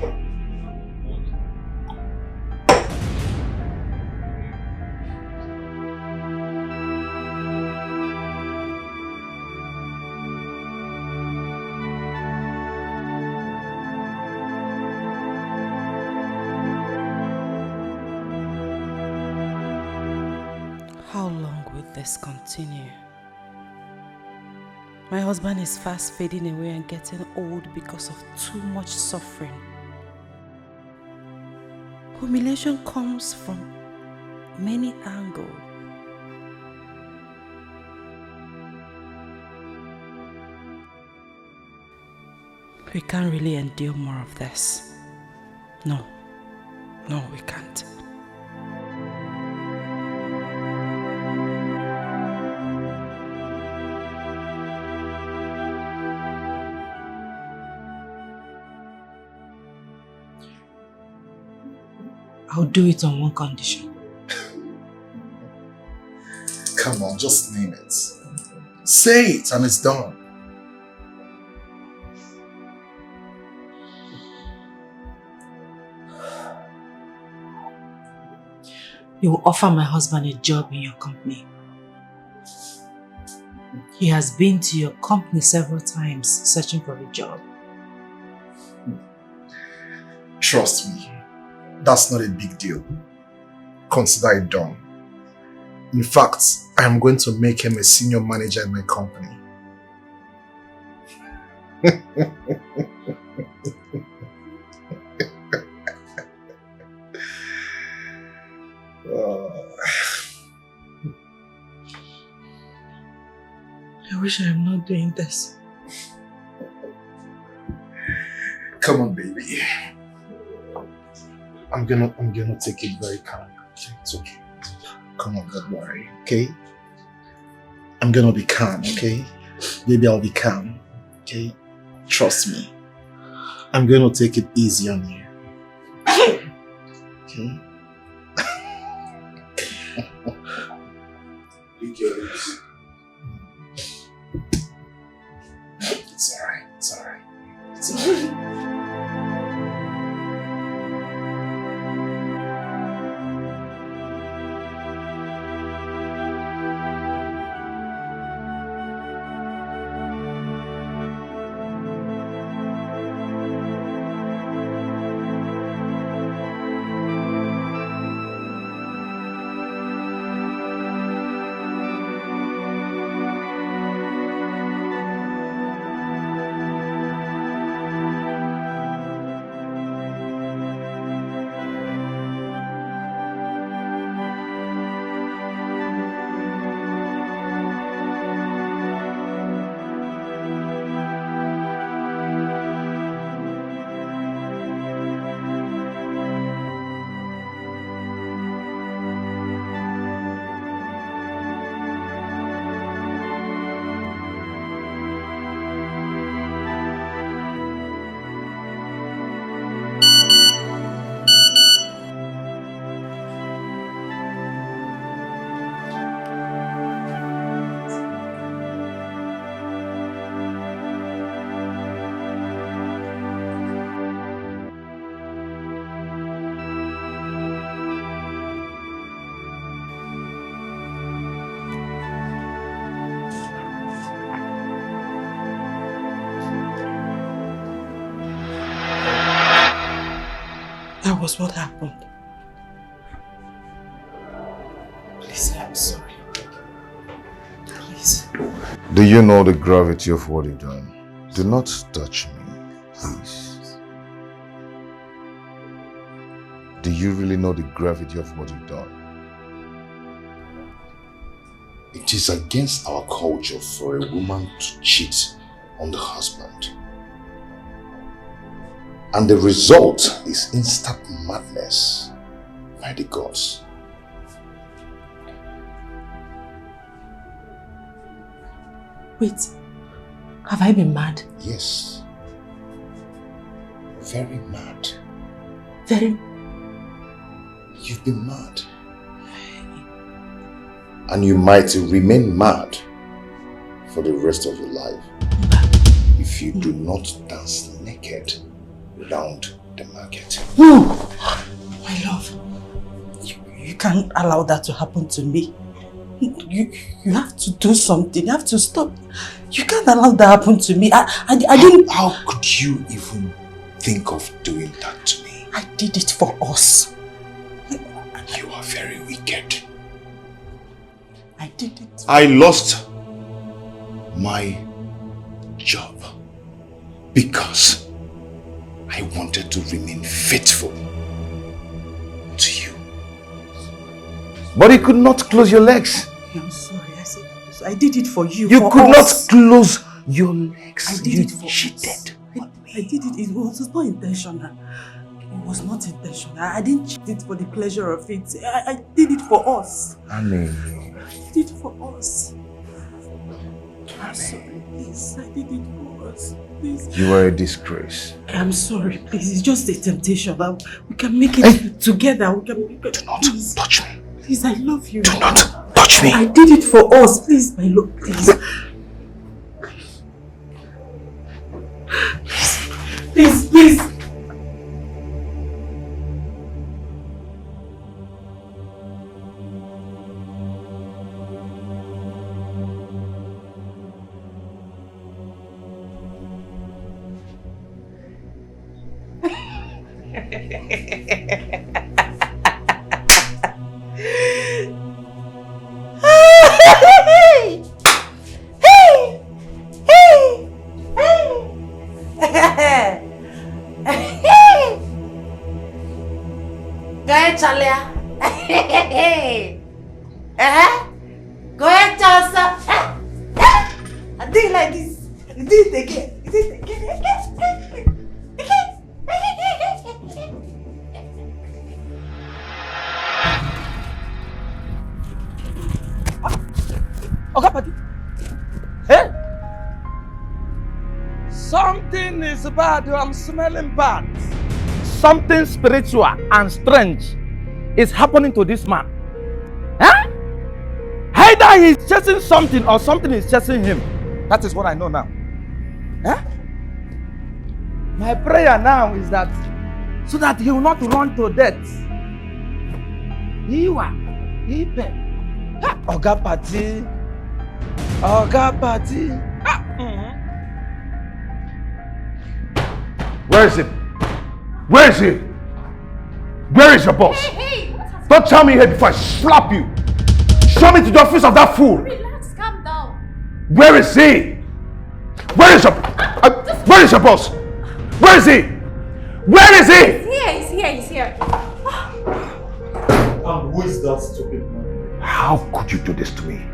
How long will this continue? My husband is fast fading away and getting old because of too much suffering. Humiliation comes from many angles. We can't really endure more of this. No, we can't. I'll do it on one condition. Come on, just name it. Say it and it's done. You will offer my husband a job in your company. He has been to your company several times searching for a job. Trust me, that's not a big deal. Consider it done. In fact, I am going to make him a senior manager in my company. I wish I am not doing this. Come on, baby. I'm gonna take it very calm. It's okay. Come on, don't worry, okay? I'm gonna be calm, okay? Baby, I'll be calm, okay? Trust me. I'm gonna take it easy on you. Okay? You girls. It's alright, it's alright. It's alright. was what happened. Please, I'm sorry. Please. Do you know the gravity of what you've done? Do not touch me, please. Do you really know the gravity of what you've done? It is against our culture for a woman to cheat on the husband. And the result is instant madness by the gods. Wait, have I been mad? Yes. Very mad. Very... You've been mad. And you might remain mad for the rest of your life if you do not dance naked around the market. No! My love, you can't allow that to happen to me. You have to do something. You have to stop. You can't allow that to happen to me. I didn't... How could you even think of doing that to me? I did it for us. You are very wicked. I did it. I lost my job because I wanted to remain faithful to you. But you could not close your legs. I'm sorry. I did it for you. You could not close your legs. I did it for cheated. I did it. It was not intentional. It was not intentional. I didn't cheat it for the pleasure of it. I did it for us. Annie. I did it for us. I'm sorry, please. I did it for us. Please. You are a disgrace. I'm sorry, please. It's just a temptation. We can make it together. Do not touch me. Please, I love you. Do not touch me. I did it for us. Please, my love, please. Please, please. Go ahead, Chelsea. I did it like this. You did it again. You did it again. Okay, buddy. Hey! Something is bad. I'm smelling bad. Something spiritual and strange is happening to this man. Huh? Either he's chasing something or something is chasing him. That is what I know now. Huh? My prayer now is that so that he will not run to death. Oga Party. Oga Party. Where is he? Where is he? Where is your boss? Hey, don't tell me here before I slap you. Show me to the office of that fool. Relax, calm down. Where is he? Where is your boss? Where is he? Where is he? He's here. Who is that stupid man? How could you do this to me?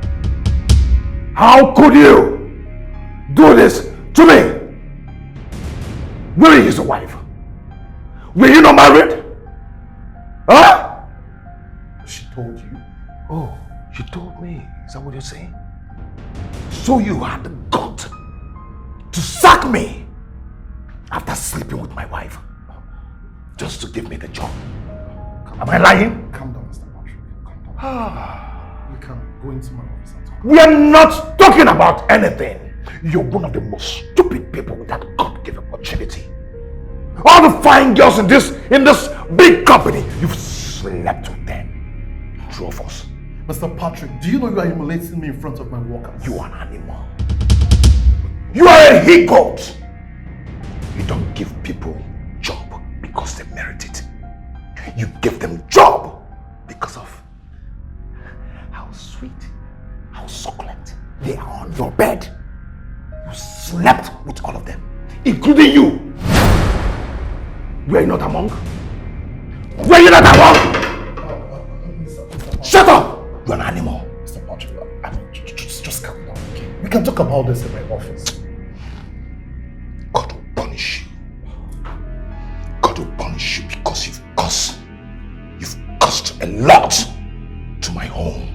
How could you do this to me? Where is your wife? Were you not married? Huh? She told you? Oh, she told me. Is that what you're saying? So you had the gut to sack me after sleeping with my wife just to give me the job. Am I lying? Calm down, Mr. Patrick. Calm down. You can go into my office and talk. We are not talking about anything. You're one of the most stupid people with that God-given opportunity. All the fine girls in this big company, you've slept with them. Two of us. Mr. Patrick, do you know you are humiliating me in front of my workers? You are an animal. You are a he-goat. You don't give people job because they merit it. You gave them job because of how sweet, how succulent they are on your bed. You slept with all of them, including you. Were you not among? Were you not among? Shut up! You're an animal. Mr. Patrick, I mean, just calm down, okay? We can talk about this in my office. God will punish you. God will punish you because you've cost a lot to my home,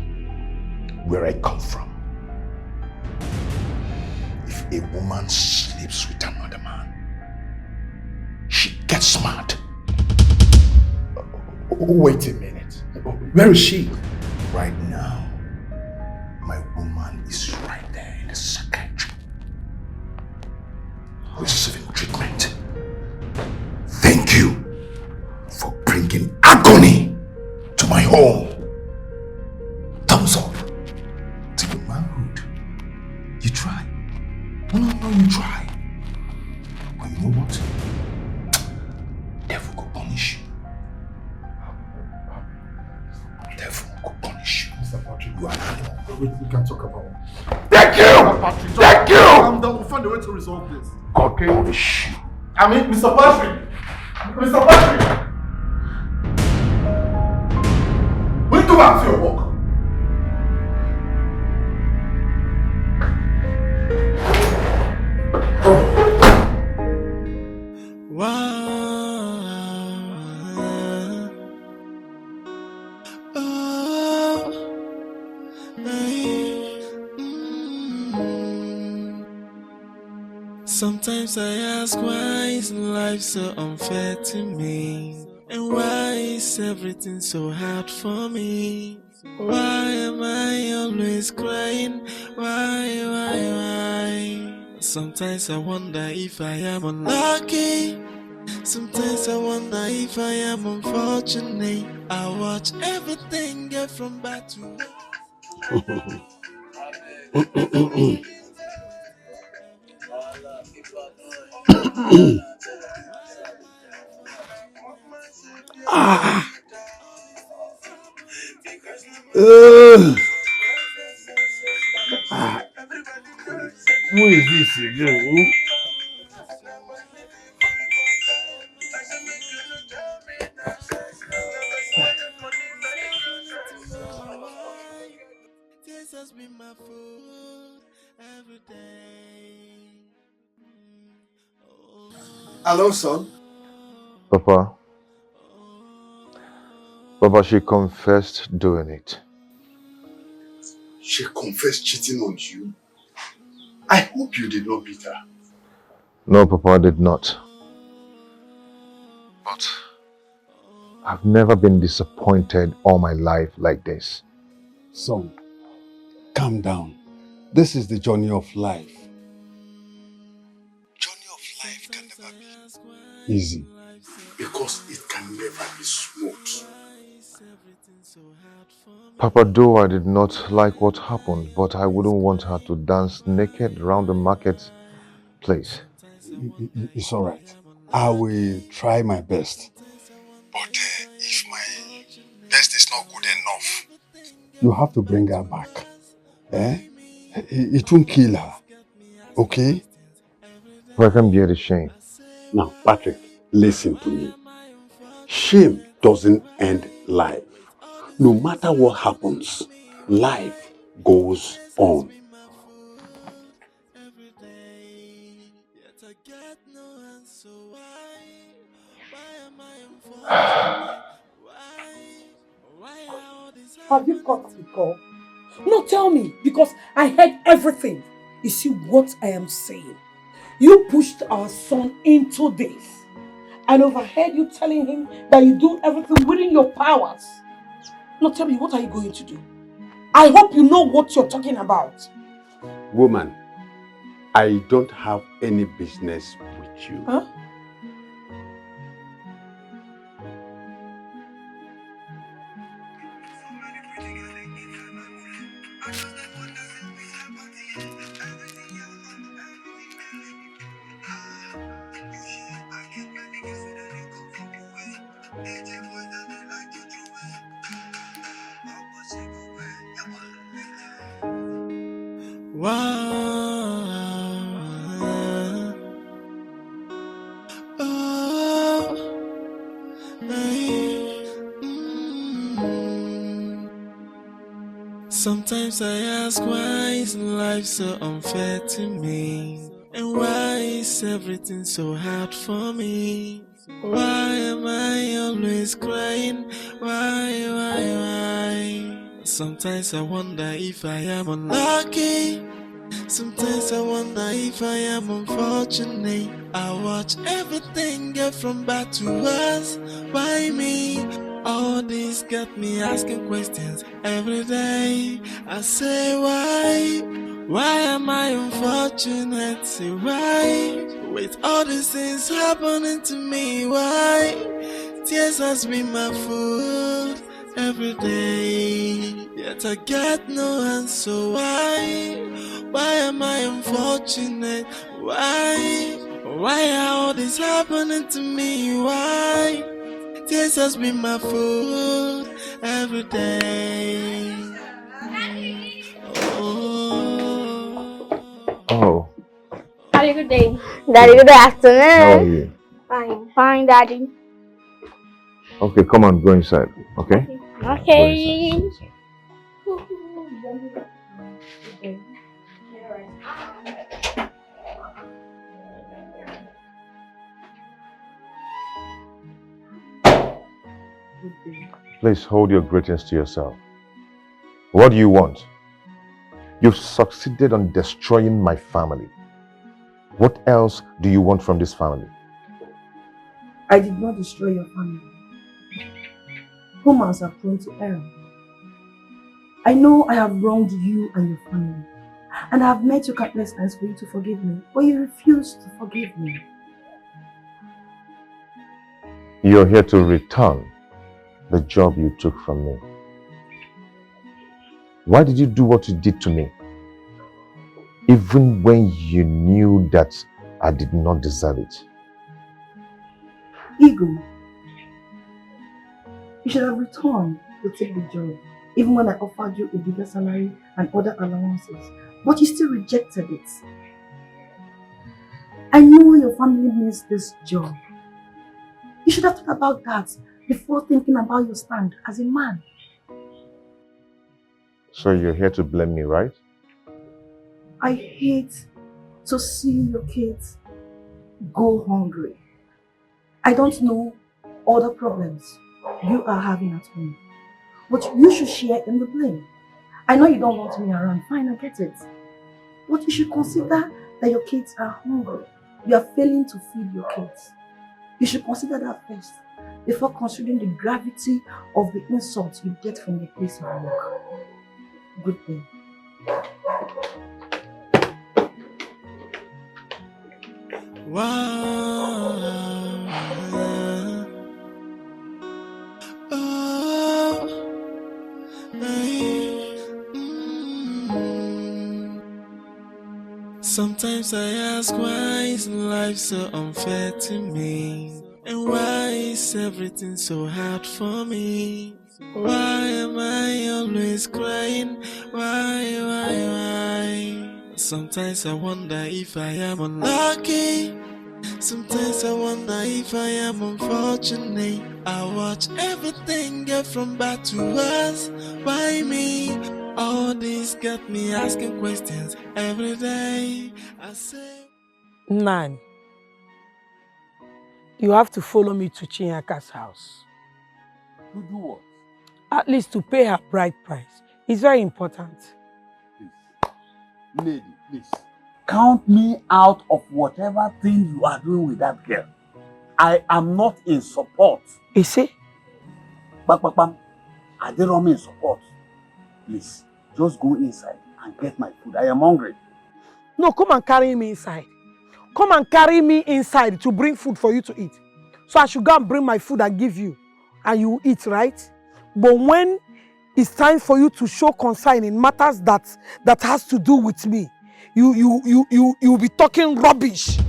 where I come from. If a woman sleeps with another man, she gets mad. Wait a minute. Where is she? Right now, my woman is right there in the psychiatry, receiving treatment. Thank you for bringing agony to my home. Thumbs up to your manhood. You try. No, you try. But you know what? Devil go punish you. Devil go punish you. Mr. Patrick, you are an animal. We can talk about it. Thank you! Patrick, Thank you! Calm down. We'll find a way to resolve this. God punish you. I mean, Mr. Patrick! Mr. Patrick! Will you go back to your work? Sometimes I ask, why is life so unfair to me? And why is everything so hard for me? Why am I always crying? Why? Sometimes I wonder if I am unlucky. Sometimes I wonder if I am unfortunate. I watch everything get from bad to Ah. Who is this again? This has been my food every day. Hello, son. Papa, she confessed doing it. She confessed cheating on you. I hope you did not beat her. No, Papa, I did not. But I've never been disappointed all my life like this. Son, calm down. This is the journey of life. Journey of life can never be Easy. because it can never be smooth. Papa, though I did not like what happened, but I wouldn't want her to dance naked around the market place. It's all right. I will try my best. But if my best is not good enough, You have to bring her back. It won't kill her. Okay? I can bear the shame. Now, Patrick, listen to me. Shame doesn't end life. No matter what happens, life goes on. Have you got the call? No, tell me, because I heard everything. You see what I am saying? You pushed our son into this. And overheard you telling him that you do everything within your powers. No, tell me, what are you going to do? I hope you know what you're talking about. Woman, I don't have any business with you. Huh? Sometimes I ask, why is life so unfair to me? And why is everything so hard for me? Why am I always crying? Why? Sometimes I wonder if I am unlucky. Sometimes I wonder if I am unfortunate. I watch everything get from bad to worse. Why me? All this got me asking questions every day. I say why? Why am I unfortunate? Say why? With all these things happening to me, why? Tears has been my food every day. Yet I get no answer. Why? Why am I unfortunate? Why? Why are all this happening to me? Why? Tears has been my food every day. Oh, Daddy, good day. Daddy, good afternoon. how are you? Fine. Fine, Daddy. Okay, come on, go inside, okay? Okay. Please hold your greetings to yourself. What do you want? You've succeeded on destroying my family. What else do you want from this family? I did not destroy your family. Humans are prone to error. I know I have wronged you and your family, and I have met you countless times for you to forgive me, but you refuse to forgive me. You're here to return the job you took from me. Why did you do what you did to me? Even when you knew that I did not deserve it. Ego. You should have returned to take the job, even when I offered you a bigger salary and other allowances, but you still rejected it. I know your family needs this job. You should have thought about that before thinking about your stand as a man. So you're here to blame me, right? I hate to see your kids go hungry. I don't know all the problems you are having at home, but you should share in the blame. I know you don't want me around, fine, I get it. But you should consider that your kids are hungry. You are failing to feed your kids. You should consider that first, before considering the gravity of the insults you get from the place of work. Good day. Sometimes I ask, why is life so unfair to me? And why is everything so hard for me? Why am I always crying? Why? Sometimes I wonder if I am unlucky. Sometimes I wonder if I am unfortunate. I watch everything get from bad to worse. Why me? All this got me asking questions every day. I say, Nan, you have to follow me to Chinyaka's house. To do what? At least to pay her bride price. It's very important. Lady, please. Count me out of whatever thing you are doing with that girl. I am not in support. You see? Bam. I didn't in support. Please, just go inside and get my food. I am hungry. No, come and carry me inside. Come and carry me inside to bring food for you to eat. So I should go and bring my food and give you. And you will eat, right? But when it's time for you to show concern in matters that has to do with me, you'll be talking rubbish.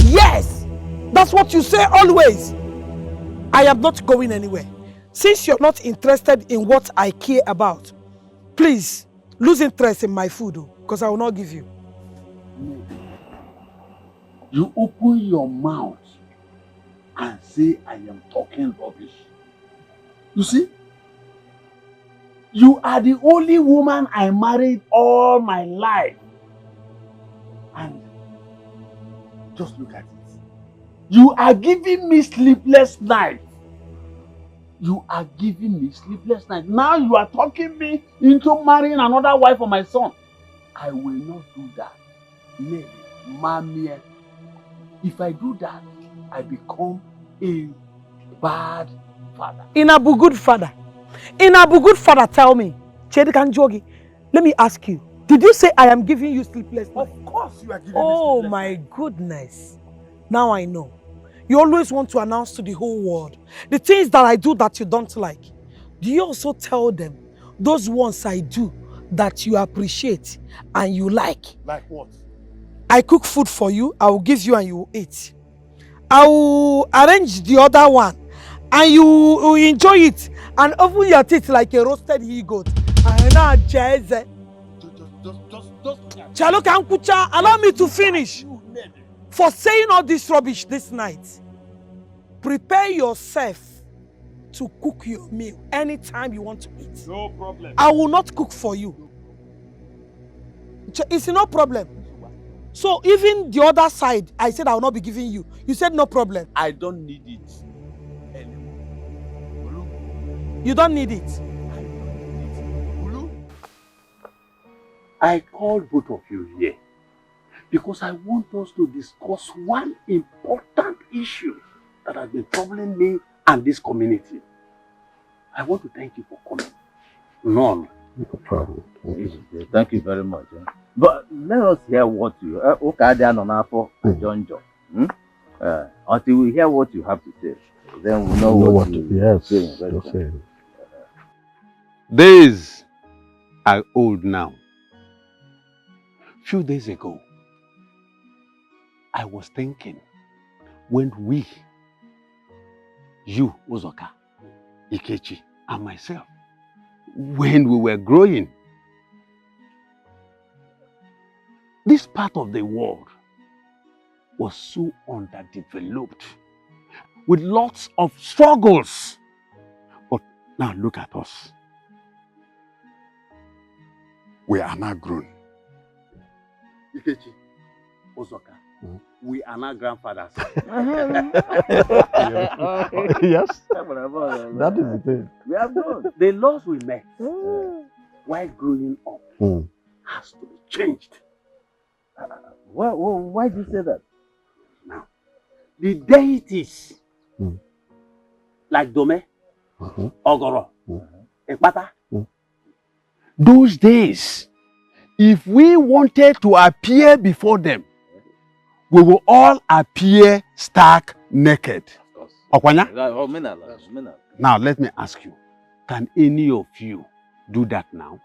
Yes! That's what you say always. I am not going anywhere. Since you're not interested in what I care about, please, lose interest in my food, because I will not give you. You open your mouth and say I am talking rubbish. You see? You are the only woman I married all my life. And just look at it. You are giving me sleepless nights. You are giving me sleepless nights. Now you are talking me into marrying another wife for my son. I will not do that. Maybe, Mamie. If I do that, I become a bad father. Inabu good father. Inabu good father, tell me. Chedikan Jogi, let me ask you. Did you say I am giving you sleepless nights? Of course you are giving me Oh sleepless my nights. goodness. Now I know. You always want to announce to the whole world the things that I do that you don't like. Do you also tell them those ones I do that you appreciate and you like? Like what? I cook food for you, I will give you and you will eat. I will arrange the other one and you will enjoy it and open your teeth like a roasted he-goat. Chaloka Nkucha, allow me to finish. For saying all this rubbish this night, prepare yourself to cook your meal anytime you want to eat. No problem. I will not cook for you. It's no problem. So even the other side, I said I will not be giving you. You said no problem. I don't need it anymore. You don't need it. I called both of you here because I want us to discuss one important issue that has been troubling me and this community. I want to thank you for coming. None. No problem. Thank you very much. But let us hear what you until we hear what you have to say. Then we know what to say. Days are old now. Few days ago, I was thinking when we, you, Uzoka, Ikechi, and myself, when we were growing, this part of the world was so underdeveloped with lots of struggles. But now look at us. We are now grown. Ikechi, Uzoka, we are now grandfathers. Yes. That is the thing. We have grown. The laws we met while growing up has to be changed. Why do you say that? Now, the deities like Dome, Ogoro, Ekpata. Those days, if we wanted to appear before them, we will all appear stark naked. Okwanya? Now let me ask you, can any of you do that now?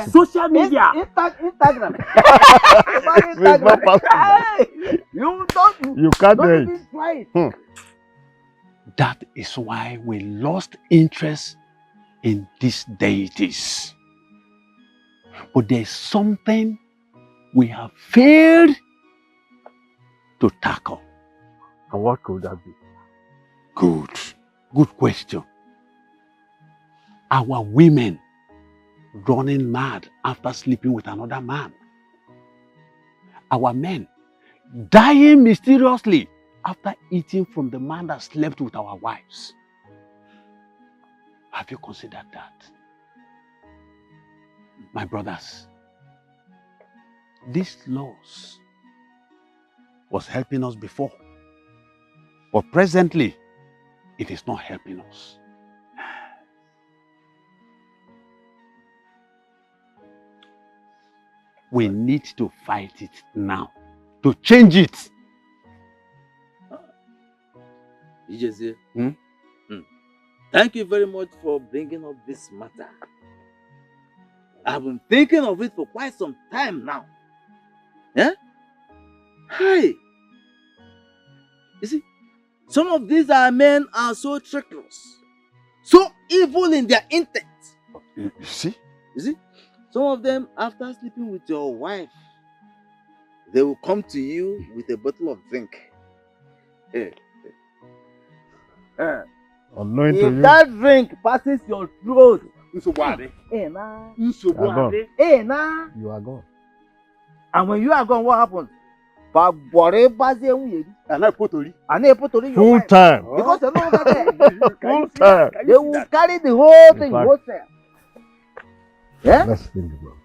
Social media. Instagram. You can't do it. Try it. That is why we lost interest in these deities. But there's something we have failed to tackle. And what could that be? Good question. Our women running mad after sleeping with another man. Our men dying mysteriously after eating from the man that slept with our wives. Have you considered that? My brothers, these laws was helping us before, but presently it is not helping us. We need to fight it now, to change it. Ijeze, thank you very much for bringing up this matter. I've been thinking of it for quite some time now. Yeah? Hey! You see, some of these men are so treacherous, so evil in their intent. You see? You see? Some of them, after sleeping with your wife, they will come to you with a bottle of drink. Unknown to If you. that drink passes your throat, You are gone. and when you are gone, what happens? Full time. Because they're no longer there. Full time. They will carry the whole thing, fact, wholesale. Yeah? Let's think about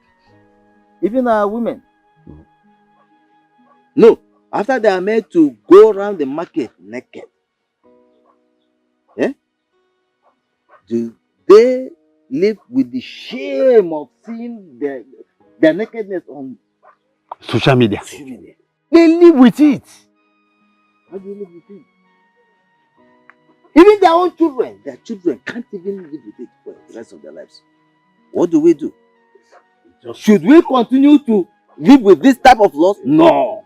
Even women. No, after they are made to go around the market naked, yeah? Do they live with the shame of seeing their nakedness on Social media. They live with it. How do you live with it? Even their children can't even live with it for the rest of their lives. What do we do? Should we continue to live with this type of laws? No.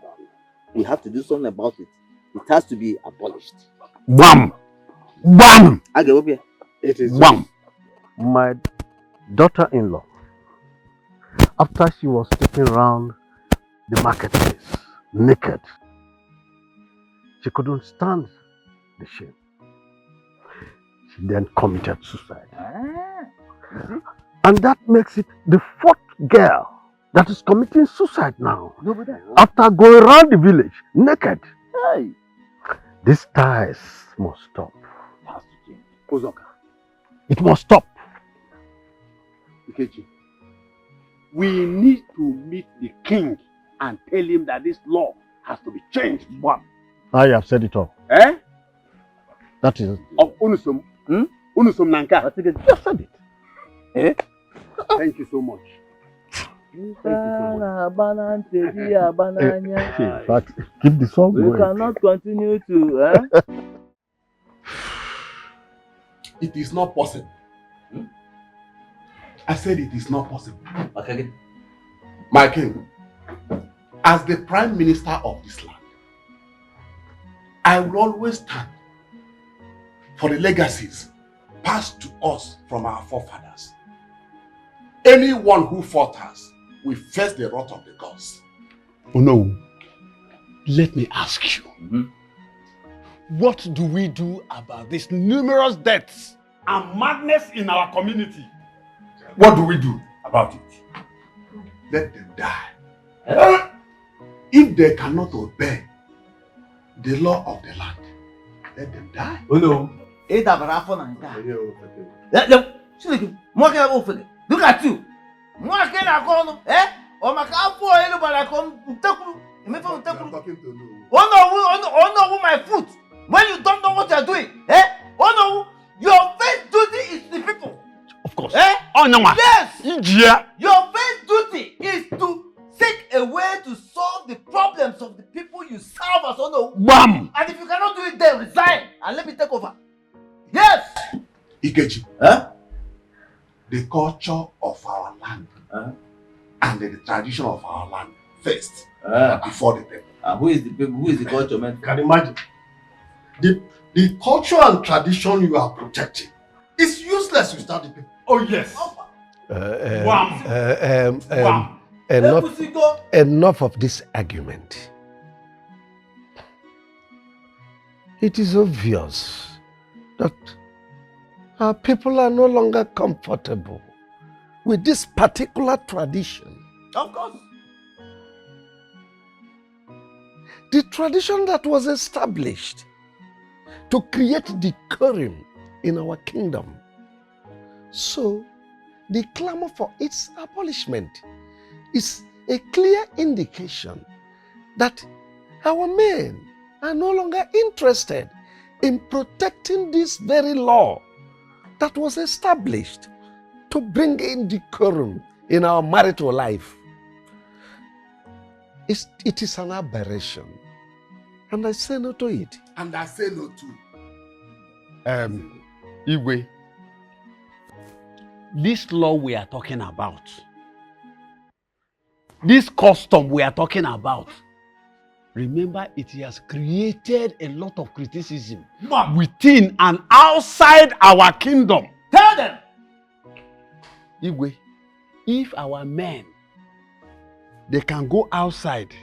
We have to do something about it. It has to be abolished. Wham! Wham! Okay, up here. It is Wham! My daughter-in-law, after she was taken around the marketplace naked, she couldn't stand the shame. She then committed suicide. And that makes it the fourth girl that is committing suicide now. After going around the village naked. Hey. These ties must stop. Ozoka. It must stop. Ikechi, we need to meet the king and tell him that this law has to be changed. One. I have said it all. Eh? That is. Of Unusum. Unusum Nanka. Just said it. Eh? Thank you so much. In fact, keep the song we going. cannot continue to. It is not possible. I said it is not possible. Okay. My king, as the prime minister of this land, I will always stand for the legacies passed to us from our forefathers. Anyone who falters will face the wrath of the gods. Oh no. Let me ask you. What do we do about these numerous deaths and madness in our community? What do we do about it? Let them die. If they cannot obey the law of the land, let them die. Oh no. Look at you. Oh no, my foot. When you don't know what you're doing, oh no, your first duty is the people. Of course. Oh no, yes. Yeah. Your first duty is to seek a way to solve the problems of the people you serve as no. Bam! And if you cannot do it, then resign and let me take over. Yes. Ikechi. The culture of our land and the tradition of our land first before the people. Who is the people? Who is the culture, man? Can you imagine? The culture and tradition you are protecting is useless without the people. Oh yes. Enough of this argument. It is obvious that our people are no longer comfortable with this particular tradition. Of course. The tradition that was established to create decorum in our kingdom. So, the clamor for its abolishment is a clear indication that our men are no longer interested in protecting this very law that was established to bring in decorum in our marital life. It is an aberration, and I say no to it. And I say no to. Igwe, this law we are talking about, this custom we are talking about, remember it has created a lot of criticism within and outside our kingdom. Tell them. Igwe, if our men, they can go outside,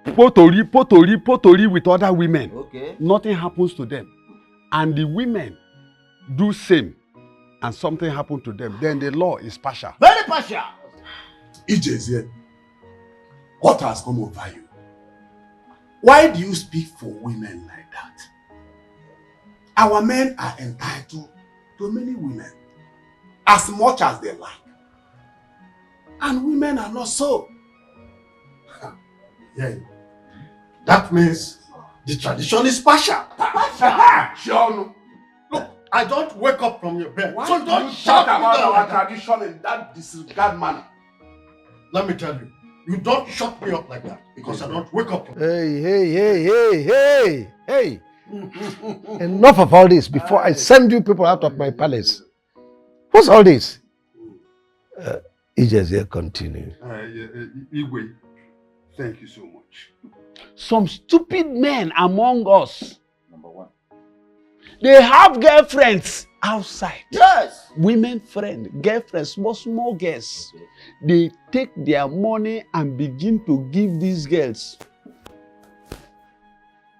potori with other women, Okay. nothing happens to them. And the women do same, and something happened to them, then the law is partial. Very partial. Ijezie, what has come over you? Why do you speak for women like that? Our men are entitled to many women, as much as they like. And women are not so. Yeah. That means the tradition is partial. Sean, look, I don't wake up from your bed. Why So do don't you shout talk about about our our tradition in that disregard manner. Let me tell you, you don't shut me up like that because I don't wake up from Hey. Enough of all this before I send you people out of my palace. What's all this? Ijezie, continue. Igwe, thank you so much. Some stupid men among us, Number one. they have girlfriends outside. Yes. Women friend, girlfriends, small girls. They take their money and begin to give these girls.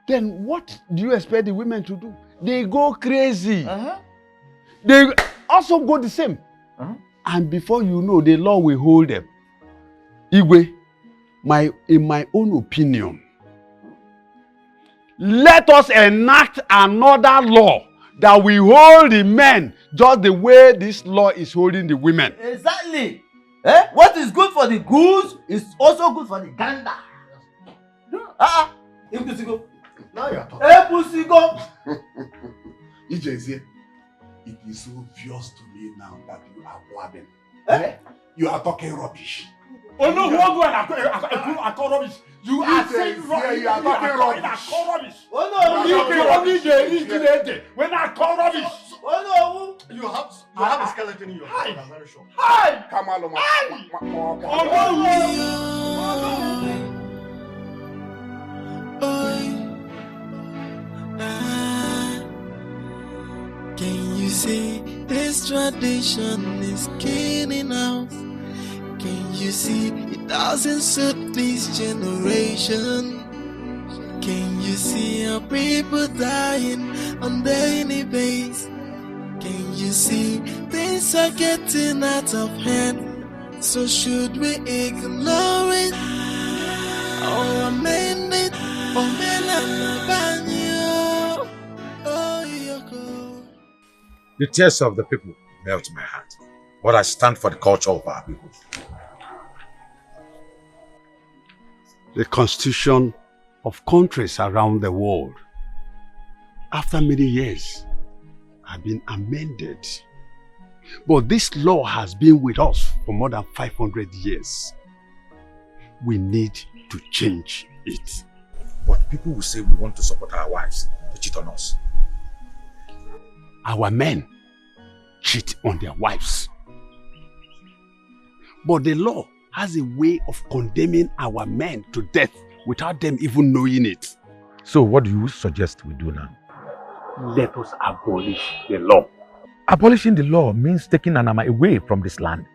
Then what do you expect the women to do? They go crazy. They also go the same. And before you know, the law will hold them. Igwe, in my own opinion, let us enact another law that will hold the men just the way this law is holding the women. Exactly. What is good for the goose is also good for the gander. Ipusigo. Now you're talking. Ipusigo. Ijezie, it is obvious to me now that you are blabbing. You are talking rubbish. Oh no, who go and I call rubbish. You are saying rubbish. You are talking rubbish. I call rubbish. Oh no, when I call rubbish. Oh no, you have a skeleton in your head. I'm very sure. Hi. Come on, Can you see this tradition is killing us? Can you see it doesn't suit this generation? Can you see our people dying on daily basis? Can you see things are getting out of hand? So should we ignore it or amend it or The tears of the people melt my heart, but I stand for the culture of our people. The constitution of countries around the world, after many years, have been amended. But this law has been with us for more than 500 years. We need to change it. But people will say we want to support our wives to cheat on us. Our men cheat on their wives. But the law has a way of condemning our men to death without them even knowing it. So what do you suggest we do now? Let us abolish the law. Abolishing the law means taking Anama away from this land.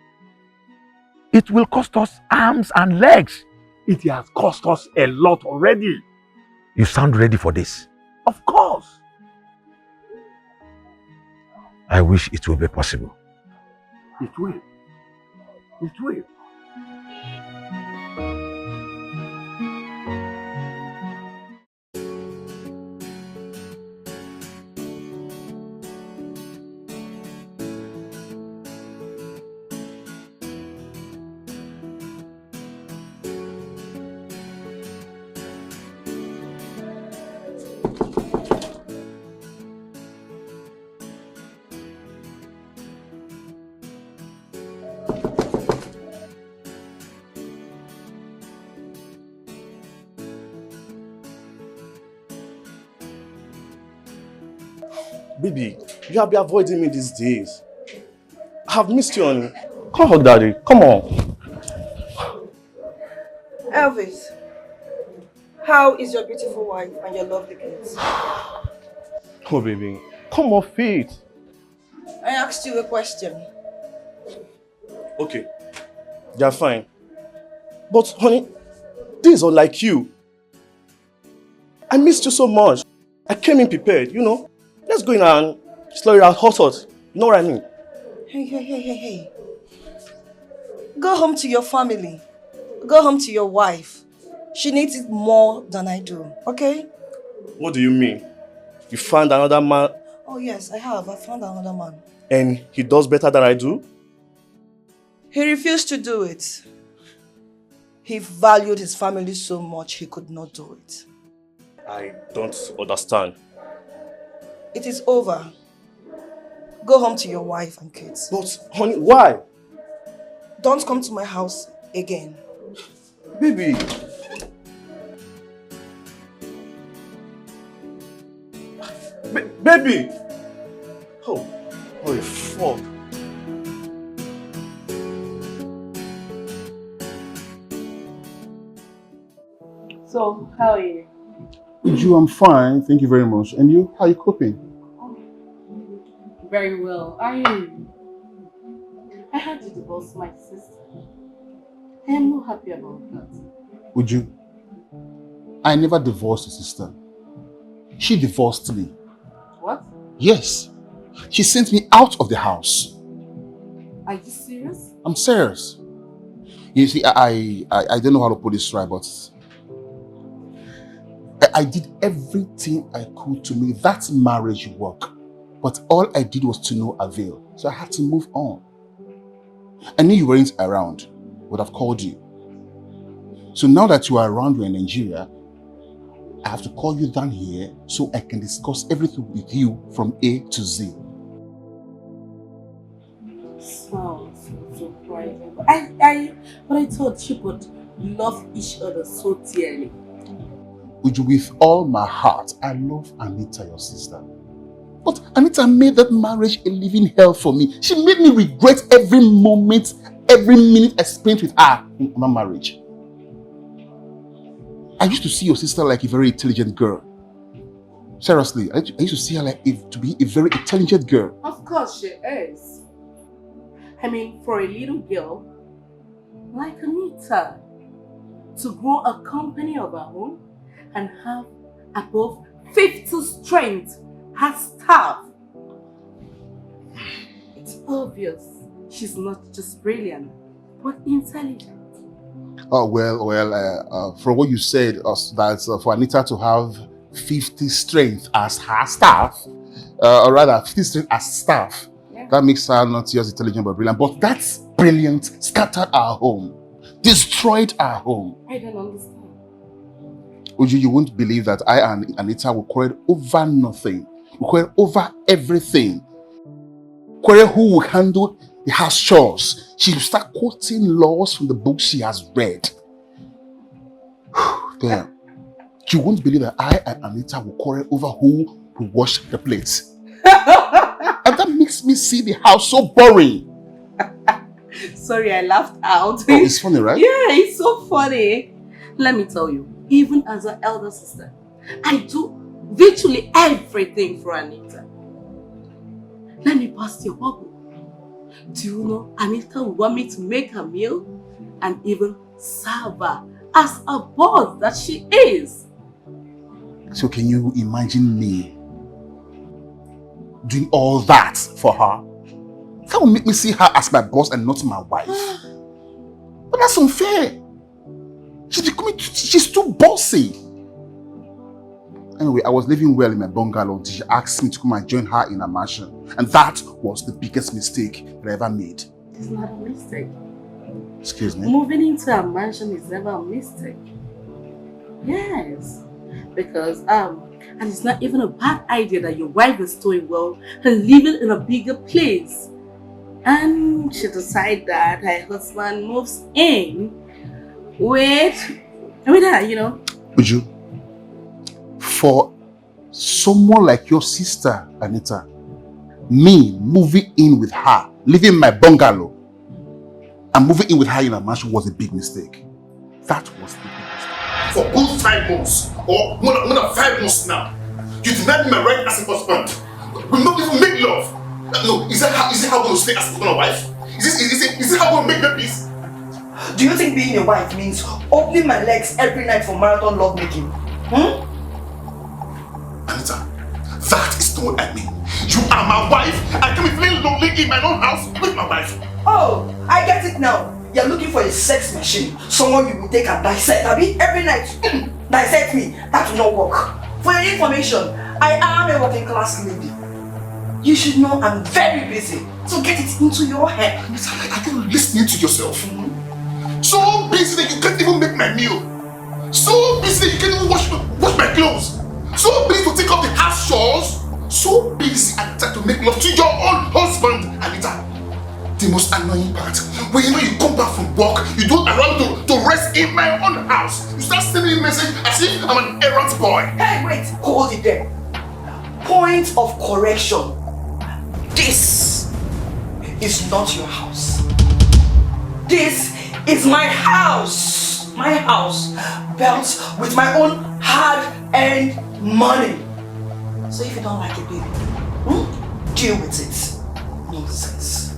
It will cost us arms and legs. It has cost us a lot already. You sound ready for this? Of course. I wish it will be possible. It will. It will. Baby, you have been avoiding me these days. I have missed you, honey. Come hug daddy. Come on. Elvis, how is your beautiful wife and your lovely kids? Oh, baby. Come off it. I asked you a question. Okay, you're fine. But honey, this is unlike you. I missed you so much. I came in prepared, you know. Let's go in and slow it out hot. You know what I mean? Hey. Go home to your family. Go home to your wife. She needs it more than I do, okay? What do you mean? You found another man Oh yes, I have. I found another man. and he does better than I do? He refused to do it. He valued his family so much he could not do it. I don't understand. It is over. Go home to your wife and kids. But honey, why? Don't come to my house again. Baby. Baby! Oh, holy fuck. So, how are you? Uju, I'm fine. Thank you very much. And you? How are you coping? Very well. I had to divorce my sister. I am not happy about that. Uju, I never divorced your sister. She divorced me. What? Yes. She sent me out of the house. Are you serious? I'm serious. You see, I don't know how to put this right, but I did everything I could to make that marriage work. But all I did was to no avail. So I had to move on. I knew you weren't around. Would have called you. So now that you are around, you're in Nigeria, I have to call you down here so I can discuss everything with you from A to Z. Sounds so private. But I thought you would love each other so dearly. With all my heart, I love Anita, your sister. But Anita made that marriage a living hell for me. She made me regret every moment, every minute I spent with her in my marriage. I used to see your sister like a very intelligent girl. Seriously, I used to see her like to be a very intelligent girl. Of course she is. I mean, for a little girl like Anita to grow a company of her own and have above 50 strength as staff. It's obvious she's not just brilliant, but intelligent. Oh, from what you said, that for Anita to have 50 strength as her staff, or rather 50 strength as staff, that makes her not just intelligent but brilliant. But that's brilliant scattered our home, destroyed our home. I don't understand. Uju, you won't believe that I and Anita will quarrel over nothing. We quarrel over everything. Quarrel who will handle the house chores. She will start quoting laws from the books she has read. Damn. You won't believe that I and Anita will quarrel over who will wash the plates. And that makes me see the house so boring. Sorry, I laughed out. Oh, it's funny, right? Yeah, it's so funny. Let me tell you, even as an elder sister, I do virtually everything for Anita. Let me bust your bubble. Do you know Anita would want me to make her meal and even serve her as a boss that she is? So can you imagine me doing all that for her? That will make me see her as my boss and not my wife. But that's unfair. She's too bossy. Anyway, I was living well in my bungalow until she asked me to come and join her in a mansion. And that was the biggest mistake that I ever made. It's not a mistake. Excuse me? Moving into a mansion is never a mistake. Yes. Because, and it's not even a bad idea that your wife is doing well and living in a bigger place. And she decided that her husband moves in with her, you know. Would you? For someone like your sister, Anita, me moving in with her, living in my bungalow, and moving in with her in a mansion was a big mistake. That was the big mistake. For good 5 months, or more than 5 months now, you denied me my right as a husband. We not even make love. No, is that how we're going to stay as a wife? Is this how we're going to make the peace? Do you think being a wife means opening my legs every night for marathon lovemaking? Anita, that is not what I mean. You are my wife. I can be feeling lonely in my own house with my wife. Oh, I get it now. You're looking for a sex machine. Someone you will take and dissect. Every night, dissect me. That will not work. For your information, I am a working class lady. You should know I'm very busy. So get it into your head. Are you listening to yourself? So busy that you can't even make my meal. So busy that you can't even wash my clothes. So busy to take up the house chores. So busy and try to make love to your own husband, Anita. The most annoying part, when you come back from work, you don't allow me to rest in my own house. You start sending me a message as if I'm an errand boy. Hey, wait, hold it there. Point of correction. This is not your house. This is my house. My house, built with my own hard-earned money. So if you don't like it, baby, deal with it. Nonsense.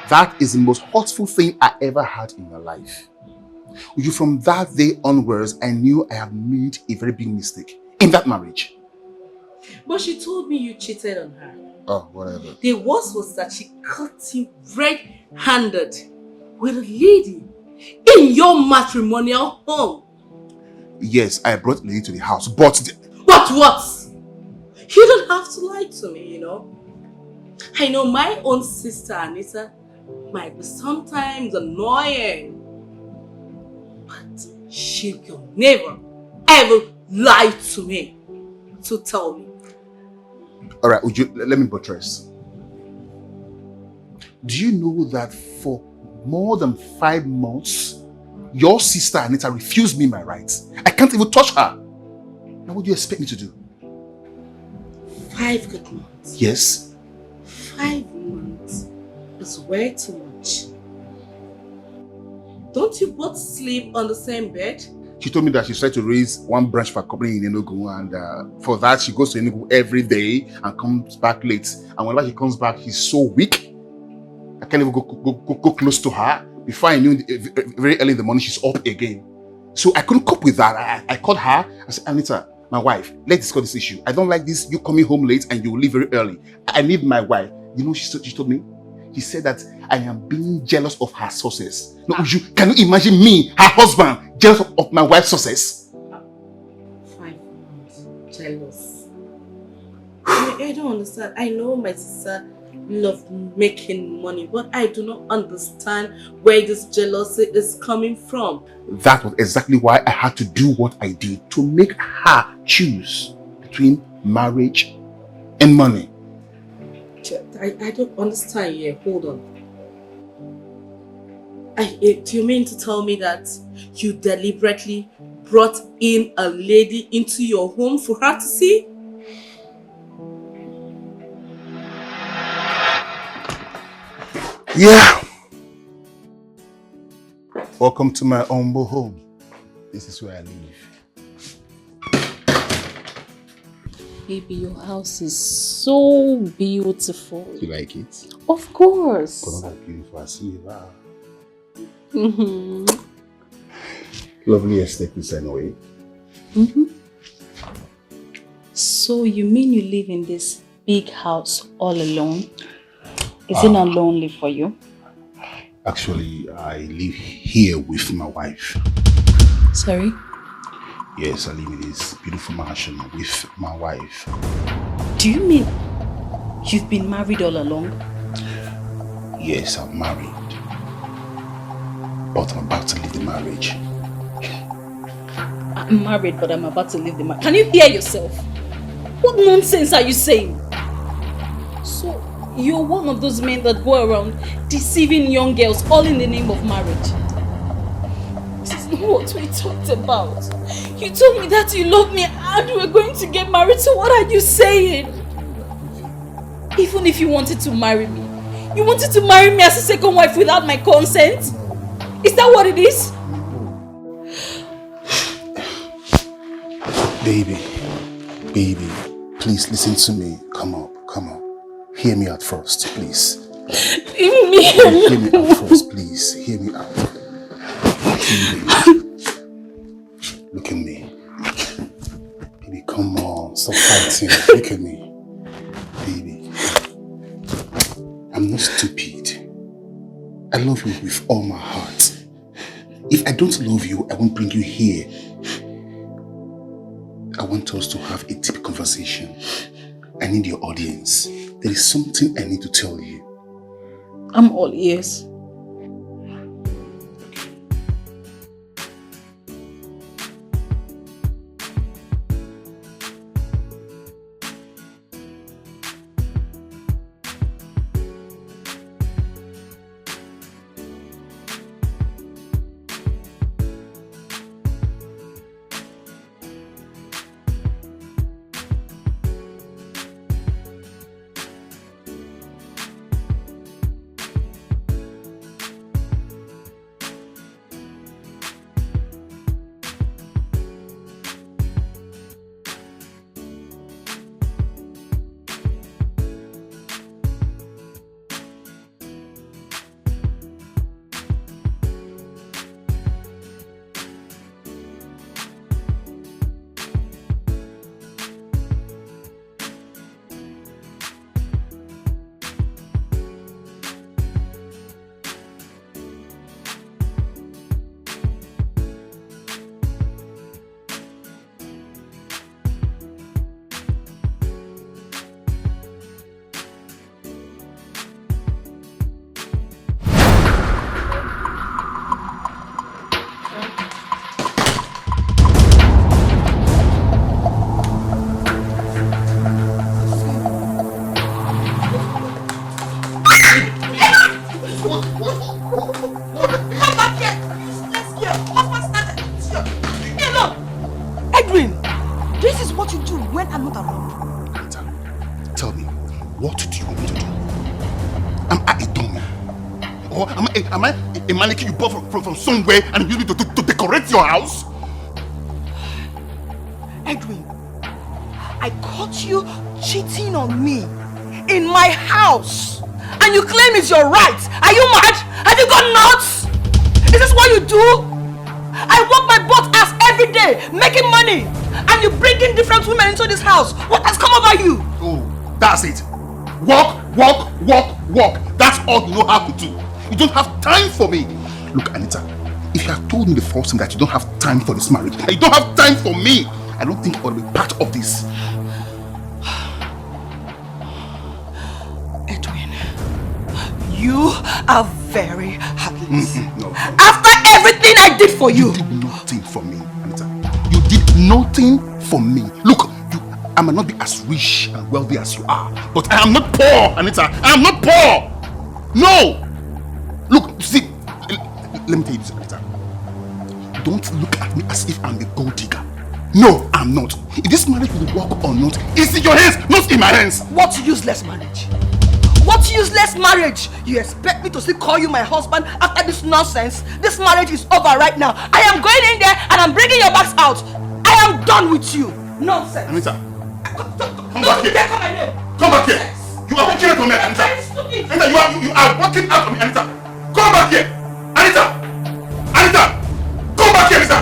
That is the most hurtful thing I ever had in my life. From that day onwards, I knew I had made a very big mistake in that marriage. But she told me you cheated on her. Oh, whatever. The worst was that she caught you red-handed with a lady in your matrimonial home. Yes, I brought a lady to the house, but... But what? You don't have to lie to me, you know. I know my own sister, Anita, might be sometimes annoying. But she will never, ever lie to me. So tell me. Alright, let me buttress. Do you know that for more than 5 months, your sister Anita refused me my rights? I can't even touch her. Now what do you expect me to do? 5 good months? Yes. 5 months is way too much. Don't you both sleep on the same bed? She told me that she's trying to raise one branch for a company in Enugu, and for that she goes to Enugu every day and comes back late. And whenever she comes back, she's so weak. I can't even go close to her. Before I knew, very early in the morning, she's up again. So I couldn't cope with that. I called her. I said, Anita, my wife, let's discuss this issue. I don't like this, you coming home late and you leave very early. I need my wife. You know what she told me? She said that I am being jealous of her success. No, can you imagine me, her husband, jealous of my wife's success? 5 months, jealous. I don't understand. I know my sister loves making money, but I do not understand where this jealousy is coming from. That was exactly why I had to do what I did, to make her choose between marriage and money. I don't understand here. Hold on. Do you mean to tell me that you deliberately brought in a lady into your home for her to see? Yeah. Welcome to my humble home. This is where I live. Baby, your house is so beautiful. You like it? Of course. But not beautiful as you are. Mm-hmm. Lovely aesthetics anyway. Mm-hmm. So you mean you live in this big house all alone? Is it not lonely for you? Actually, I live here with my wife. Sorry? Yes, I live in this beautiful mansion with my wife. Do you mean you've been married all along? Yes, I'm married. But I'm about to leave the marriage. I'm married, but I'm about to leave the marriage. Can you hear yourself? What nonsense are you saying? So, you're one of those men that go around deceiving young girls all in the name of marriage. This is not what we talked about. You told me that you love me and we're going to get married, so what are you saying? Even if you wanted to marry me, You wanted to marry me as a second wife without my consent? Is that what it is? Baby, please listen to me. Come on. Hear me out first, please. Leave me alone. Hear me out first, please. Hear me out. Baby. Look at me. Baby, come on. Stop fighting. Look at me. Baby. I'm not stupid. I love you with all my heart. If I don't love you, I won't bring you here. I want us to have a deep conversation. I need your audience. There is something I need to tell you. I'm all ears. A mannequin you bought from somewhere and use me to decorate your house? Edwin, I caught you cheating on me in my house and you claim it's your right. Are you mad? Have you gone nuts? Is this what you do? I work my butt ass every day making money and you bring in different women into this house. What has come over you? Oh, that's it. Walk. That's all you know how to do. You don't have time for me. Look, Anita, if you have told me the first time that you don't have time for this marriage, and you don't have time for me, I don't think I will be part of this. Edwin, you are very heartless. No. After everything I did for you. You did nothing for me, Anita. You did nothing for me. Look, I might not be as rich and wealthy as you are, but I am not poor, Anita. I am not poor. No. Look, see, let me tell you this, Anita. Don't look at me as if I'm a gold digger. No, I'm not. If this marriage will work or not, it's in your hands, not in my hands. What useless marriage? What useless marriage? You expect me to still call you my husband after this nonsense? This marriage is over right now. I am going in there and I'm bringing your bags out. I am done with you. Nonsense. Anita, come back here. Come back here. You are walking out on me, Anita. Anita, you are walking out on me, Anita. Come back here! Anita! Come back here, Anita!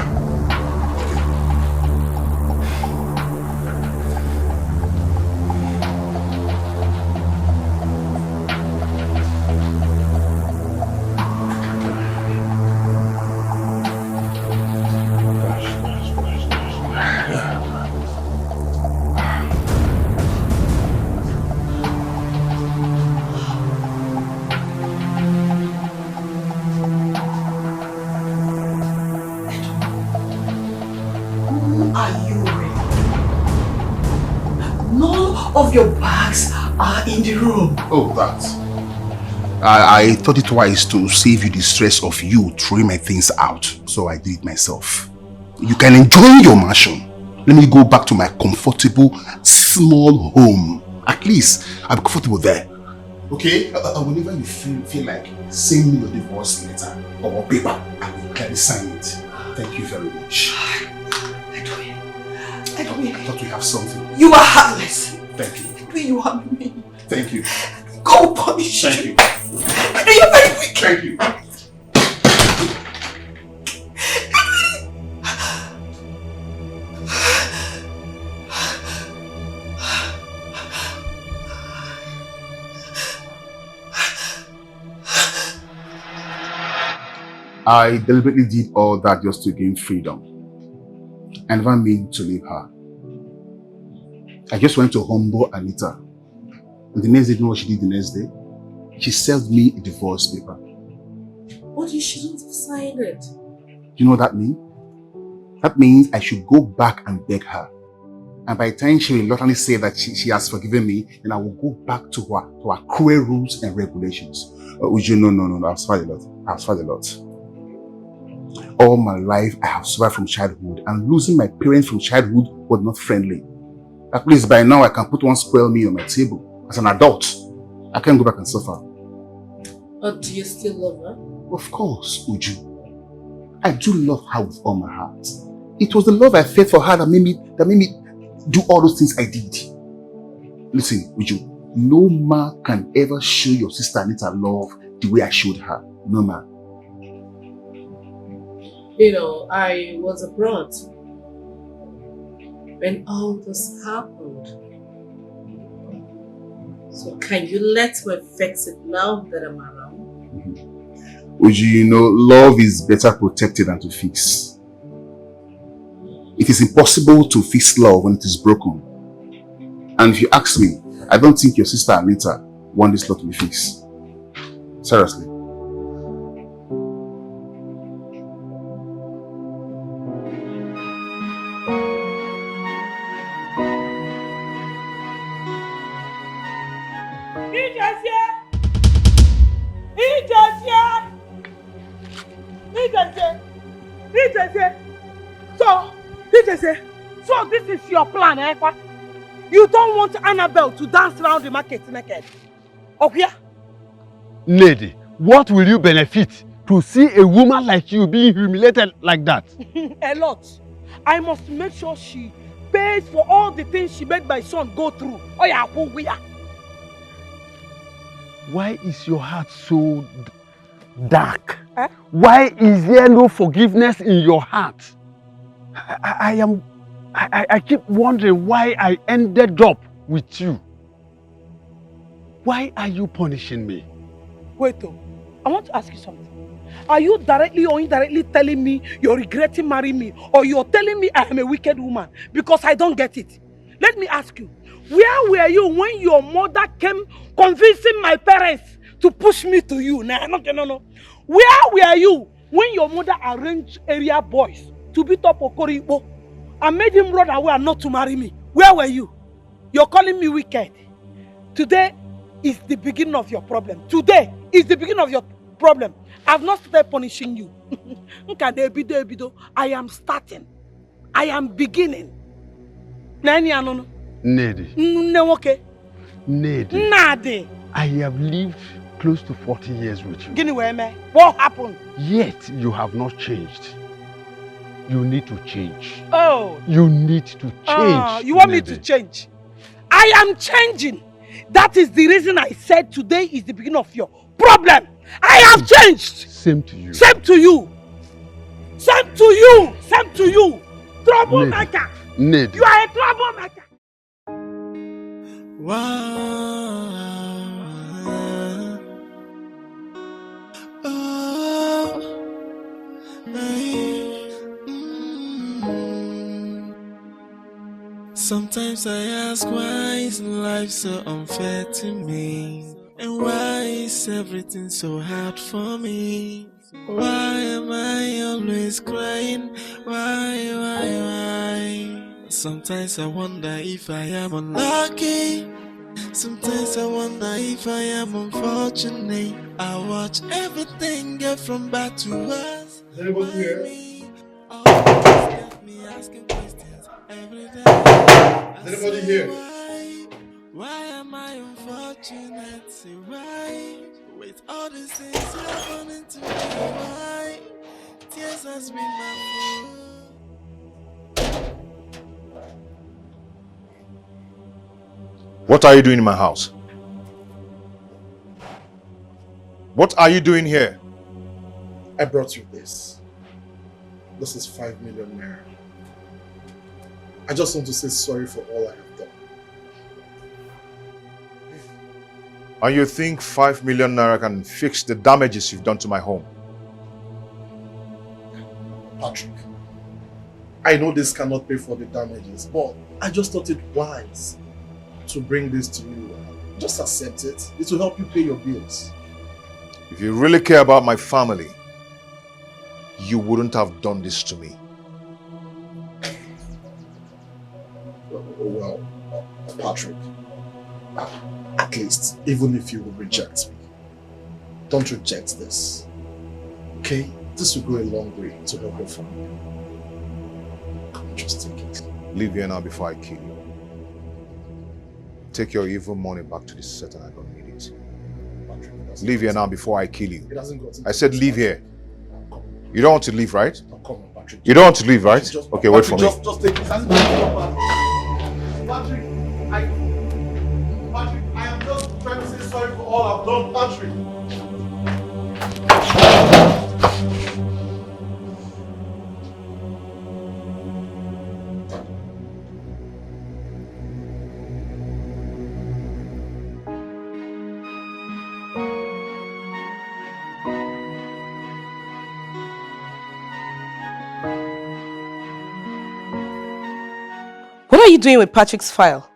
Of your bags are in the room. Oh, that. I thought it wise to save you the stress of you throwing my things out, so I did it myself. You can enjoy your mansion. Let me go back to my comfortable, small home. At least I'm comfortable there. Okay? Whenever you feel like send me your divorce letter or paper, I will gladly sign it. Thank you very much. I thought we have something. You are heartless. Thank you. You are mean. Thank you. Go punish Thank you. you. You're very wicked. Thank you. I deliberately did all that just to gain freedom. I never meant to leave her. I just went to humble Anita. And the next day, you know what she did the next day? She served me a divorce paper. But you shouldn't have signed it. You know what that means? That means I should go back and beg her. And by the time she reluctantly say that she has forgiven me, then I will go back to her cruel rules and regulations. Uju, no, I've suffered a lot. All my life, I have suffered from childhood, and losing my parents from childhood was not friendly. At least by now, I can put one square meal on my table. As an adult, I can't go back and suffer. But do you still love her? Of course, Uju. I do love her with all my heart. It was the love I felt for her that made me do all those things I did. Listen, Uju, no man can ever show your sister Anita love the way I showed her. No man. You know, I was abroad when all this happened. So can you let me fix it now that I'm around? Uju, you know, love is better protected than to fix. It is impossible to fix love when it is broken. And if you ask me, I don't think your sister Anita wants this love to be fixed. Seriously. So this is your plan, eh? You don't want Annabelle to dance around the market naked. Okay? Lady, what will you benefit to see a woman like you being humiliated like that? A lot. I must make sure she pays for all the things she made my son go through. Oh yeah, Why is your heart so dark? Eh? Why is there no forgiveness in your heart? I keep wondering why I ended up with you. Why are you punishing me? Wait, I want to ask you something. Are you directly or indirectly telling me you're regretting marrying me, or you're telling me I am a wicked woman? Because I don't get it. Let me ask you, where were you when your mother came convincing my parents to push me to you? No. Where were you when your mother arranged area boys to beat up Okoribo and made him run away and not to marry me? Where were you? You're calling me wicked. Today is the beginning of your problem. Today is the beginning of your problem. I've not started punishing you. I am starting. I am beginning. Nedi. Okay. Nedi. Nadi. I have lived close to 40 years with you. What happened? Yet you have not changed. You need to change. Oh. You need to change. You want me to change? I am changing. That is the reason I said today is the beginning of your problem. I have changed. Same to you. Same to you. Same to you. Same to you. Troublemaker. Ned. You are a troublemaker. Sometimes I ask, why is life so unfair to me? And why is everything so hard for me? Why am I always crying? Why? Sometimes I wonder if I am unlucky. Sometimes I wonder if I am unfortunate. I watch everything get from bad to worse. Is anybody here? Me asking questions every day. Is anybody here? Why am I unfortunate? Say why? With all these things happening to me, why? Tears has been my food. What are you doing in my house? What are you doing here? I brought you this. This is 5 million naira. I just want to say sorry for all I have done. And you think 5 million naira can fix the damages you've done to my home? Patrick, I know this cannot pay for the damages, but I just thought it wise to bring this to you. Just accept it. It will help you pay your bills. If you really care about my family, you wouldn't have done this to me. Well, Patrick, at least, even if you will reject me, don't reject this. Okay? This will go a long way to help your family. Come on, just take it. Leave here now before I kill you. Take your evil money back to the Satan. I don't need it. Leave here now before I kill you. I said leave here. You don't want to leave, right? Come on, Patrick. You don't want to leave, right? Okay, wait for me. Just take it. Patrick, I am just trying to say sorry for all I've done, Patrick. What are you doing with Patrick's file?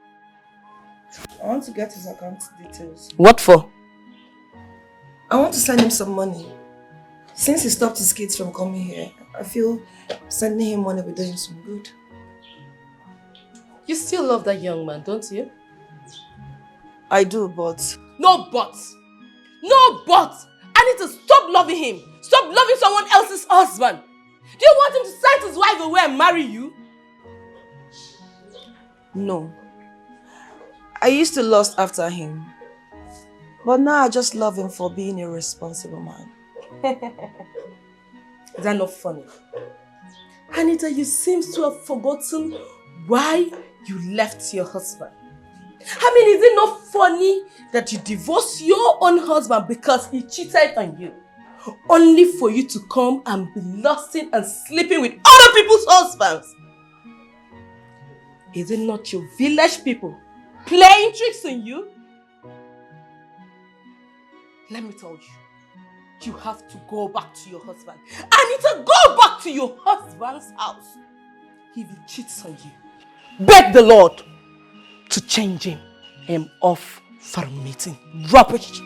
I want to get his account details. What for? I want to send him some money. Since he stopped his kids from coming here, I feel sending him money will do him some good. You still love that young man, don't you? I do, but... No buts! No buts! I need to stop loving him! Stop loving someone else's husband! Do you want him to send his wife away and marry you? No. I used to lust after him. But now I just love him for being a responsible man. Is that not funny? Anita, you seem to have forgotten why you left your husband. I mean, is it not funny that you divorced your own husband because he cheated on you? Only for you to come and be lusting and sleeping with other people's husbands. Is it not your village people playing tricks on you? Let me tell you, you have to go back to your husband. I need to go back to your husband's house. If he cheats on you, beg the Lord to change him. I am off for a meeting. Rubbish.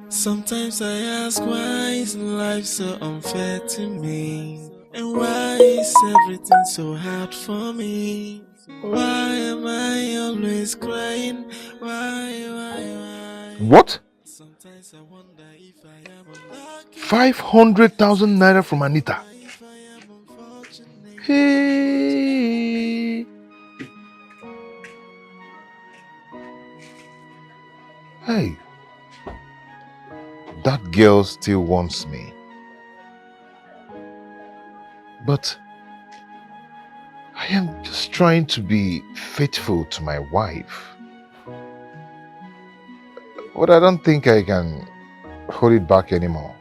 Sometimes I ask, why is life so unfair to me? And why is everything so hard for me? Why am I always crying? Why? What? 500,000 naira from Anita. Hey. Hey. That girl still wants me. But I am just trying to be faithful to my wife. But I don't think I can hold it back anymore.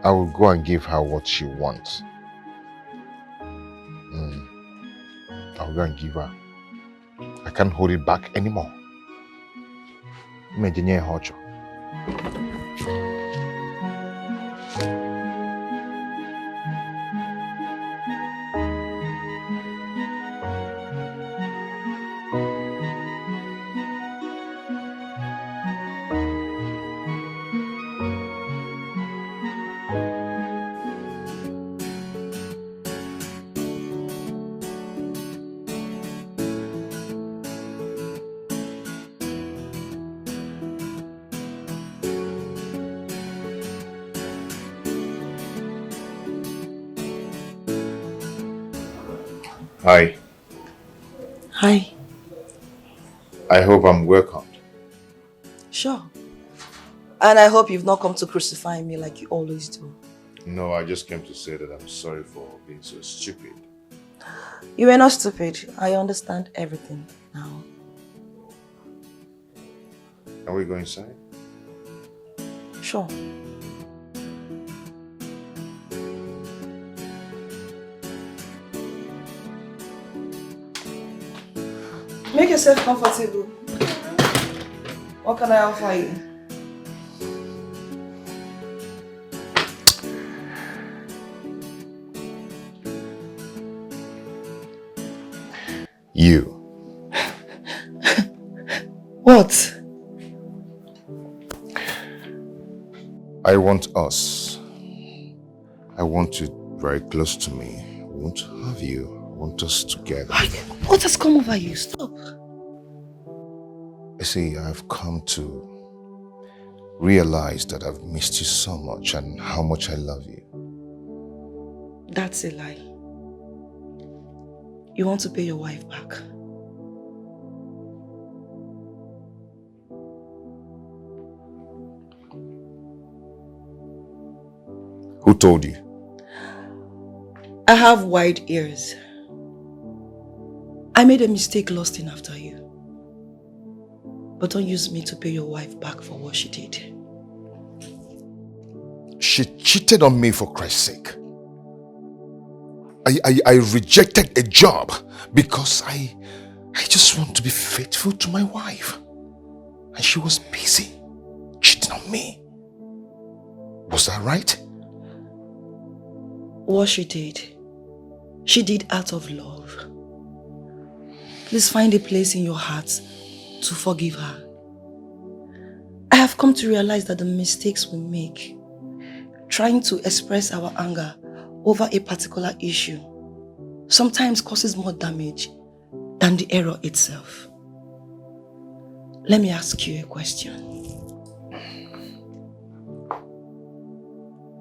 I will go and give her what she wants. I'll go and give her. I can't hold it back anymore. Imagine how. Hi. Hi. I hope I'm welcomed. Sure. And I hope you've not come to crucify me like you always do. No, I just came to say that I'm sorry for being so stupid. You were not stupid. I understand everything now. Can we go inside? Sure. Make yourself comfortable. What can I offer you? You. What? I want us. I want you very close to me. I want to have you. I want us together. What has come over you? Stop. You see, I've come to realize that I've missed you so much and how much I love you. That's a lie. You want to pay your wife back. Who told you? I have wide ears. I made a mistake lusting after you. But don't use me to pay your wife back for what she did. She cheated on me, for Christ's sake. I rejected a job because I just want to be faithful to my wife. And she was busy cheating on me. Was that right? What she did out of love. Please find a place in your heart to forgive her. I have come to realize that the mistakes we make, trying to express our anger over a particular issue, sometimes causes more damage than the error itself. Let me ask you a question.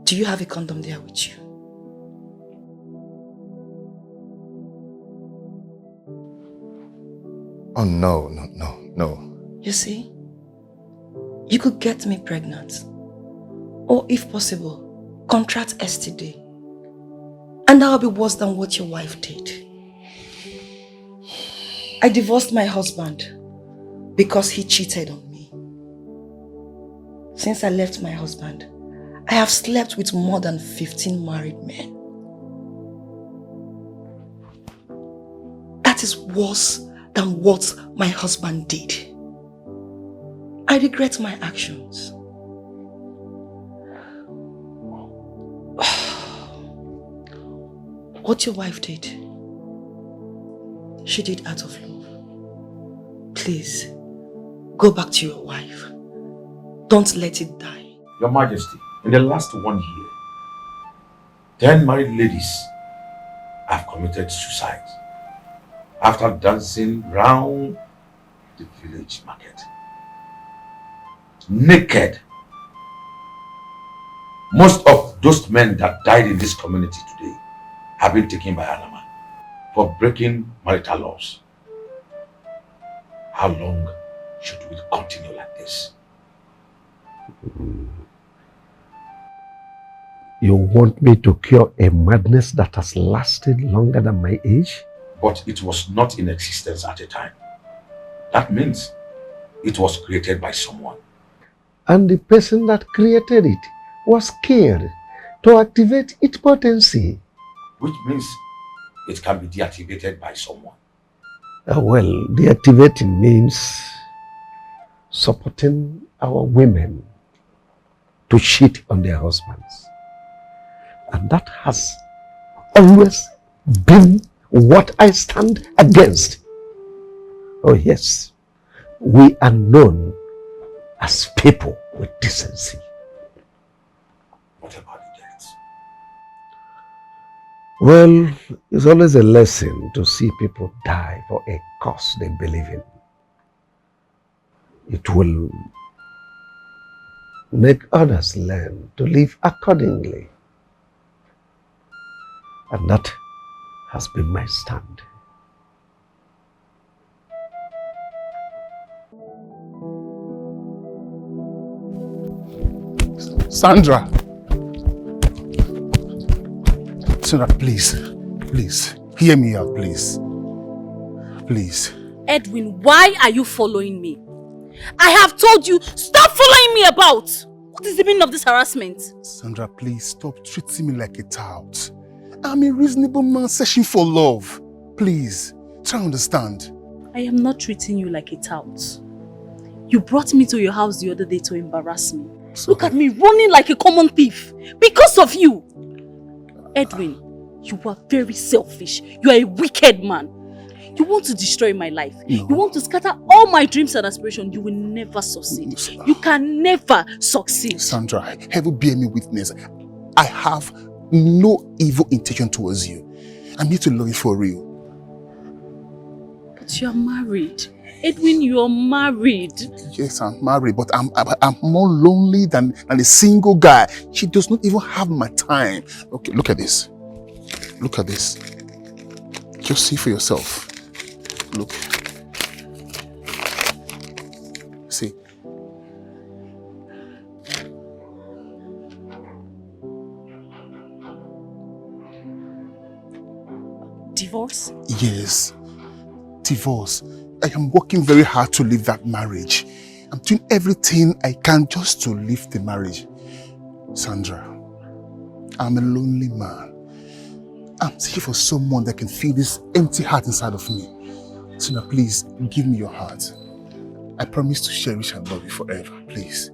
Do you have a condom there with you? Oh, no. You see, you could get me pregnant. Or if possible, contract STD. And that will be worse than what your wife did. I divorced my husband because he cheated on me. Since I left my husband, I have slept with more than 15 married men. That is worse than what my husband did. I regret my actions. What your wife did, she did out of love. Please, go back to your wife. Don't let it die. Your Majesty, in the last 1 year, 10 married ladies have committed suicide after dancing round the village market. Naked. Most of those men that died in this community today have been taken by Anama for breaking marital laws. How long should we continue like this? You want me to cure a madness that has lasted longer than my age? But it was not in existence at a time. That means it was created by someone. And the person that created it was scared to activate its potency. Which means it can be deactivated by someone. Well, deactivating means supporting our women to cheat on their husbands. And that has always been what I stand against. Oh yes, we are known as people with decency. What about the deaths? Well, it's always a lesson to see people die for a cause they believe in. It will make others learn to live accordingly. And that has been my stand. Sandra. Sandra, please. Please. Hear me out, please. Please. Edwin, why are you following me? I have told you, stop following me about! What is the meaning of this harassment? Sandra, please stop treating me like a tout. I'm a reasonable man searching for love. Please, try to understand. I am not treating you like a tout. You brought me to your house the other day to embarrass me. Look at me running like a common thief because of you. Edwin, you are very selfish. You are a wicked man. You want to destroy my life. No. You want to scatter all my dreams and aspirations. You will never succeed. No, you can never succeed. Sandra, heaven bear me witness. I have no evil intention towards you. I'm here to love you for real. But you are married. Edwin, you are married. Yes, I'm married, but I'm more lonely than a single guy. She does not even have my time. Okay, look at this. Look at this. Just see for yourself. Look. See. Divorce? Yes. Divorce. I am working very hard to leave that marriage. I'm doing everything I can just to leave the marriage. Sandra, I'm a lonely man. I'm seeking for someone that can fill this empty heart inside of me. Sandra, please, give me your heart. I promise to cherish and love you forever, please.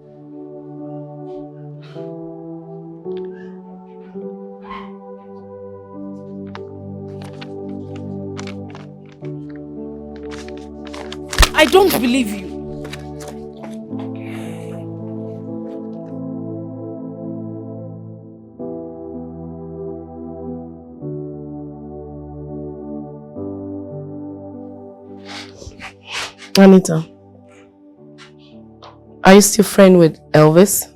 I don't believe you. Anita, are you still friends with Elvis?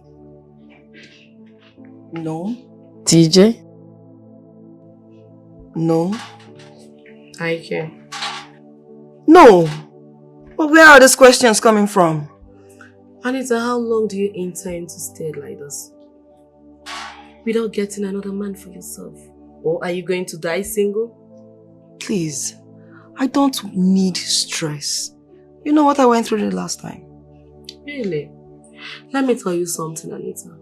No. TJ? No. Ike? No. But where are these questions coming from? Anita, how long do you intend to stay like this? Without getting another man for yourself? Or are you going to die single? Please, I don't need stress. You know what I went through the last time? Really? Let me tell you something, Anita.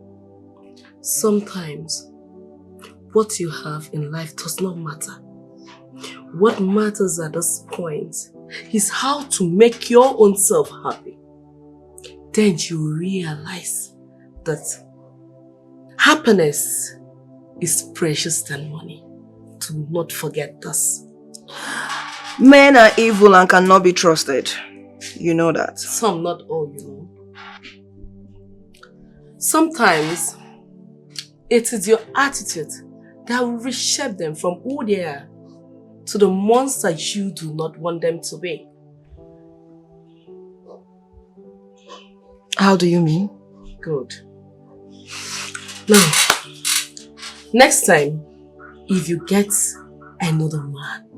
Sometimes, what you have in life does not matter. What matters at this point is how to make your own self happy. Then you realize that happiness is precious than money. Do not forget this. Men are evil and cannot be trusted. You know that. Some, not all, you know. Sometimes, it is your attitude that will reshape them from who they are to the monster you do not want them to be. How do you mean? Good. Now, next time, if you get another man,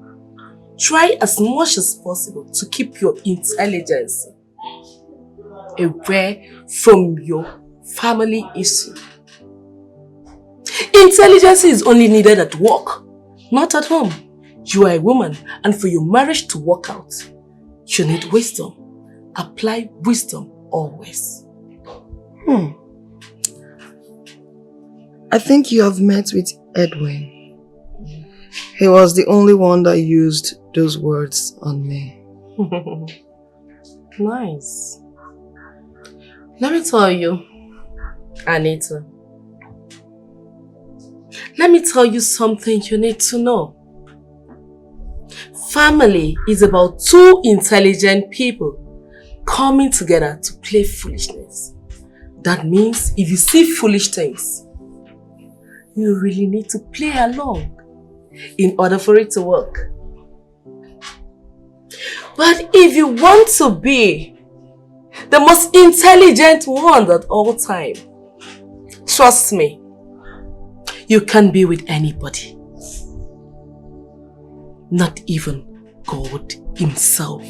try as much as possible to keep your intelligence away from your family issue. Intelligence is only needed at work, not at home. You are a woman, and for your marriage to work out, you need wisdom. Apply wisdom always. I think you have met with Edwin. He was the only one that used those words on me. Nice. Let me tell you, Anita. Let me tell you something you need to know. Family is about two intelligent people coming together to play foolishness. That means if you see foolish things, you really need to play along in order for it to work. But if you want to be the most intelligent one at all time, trust me, you can be with anybody. Not even God himself.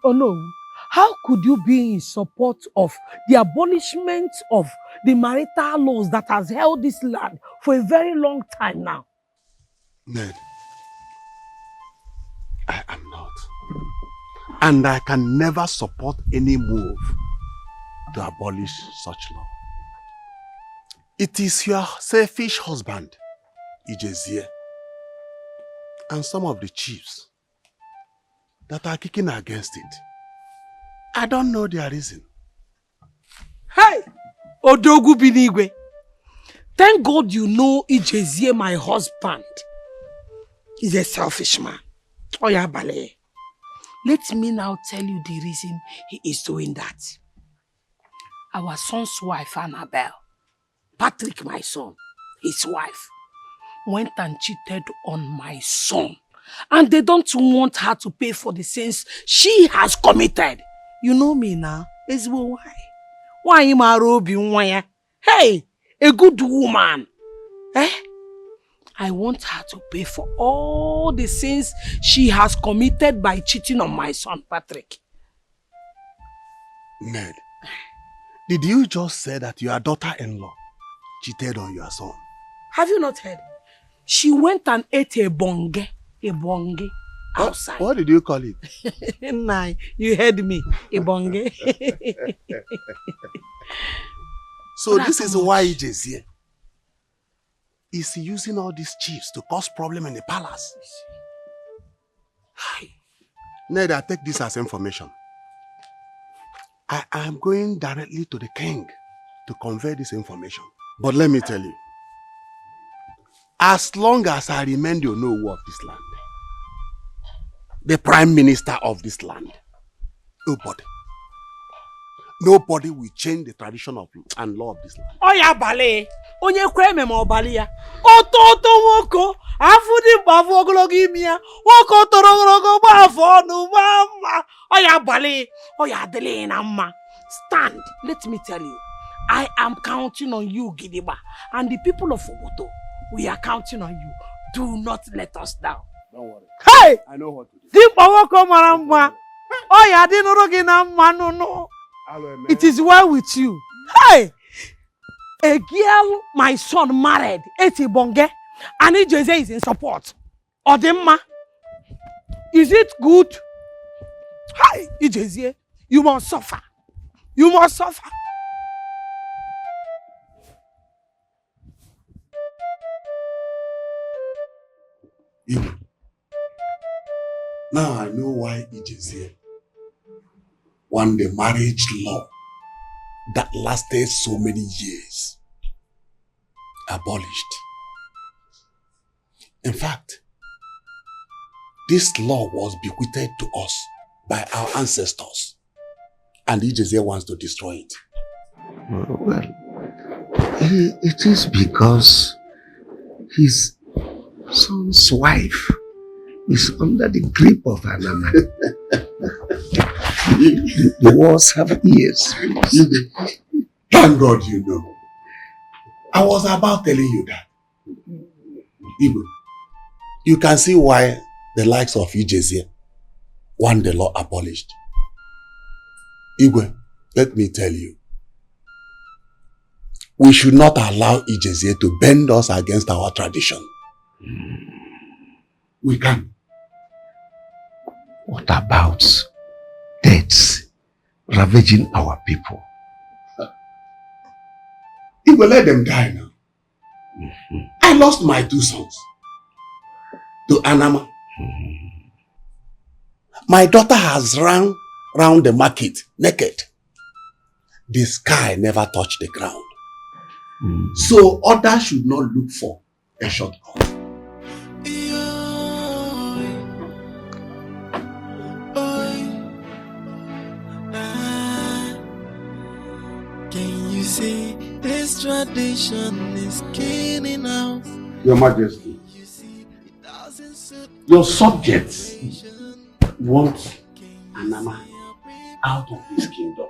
Oh no, How could you be in support of the abolishment of the marital laws that has held this land for a very long time now? Ned, I am not. And I can never support any move to abolish such law. It is your selfish husband, Ijezie, and some of the chiefs that are kicking against it. I don't know their reason. Hey! Odogu Binigwe. Thank God you know Ijezie, my husband, is a selfish man. Oya Bale. Let me now tell you the reason he is doing that. Our son's wife, Annabelle, Patrick, my son, his wife, went and cheated on my son. And they don't want her to pay for the sins she has committed. You know me now. Why? Why am I robbing? Hey, a good woman. Eh? I want her to pay for all the sins she has committed by cheating on my son, Patrick. Ned, did you just say that your daughter-in-law cheated on your son? Have you not heard? She went and ate a bonge outside. What did you call it? Nah, you heard me. A bonge. So this is why Ijezie is using all these chiefs to cause problem in the palace. Ned, I take this as information. I am going directly to the king to convey this information. But let me tell you, as long as I remain the Onowu of this land, the prime minister of this land, nobody will change the tradition of and law of this land. Oya Bale, onye kweme ma obali ya. Oto woko, afudi bavu ogologo imia. Woko torogologo bavu onu mama. Oya Bale, oya dele na mma. Stand, let me tell you. I am counting on you, Gidiba, and the people of Obodo. We are counting on you. Do not let us down. Don't worry. Hey! I know what to do. Dimba woko maramba. Oya dinorogi na mma no. It is well with you. Hey! A girl my son married, Eti Bonge, and Ijezie is in support. Odemma. Is it good? Hey, Ijezie, you must suffer. You must suffer. Now I know why Ijezie won the marriage law that lasted so many years abolished. In fact, this law was bequeathed to us by our ancestors, and Ijezie wants to destroy it. Well, it is because his son's wife is under the grip of Anama. The wars have ears. Thank God you know. I was about telling you that. Igwe, you can see why the likes of Ijezie want the law abolished. Igwe, let me tell you, we should not allow Ijezie to bend us against our tradition. We can. What about deaths ravaging our people? He will let them die now. I lost my 2 sons to Anama. My daughter has run round the market naked. The sky never touched the ground. So others should not look for a shortcut. Can you see this tradition is killing us? Your Majesty, your subjects want Anama out of his kingdom.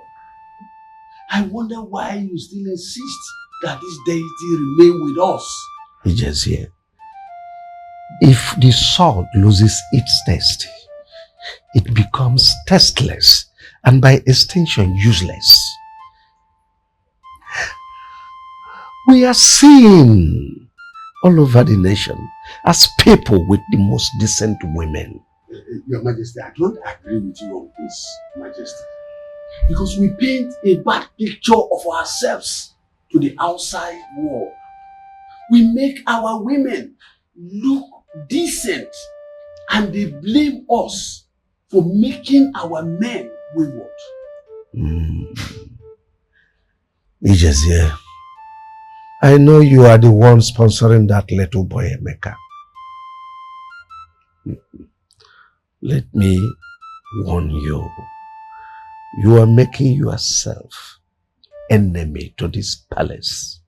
I wonder why you still insist that this deity remain with us. Ijezie, if the sword loses its taste, it becomes tasteless and by extension useless. We are seen all over the nation as people with the most decent women. Your Majesty, I don't agree with you on this, Majesty. Because we paint a bad picture of ourselves to the outside world. We make our women look decent and they blame us for making our men wayward. Ijezie, I know you are the one sponsoring that little boy, Emeka. Let me warn you. You are making yourself enemy to this palace.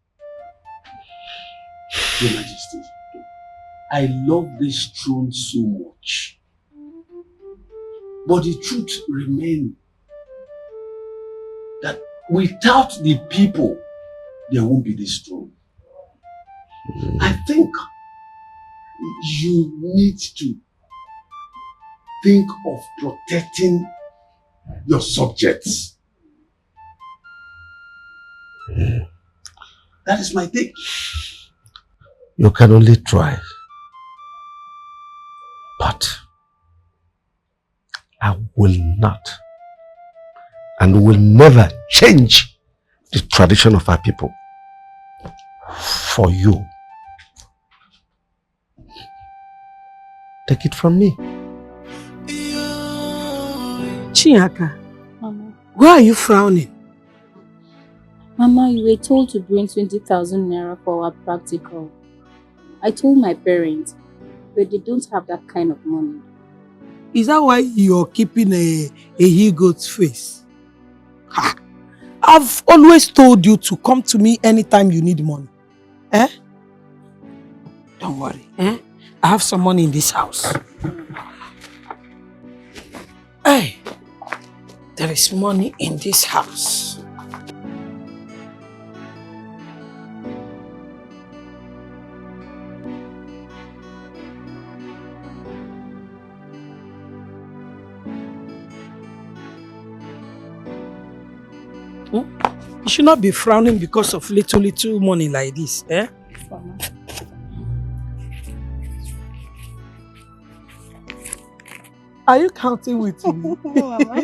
Your Majesty, I love this throne so much. But the truth remains that without the people, there won't be this throne. I think you need to think of protecting your subjects. That is my take. You can only try. But I will not and will never change the tradition of our people for you. Take it from me. Chinyaka, Mama. why are you frowning? Mama, you were told to bring 20,000 naira for our practical. I told my parents, but they don't have that kind of money. Is that why you're keeping a he-goat's face? Ha! I've always told you to come to me anytime you need money. Eh? Don't worry. Eh? I have some money in this house. Hey, there is money in this house. You should not be frowning because of little money like this, eh? Mama. Are you counting with me? Mama.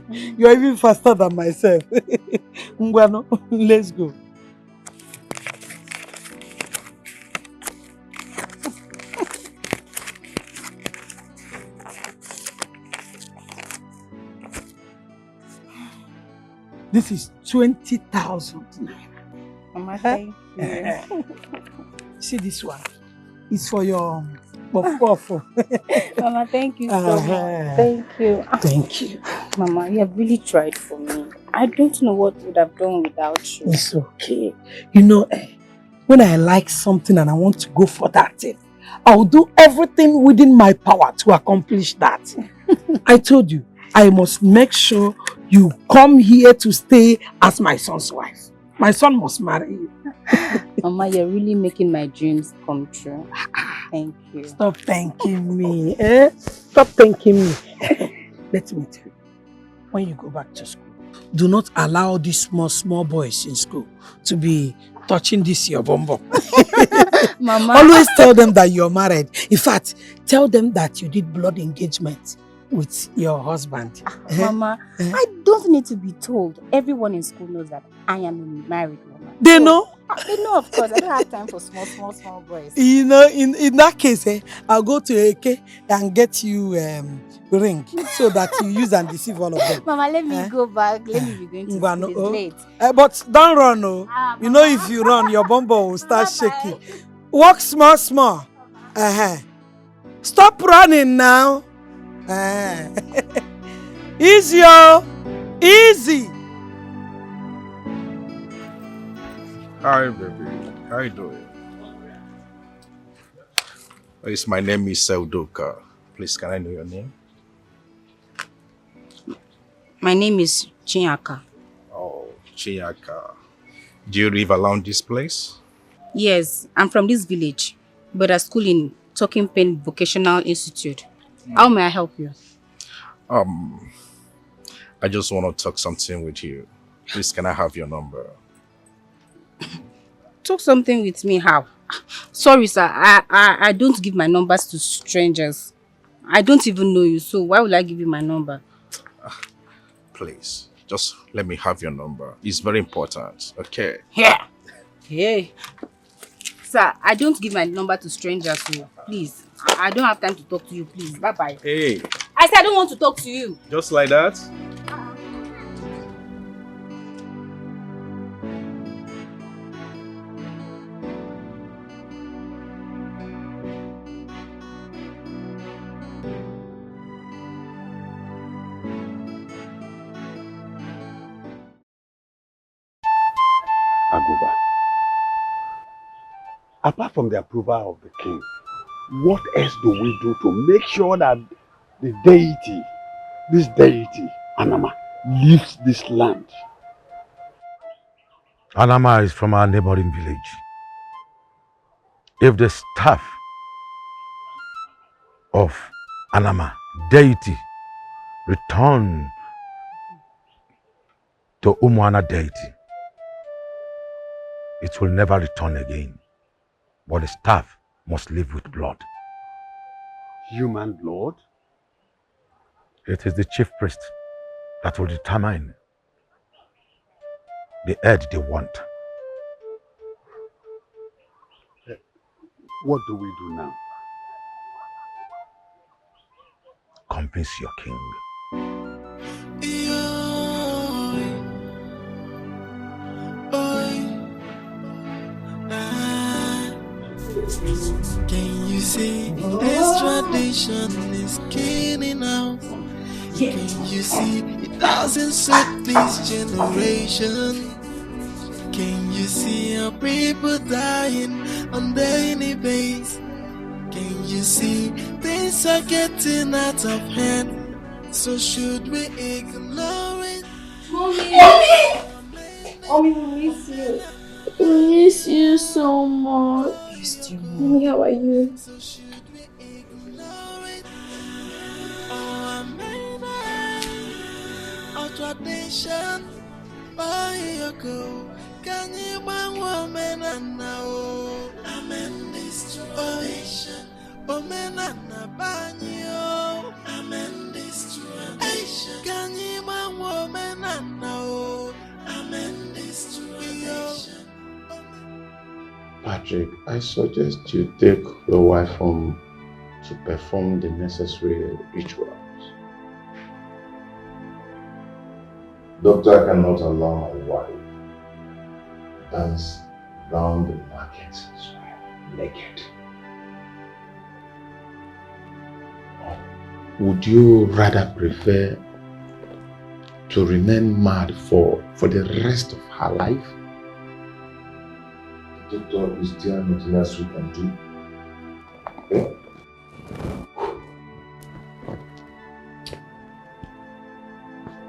You're even faster than myself. Ngwano, let's go. This is 20,000 naira. Mama, thank you. See this one? It's for your puff. Mama, thank you so much. Thank you. Thank you. Mama, you have really tried for me. I don't know what would have done without you. It's okay. You know, when I like something and I want to go for that thing, I'll do everything within my power to accomplish that. I told you, I must make sure you come here to stay as my son's wife. My son must marry you. Mama, you're really making my dreams come true. Thank you. Stop thanking me. Eh? Stop thanking me. Let me tell you, when you go back to school, do not allow these small boys in school to be touching this your bum. Mama. Always tell them that you're married. In fact, tell them that you did blood engagement with your husband. Mama, I don't need to be told. Everyone in school knows that I am a married woman. They know? They know, of course. I don't have time for small boys. You know, in that case, I'll go to Eke and get you ring so that you use and deceive all of them. Mama, let me go back. Let me be going to school. It's late. But don't run, no. You know, if you run, your bumbo will start shaking. Walk small. Stop running now. Easy, easy. Hi, baby. How you doing? Yes, my name is Udoka. Please, can I know your name? My name is Chinyaka. Oh, Chinyaka. Do you live around this place? Yes, I'm from this village, but I school in Talking Pen Vocational Institute. How may I help you? I just want to talk something with you. Please, can I have your number? Talk something with me, how? Sorry, sir. I don't give my numbers to strangers. I don't even know you, so why would I give you my number? Please, just let me have your number. It's very important, okay? Yeah. Hey. Sir, I don't give my number to strangers, so please. I don't have time to talk to you, please. Bye-bye. Hey. I said I don't want to talk to you. Just like that? Aguba, apart from the approval of the king, what else do we do to make sure that the deity, this deity, Anama, leaves this land? Anama is from our neighboring village. If the staff of Anama, deity, return to Umuana deity, it will never return again. But the staff must live with blood. Human blood? It is the chief priest that will determine the head they want. What do we do now? Convince your king. Can you see this tradition is killing out? Can you see it doesn't suit this generation? Can you see our people dying on daily basis? Can you see things are getting out of hand? So should we ignore it? Mommy, we miss you. We miss you so much. Mommy, how are you? Our tradition, oh, you go. Can you bang woman and now? Amen, this tradition. Oh, men and banyo. Amen, this tradition. Can you bang woman and now? Amen, this tradition. Patrick, I suggest you take your wife home to perform the necessary rituals. Doctor cannot allow my wife dance round the market naked. Would you rather prefer to remain mad for the rest of her life? The doctor, is there nothing else we can do? Okay?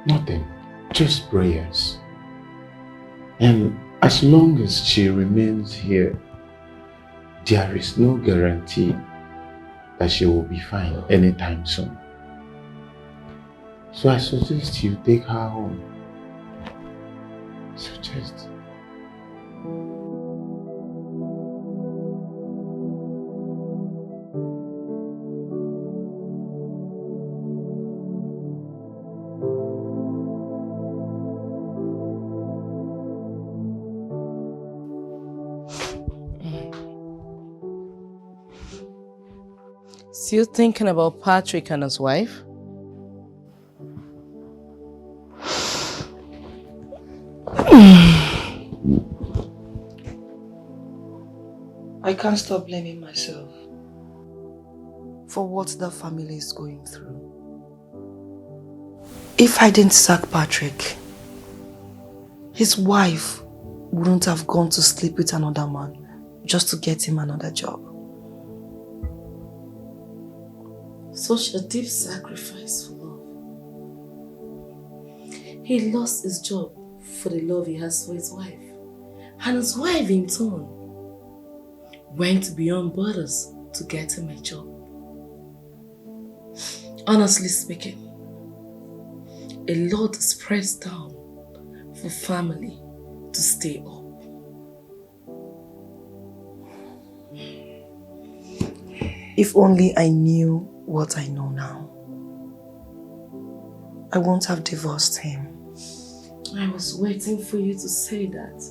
Nothing, just prayers. And as long as she remains here, there is no guarantee that she will be fine anytime soon. So I suggest you take her home. Suggest. Still thinking about Patrick and his wife? I can't stop blaming myself for what the family is going through. If I didn't sack Patrick, his wife wouldn't have gone to sleep with another man just to get him another job. Such a deep sacrifice for love. He lost his job for the love he has for his wife. And his wife in turn went beyond borders to get him a job. Honestly speaking, A lot is pressed down for family to stay up. If only I knew what I know now, I won't have divorced him. I was waiting for you to say that.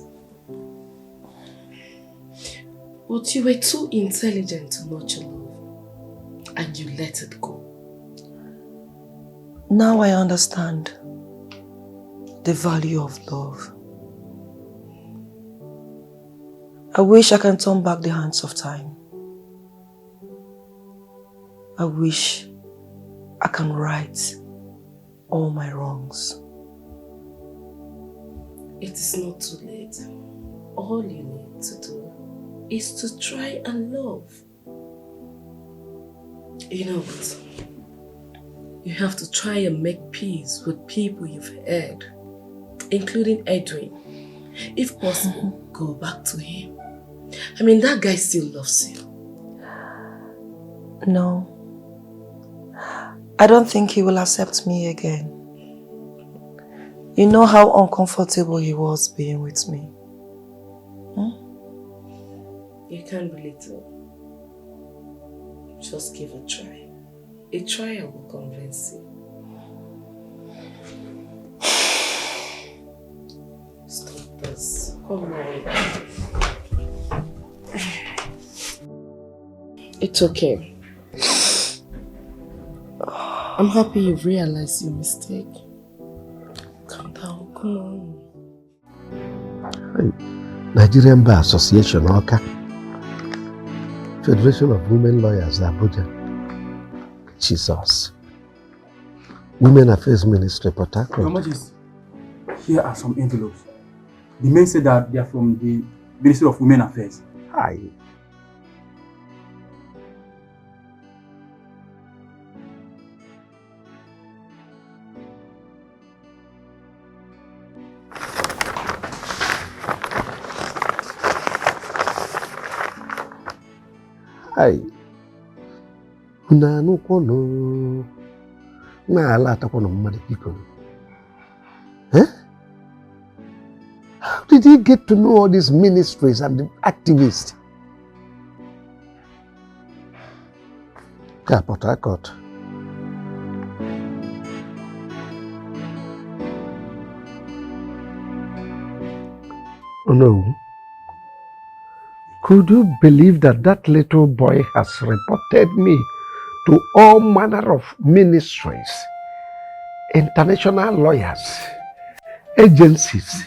But you were too intelligent to nurture love, and you let it go. Now I understand the value of love. I wish I can turn back the hands of time. I wish I can right all my wrongs. It is not too late. All you need to do is to try and love. You know what? You have to try and make peace with people you've hurt, including Edwin. If possible, go back to him. I mean, that guy still loves you. No. I don't think he will accept me again. You know how uncomfortable he was being with me. You can't belittle. Just give a try. A trial will convince you. Stop this. Come on. It's okay. I'm happy you've realized your mistake. Calm down, come on. Nigerian Bar Association, OCA. Federation of Women Lawyers, Abuja. Jesus. Women Affairs Ministry, Port Harcourt. Your Majesty, here are some envelopes. The men say that they are from the Ministry of Women Affairs. Hi. Hi. Unanu kono. Na alata kono mmadu biko. How did he get to know all these ministries and the activists? Yeah, Port Harcourt. Oh no. Could you believe that that little boy has reported me to all manner of ministries, international lawyers, agencies,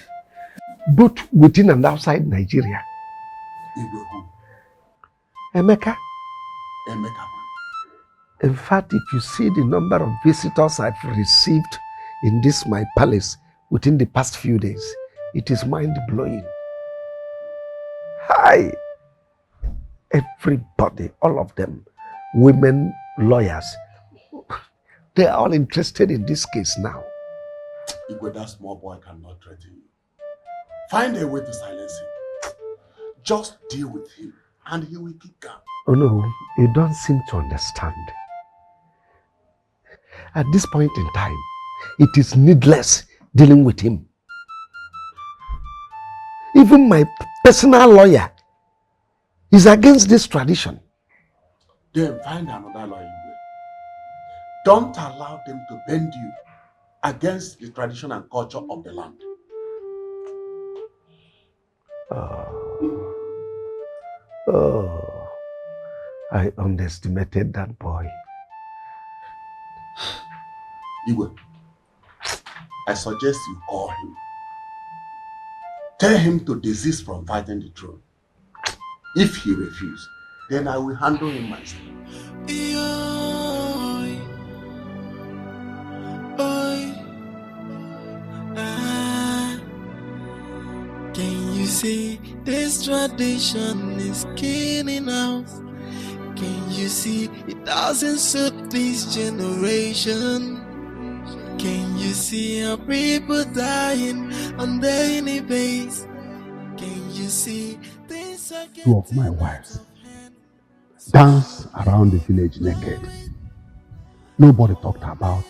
both within and outside Nigeria? Emeka? Emeka. In fact, if you see the number of visitors I've received in this my palace within the past few days, it is mind-blowing. Hi! Everybody, all of them, women lawyers, they are all interested in this case now. Igwe, that small boy cannot threaten you. Find a way to silence him. Just deal with him and he will keep calm. Oh no, you don't seem to understand. At this point in time, it is needless dealing with him. Even my personal lawyer is against this tradition. Then find another lawyer. Don't allow them to bend you against the tradition and culture of the land. Oh, I underestimated that boy. Igwe, I suggest you call him. Tell him to desist from fighting the throne. If he refuses, then I will handle him myself. Can you see this tradition is killing us? Can you see it doesn't suit this generation? Can you see our people dying on daily basis? Can you see this? Two of my wives dance around the village naked. Nobody talked about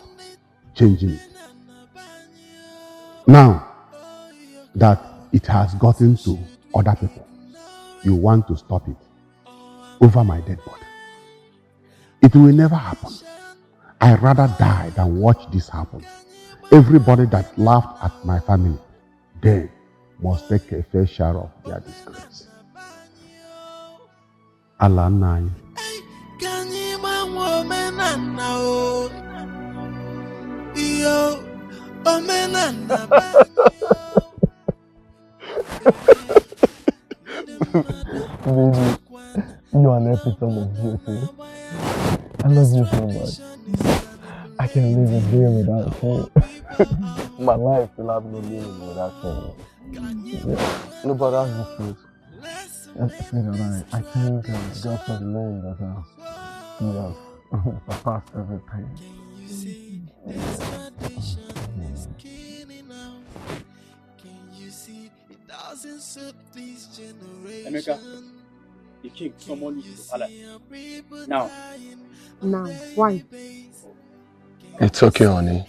changing it. Now that it has gotten to other people, you want to stop it over my dead body. It will never happen. I'd rather die than watch this happen. Everybody that laughed at my family, they must take a fair share of their disgrace. Allah nine. Baby, you are an epitome of beauty. I love you so much. I can't live a day without you. My life will have no meaning without you. Yeah. No, but that's the truth. I thank God for the name that you have surpassed everything. Emeka, the king summoned you to the palace. Now. Now, why? It's okay, honey.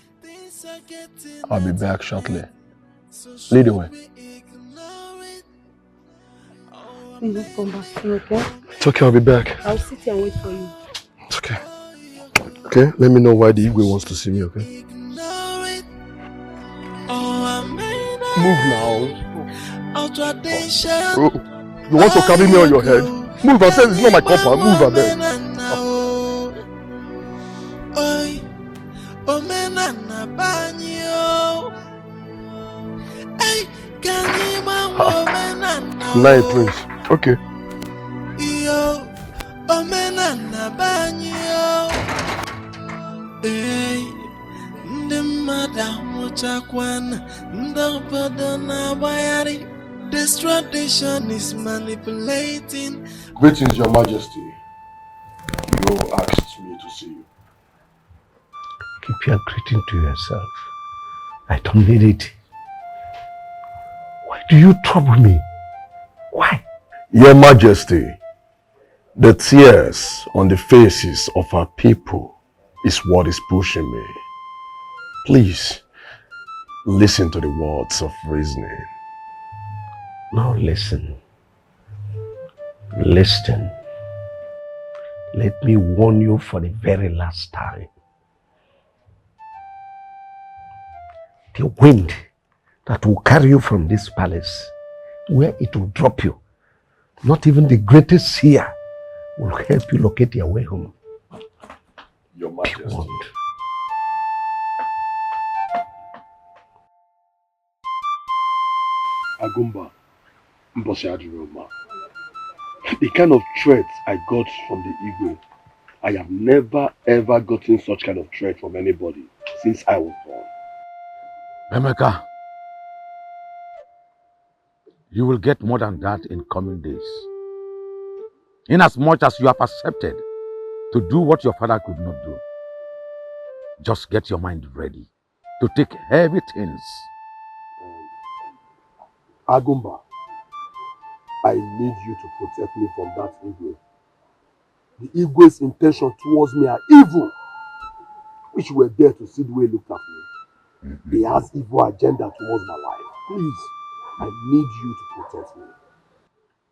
I'll be back shortly. Lead the way. Please just come back soon, okay? It's okay, I'll be back. I'll sit here and wait for you. It's okay. Okay, let me know why the Igwe wants to see me, okay? Move now. Oh, you want to carry me on your head? Move, I said it's not my compound. Move, I beg. Night, Prince. Okay. This tradition is manipulating. Greetings, Your Majesty. You asked me to see you. Keep your greeting to yourself. I don't need it. Why do you trouble me? Why? Your Majesty, the tears on the faces of our people is what is pushing me. Please, listen to the words of reasoning. Now listen. Listen. Let me warn you for the very last time. The wind that will carry you from this palace, where it will drop you, not even the greatest seer will help you locate your way home. Your Majesty. Be warned. Agumba, Mbosiaduroma. The kind of threat I got from the Igwe, I have never ever gotten such kind of threat from anybody since I was born. Emeka, you will get more than that in coming days. Inasmuch as you have accepted to do what your father could not do, just get your mind ready to take heavy things. Agumba, I need you to protect me from that Igwe. The Igwe's intention towards me are evil, which were there to see the way he looked at me. He has evil agenda towards my life. Please, I need you to protect me.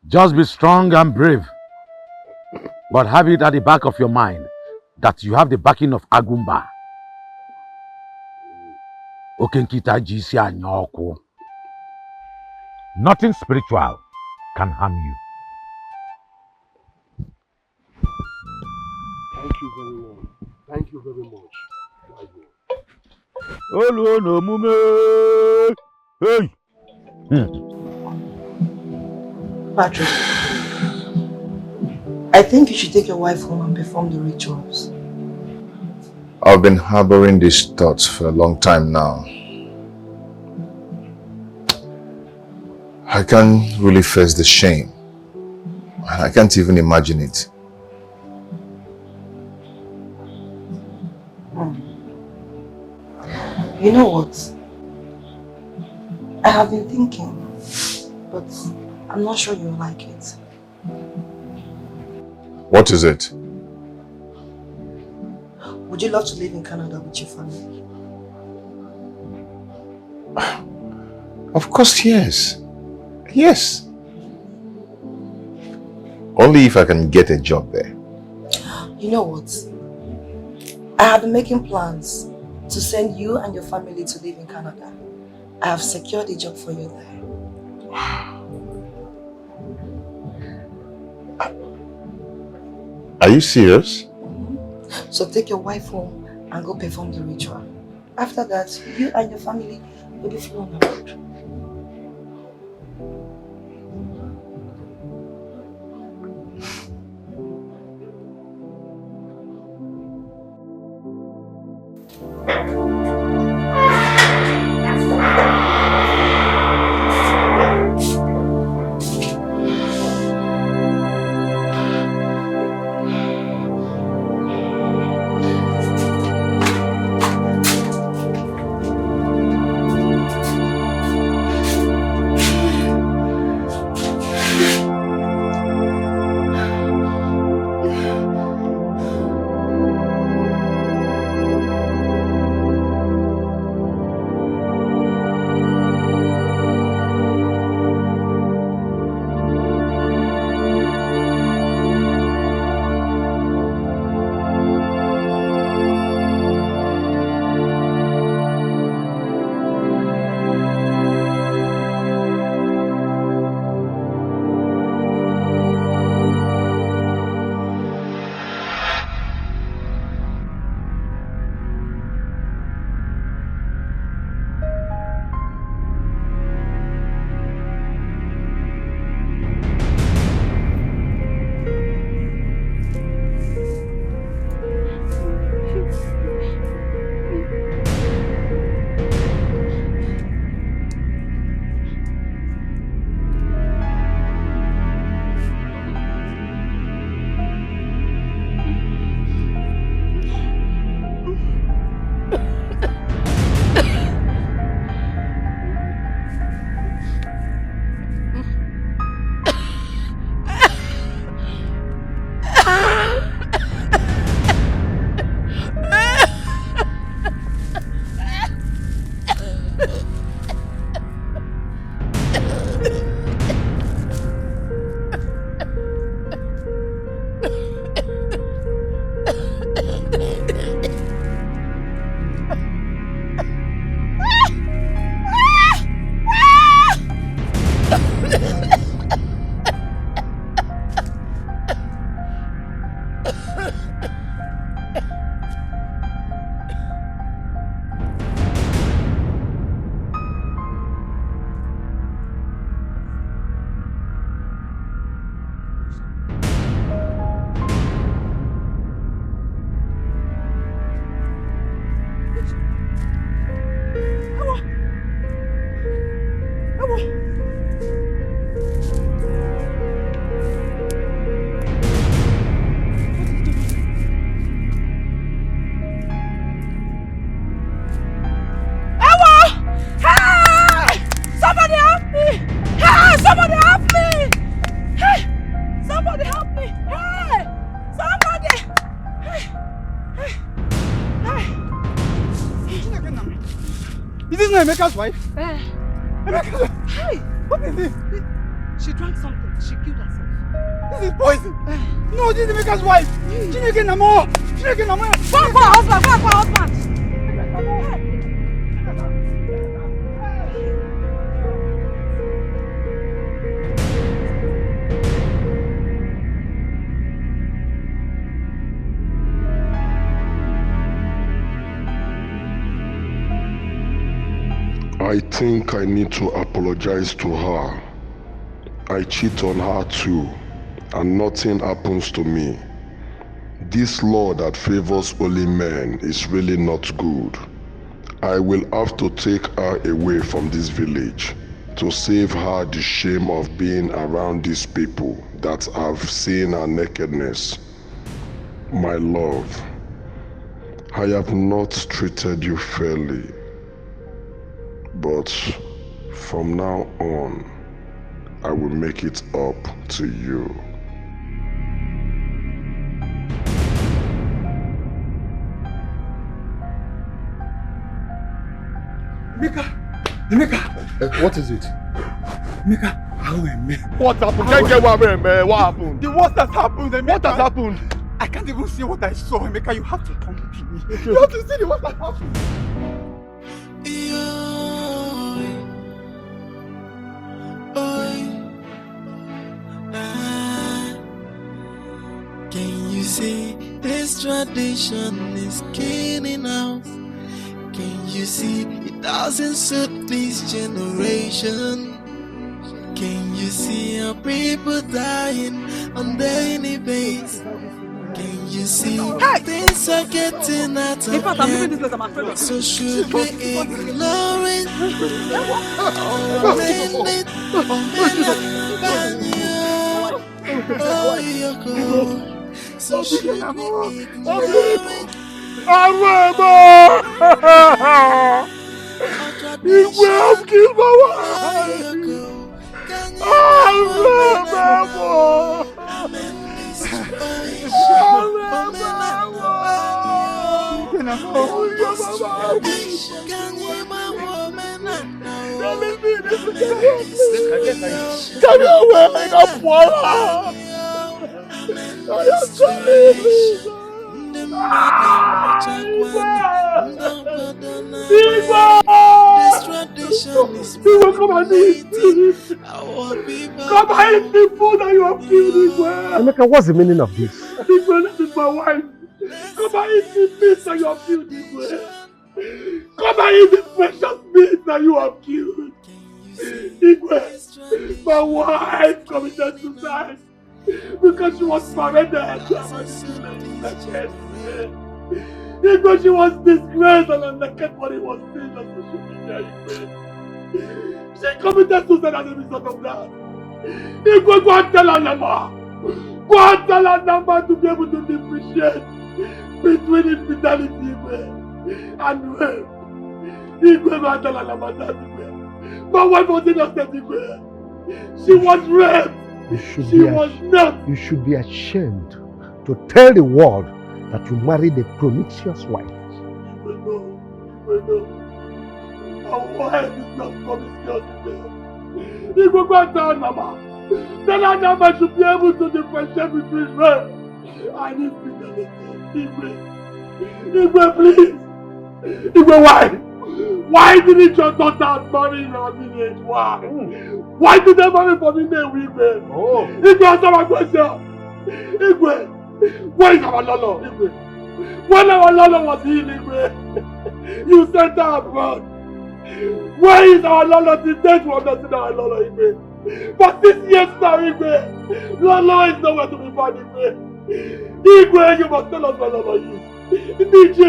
Just be strong and brave, but have it at the back of your mind that you have the backing of Agumba. Okenkita jisi anyoko. Nothing spiritual can harm you. Thank you very much. Thank you very much. Olu no mume. Hey. Patrick, I think you should take your wife home and perform the rituals. I've been harboring these thoughts for a long time now. I can't really face the shame. And I can't even imagine it. You know what? I have been thinking, but I'm not sure you'll like it. What is it? Would you love to live in Canada with your family? Of course, yes. Yes. Only if I can get a job there. You know what? I have been making plans to send you and your family to live in Canada. I have secured a job for you there. Are you serious? So take your wife home and go perform the ritual. After that, you and your family will be flown abroad. Emeka's wife? Emeka's... Hey! What is this? She drank something. She killed herself. This is poison. No, this is Emeka's wife. Chineke Namo. Chineke Namo. Go for her husband. Go for her husband. I think I need to apologize to her. I cheat on her too, and nothing happens to me. This law that favors only men is really not good. I will have to take her away from this village to save her the shame of being around these people that have seen her nakedness. My love, I have not treated you fairly. But from now on, I will make it up to you. Emeka! What is it? Emeka, what happened? Can't get what happened? The worst has happened, Emeka. What has happened? I can't even see what I saw, Emeka. You have to come with me. Okay. You have to see what has happened. Can you see this tradition is killing us? Can you see it doesn't suit this generation? Can you see our people dying on daily basis? Can you see things are getting out of hand? So should we ignore it? So should we ignore it? You will kill my wife! Come away, This tradition is come and eat Come and eat the food that you have killed. Emeka, what's the meaning of this? This is my wife. Come and eat the meat that you have killed. Come and eat the precious meat that you have killed. Igwe, my wife committed suicide because she was paraded. Igwe, she was disgraced and her naked body was seen on social media. She committed suicide as a result of that. Igwe, go and tell her number. Go and tell her number to be able to differentiate between infidelity and rape. Igwe, go and tell her number that Igwe. My wife was innocent, Igwe. She was raped. You should be ashamed to tell the world that you married a promiscuous wife. No. Our wife is not promiscuous. You go back to Mama. Tell her Mama should be able to differentiate between rape and infidelity. Igwe, please. Igwe, why? Why didn't your daughter marry in our village? Why? Why did they marry for me, Igwe? Igwe, answer my question. Igwe, where is our Lolo? Igwe, when our Lolo was healed, Igwe, you sent her abroad. Where is our Lolo? The date was not in our Lolo, Igwe. For 6 years now, Igwe, Lolo is nowhere to be found, Igwe. Igwe, you must tell us where Lolo is. DJ,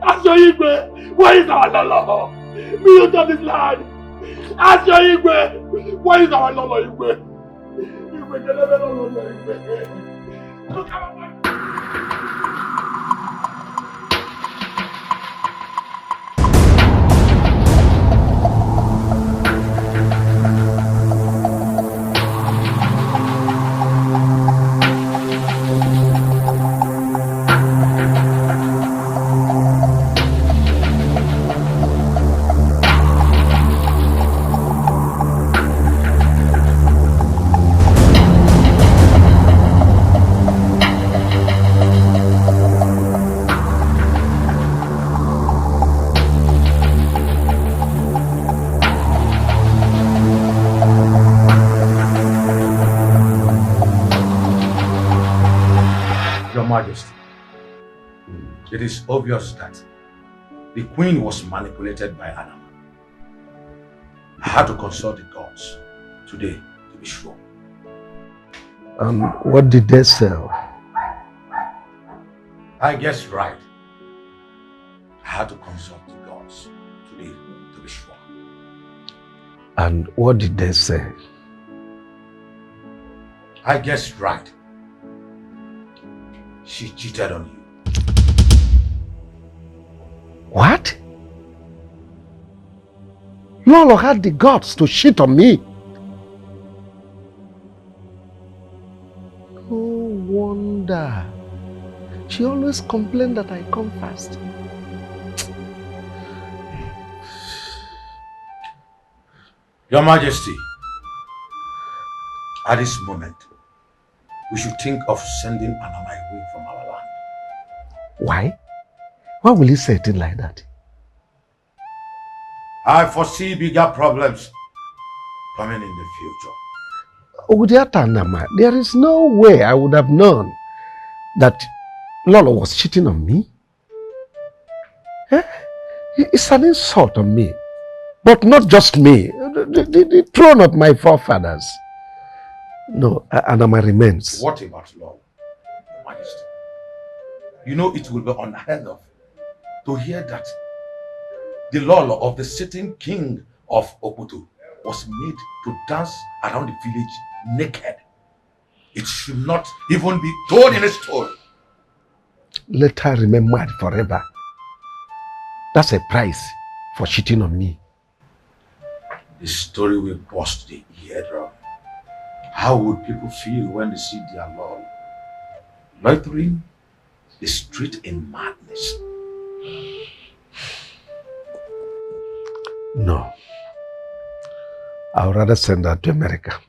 ask your Igwe, where is our Lolo? Mute of this land. Ask your Igwe, where is our Lolo, Igwe? Igwe, get a Lolo, Igwe. Look at my Majesty, it is obvious that the queen was manipulated by Anama. I had to consult the gods today to be sure. What did they say? I guessed right. I had to consult the gods today to be sure. And what did they say? I guessed right. She cheated on you. What? Lolo had the guts to cheat on me. No wonder. She always complained that I come fast. Your Majesty, at this moment, we should think of sending Anama away from our land. Why? Why will you say it like that? I foresee bigger problems coming in the future. Udiata Anama, there is no way I would have known that Lolo was cheating on me. Eh? It's an insult on me. But not just me, the throne of my forefathers. No, Anama remains. What about law, Your Majesty? You know it will be unheard of to hear that the law of the sitting king of Oputu was made to dance around the village naked. It should not even be told in a story. Let her remain mad forever. That's a price for cheating on me. The story will burst the eardrum. How would people feel when they see their Lord loitering the street in madness? No. I would rather send her to America.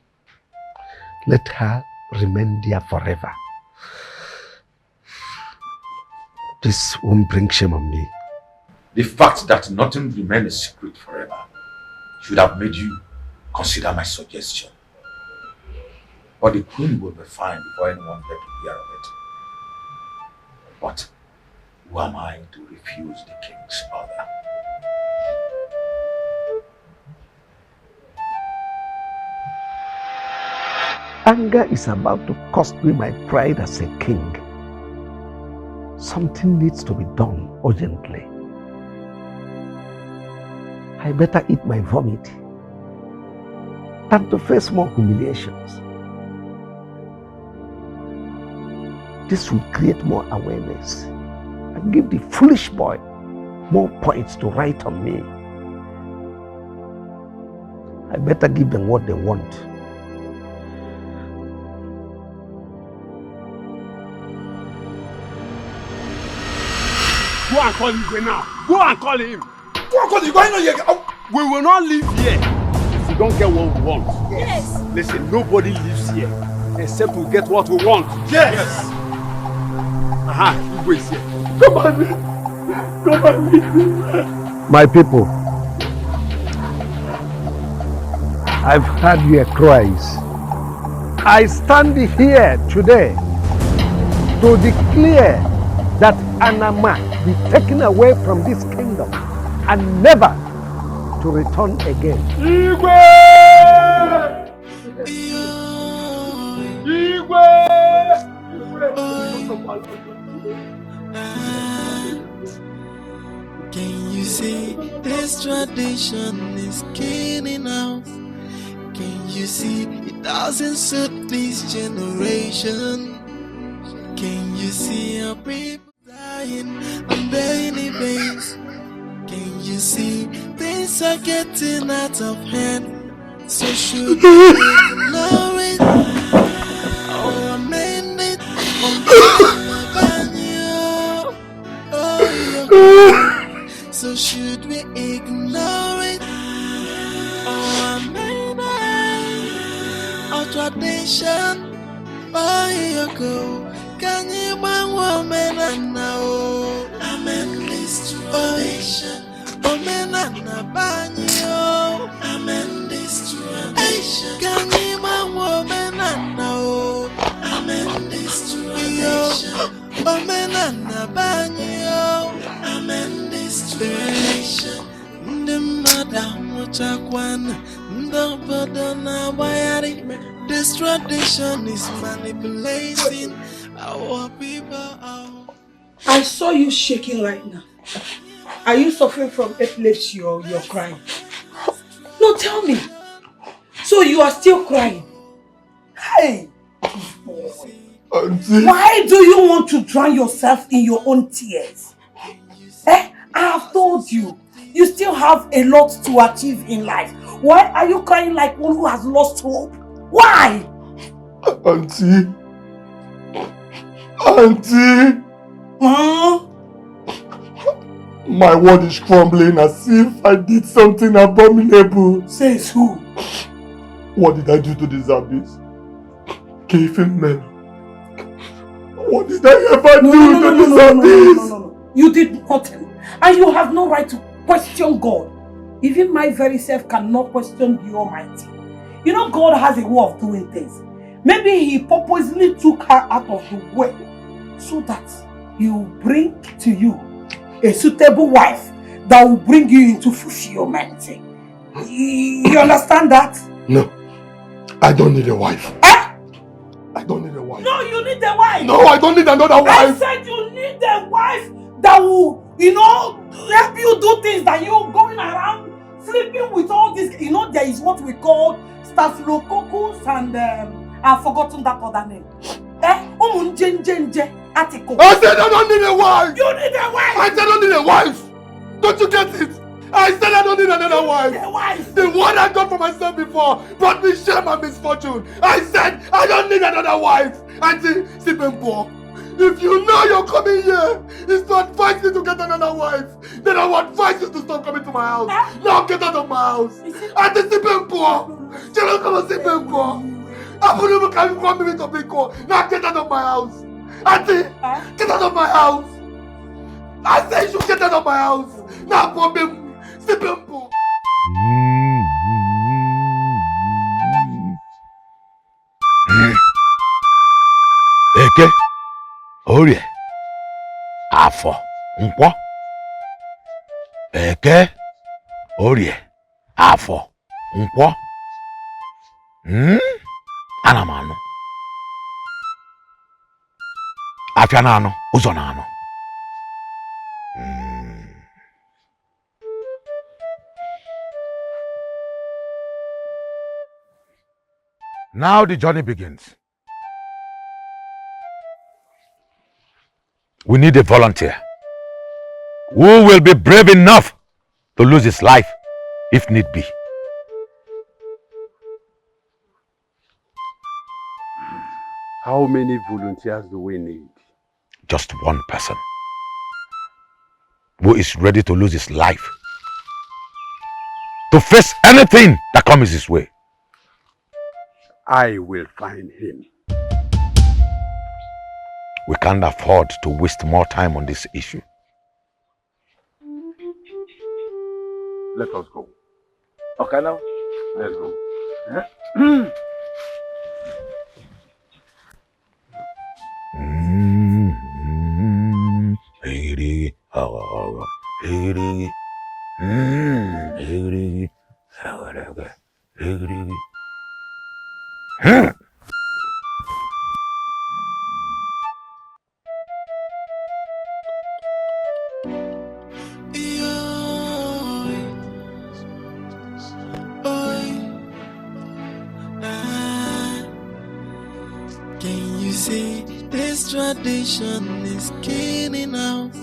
Let her remain there forever. This won't bring shame on me. The fact that nothing remains a secret forever should have made you consider my suggestion. But the queen will be fine before anyone gets to hear of it. But who am I to refuse the king's order? Anger is about to cost me my pride as a king. Something needs to be done urgently. I better eat my vomit than to face more humiliations. This will create more awareness and give the foolish boy more points to write on me. I better give them what they want. Go and call him now. Go and call him. Go and call him. Go and here. We will not live here if we don't get what we want. Yes. Listen, nobody lives here except we get what we want. Yes. Aha, Igwe is here. Come on. Come on. My people, I've heard your cries. I stand here today to declare that Anama be taken away from this kingdom and never to return again. Igwe! Igwe! Can you see this tradition is killing us? Can you see it doesn't suit this generation? Can you see our people dying on daily basis? Can you see things are getting out of hand? So should we ignore it or amend it? So should we ignore it or amend it? Our tradition, oh you go. Can you bang woman and now? Amen this tradition. Woman and a banyo. Amen this tradition. Can you bang woman and now? Amen this tradition. Woman and a banyo. Amen this tradition. The madam Muchakwan. The Badana Bayari. This tradition is manipulating our people. I saw you shaking right now. Are you suffering from epilepsy or you're crying? No, tell me. So you are still crying? Hey! Auntie. Why do you want to drown yourself in your own tears? I have told you. You still have a lot to achieve in life. Why are you crying like one who has lost hope? Why? Auntie. Auntie. Huh? My world is crumbling as if I did something abominable. Says who? What did I do to deserve this? Give him men. What did I ever do to deserve this? No. You did nothing. And you have no right to question God. Even my very self cannot question the Almighty. You know, God has a way of doing things. Maybe He purposely took her out of the way so that He will bring to you a suitable wife that will bring you into fulfillment. You understand that? No. I don't need a wife. Eh? I don't need a wife. No, you need a wife. No, I don't need another wife. I said you need a wife that will, help you do things that you going around sleeping with all this. There is what we call staphylococcus and I've forgotten that other name. Article. I said I don't need a wife. You need a wife. I said I don't need a wife. Don't you get it? I said I don't need another wife. The one I got for myself before brought me shame and misfortune. I said I don't need another wife. Auntie, Sipenpo, if you know you're coming here, it's to advise you to get another wife, then I will advise you to stop coming to my house. Now get out of my house. Auntie, Sipenpo, Chelo, come on, Sipenpo. Abolishing, can you come me to Bcos? Now get out of my house. Auntie, get out of my house. I say you should get out of my house. Now, problem. Sipenpo. Eke, Orie, Afọ, Nkwọ. Eke, Orie, Afọ, Nkwọ. Ana m anụ. Afịa na-anụ, ụzọ na-anụ. Now the journey begins. We need a volunteer who will be brave enough to lose his life if need be. How many volunteers do we need? Just one person who is ready to lose his life, to face anything that comes his way. I will find him. We can't afford to waste more time on this issue. Let us go. Okay now? Let's go. Can you see this tradition is killing us?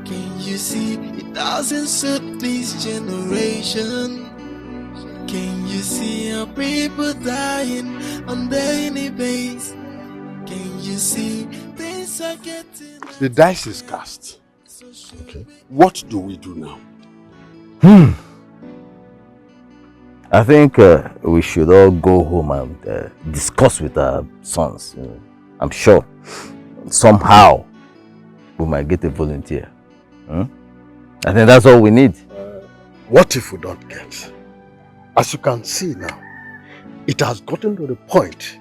Can you see it doesn't suit this generation? Can you see our people dying on daily basis? Can you see things are getting... The dice is cast. Okay. What do we do now? I think we should all go home and discuss with our sons. I'm sure somehow we might get a volunteer. I think that's all we need. What if we don't get? As you can see now, it has gotten to the point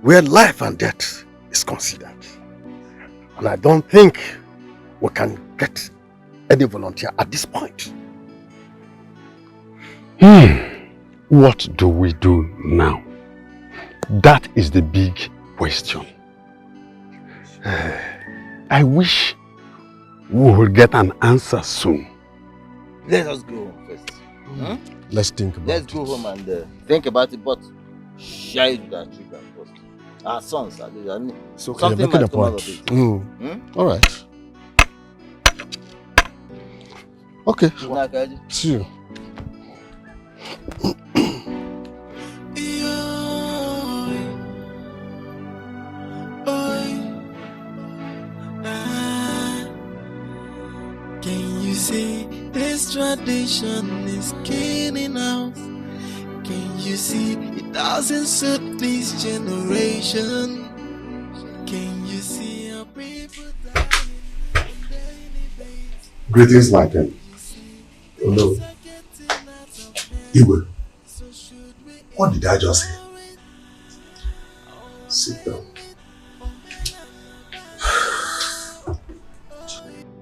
where life and death is considered. And I don't think we can get any volunteer at this point. What do we do now? That is the big question. I wish we will get an answer soon. Let us go home first. Let's think about it. Let's go home and think about it, but share it with our children first. Our sons, at least. I mean, it's okay, something making a might come out point. of it. All right. Okay. Good night, Kaji. See you. Can you see this tradition is killing us? Can You see, it doesn't suit this generation. Can you see how people Greetings, my friend. Oh no. Iwe, what did I just hear? Sit down.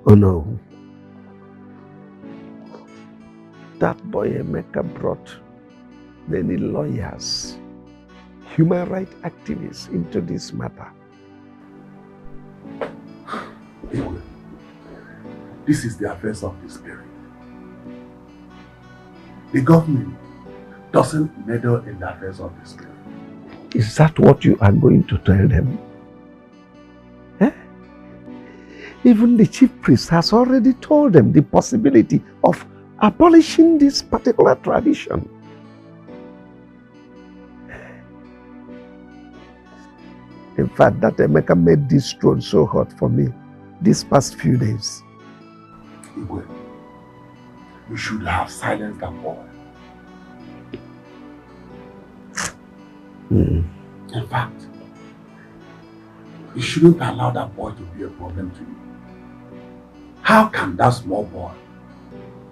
Oh no. That boy Emeka brought many lawyers, human rights activists into this matter. Iwe, this is the affairs of the spirit. The government doesn't meddle in the affairs of the spirit. Is that what you are going to tell them? Eh? Even the chief priest has already told them the possibility of abolishing this particular tradition. In fact, that Emeka made this throne so hot for me these past few days. Igwe, you should have silenced that boy. In fact, you shouldn't allow that boy to be a problem to you. How can that small boy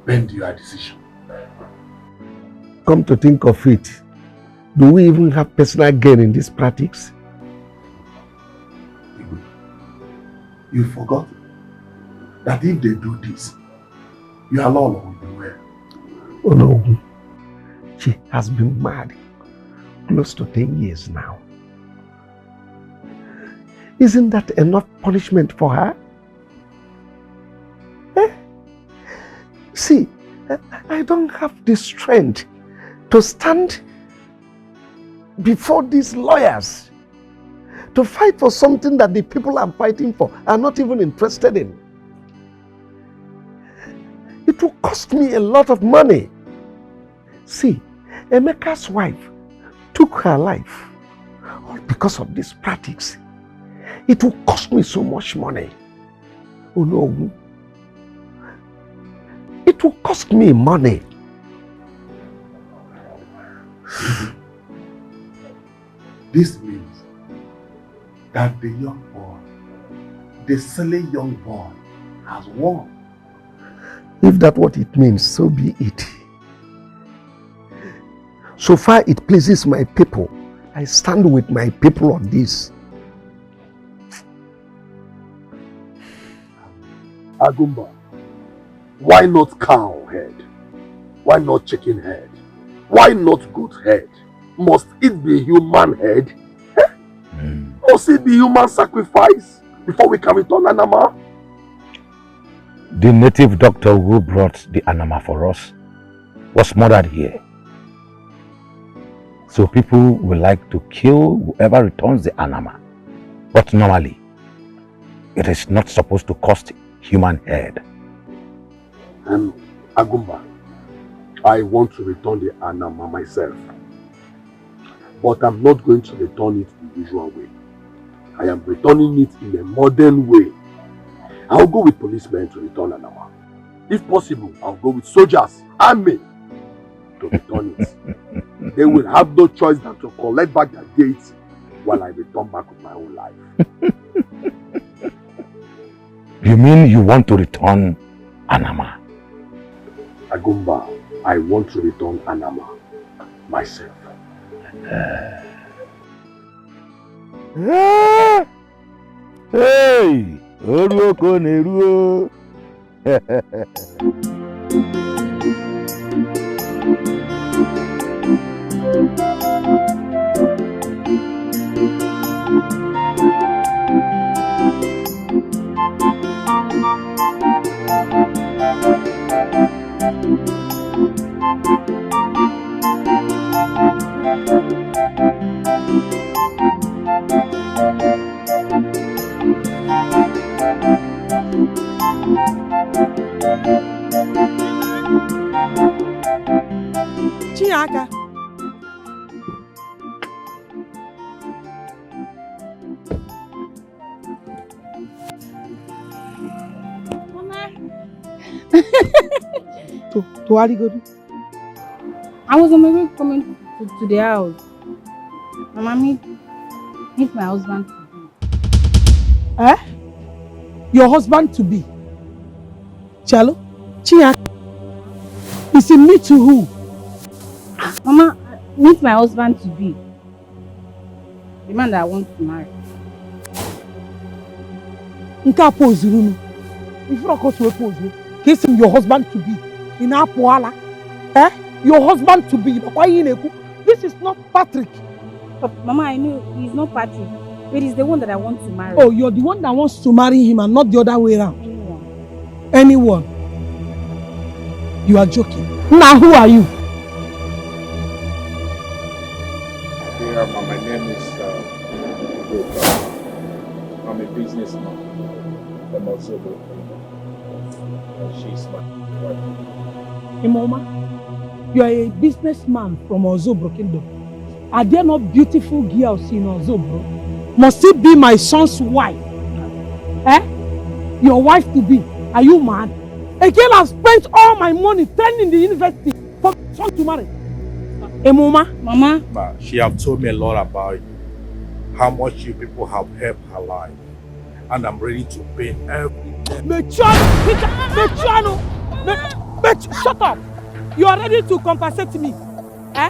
bend your decision? Come to think of it, do we even have personal gain in this practice? You forgot that if they do this, your Lord will be well. Oh no, she has been mad close to 10 years now. Isn't that enough punishment for her? Eh? See, I don't have the strength to stand before these lawyers to fight for something that the people I'm fighting for are not even interested in. It will cost me a lot of money. See, Emeka's wife took her life all because of this practice. It will cost me so much money. Oh no. It will cost me money. This means that the young boy, the silly young boy, has won. If that's what it means, so be it. So far it pleases my people, I stand with my people on this. Agumba, why not cow head? Why not chicken head? Why not goat head? Must it be human head? Must it be human sacrifice before we can return Anama? The native doctor who brought the Anama for us was murdered here. So people will like to kill whoever returns the Anama. But normally, it is not supposed to cost human head. Agumba, I want to return the Anama myself. But I'm not going to return it the usual way. I am returning it in a modern way. I'll go with policemen to return Anama. If possible, I'll go with soldiers, army, to return it. They will have no choice than to collect back their gates while I return back with my own life. You mean you want to return Anama? Agumba, I want to return Anama myself. Hey! Oruoko Neruo! Chiaka. I was on my way coming To the house. Mama, meet my husband to be. Eh? Your husband to be? Chalo? Chia? Is it me to who? Mama, meet my husband to be. The man that I want to marry. Nka pose room. If you don't go to a pose, kiss him your husband to be. In Apoala. Eh? Your husband to be. This is not Patrick. Mama, I know he's not Patrick. But he's the one that I want to marry. Oh, you're the one that wants to marry him and not the other way around. Anyone. You are joking. Now who are you? Yeah, my name is I'm a businessman from Wazico. And she's my wife. Imoma, you are a businessman from Wazico Kingdom. Are there not beautiful girls in Wazico? Must it be my son's wife? Eh? Your wife to be? Are you mad? A girl has spent all my money training in the university for my son to marry. Imoma? Mama? She have told me a lot about how much you people have helped her life. And I'm ready to pay every day. Shut up! You are ready to compensate me. Eh?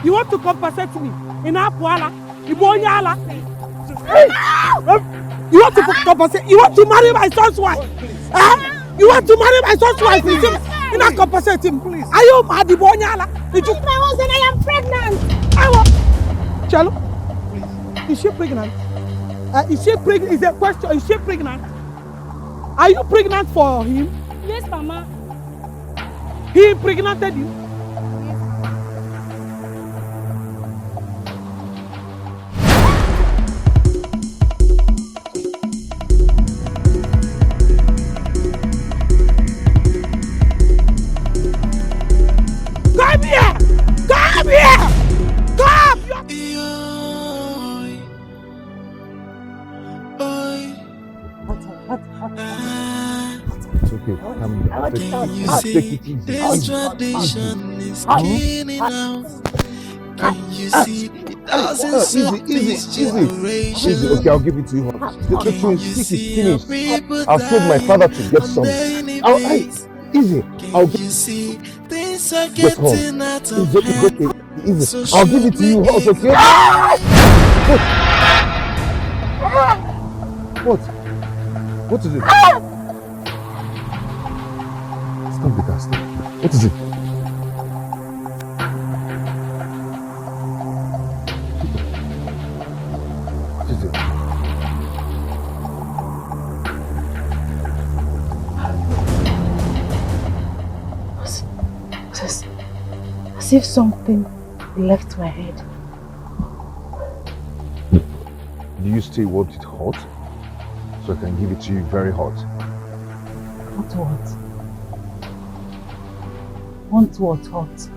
You want to compensate me? In Apuala? Ibonyala? You want to compensate? You want to marry my son's wife? Eh? You want to marry my son's wife? You not compensate him. Please. Are you mad? Ibonyala? My husband, I am pregnant. Chalo? Is she pregnant? Is she pregnant? Is a question. Is she pregnant? Are you pregnant for him? Yes, Mama. He impregnated you? Come here! Come here! Come! It's okay. Come here. Take it easy. This tradition is killing now. Can you see it doesn't suit this generation? Easy. Okay, I'll give it to you. The stick is finished. I've told my father to get some. Easy. I'll give you see things are get home. getting out of It's hand. okay. Easy. I'll give it to you. How's okay? What? What is it? Stop the car. Stop. What is it? What is it? As if something left my head. Do you still want it hot? So I can give it to you very hot. Hot what? Want what hot?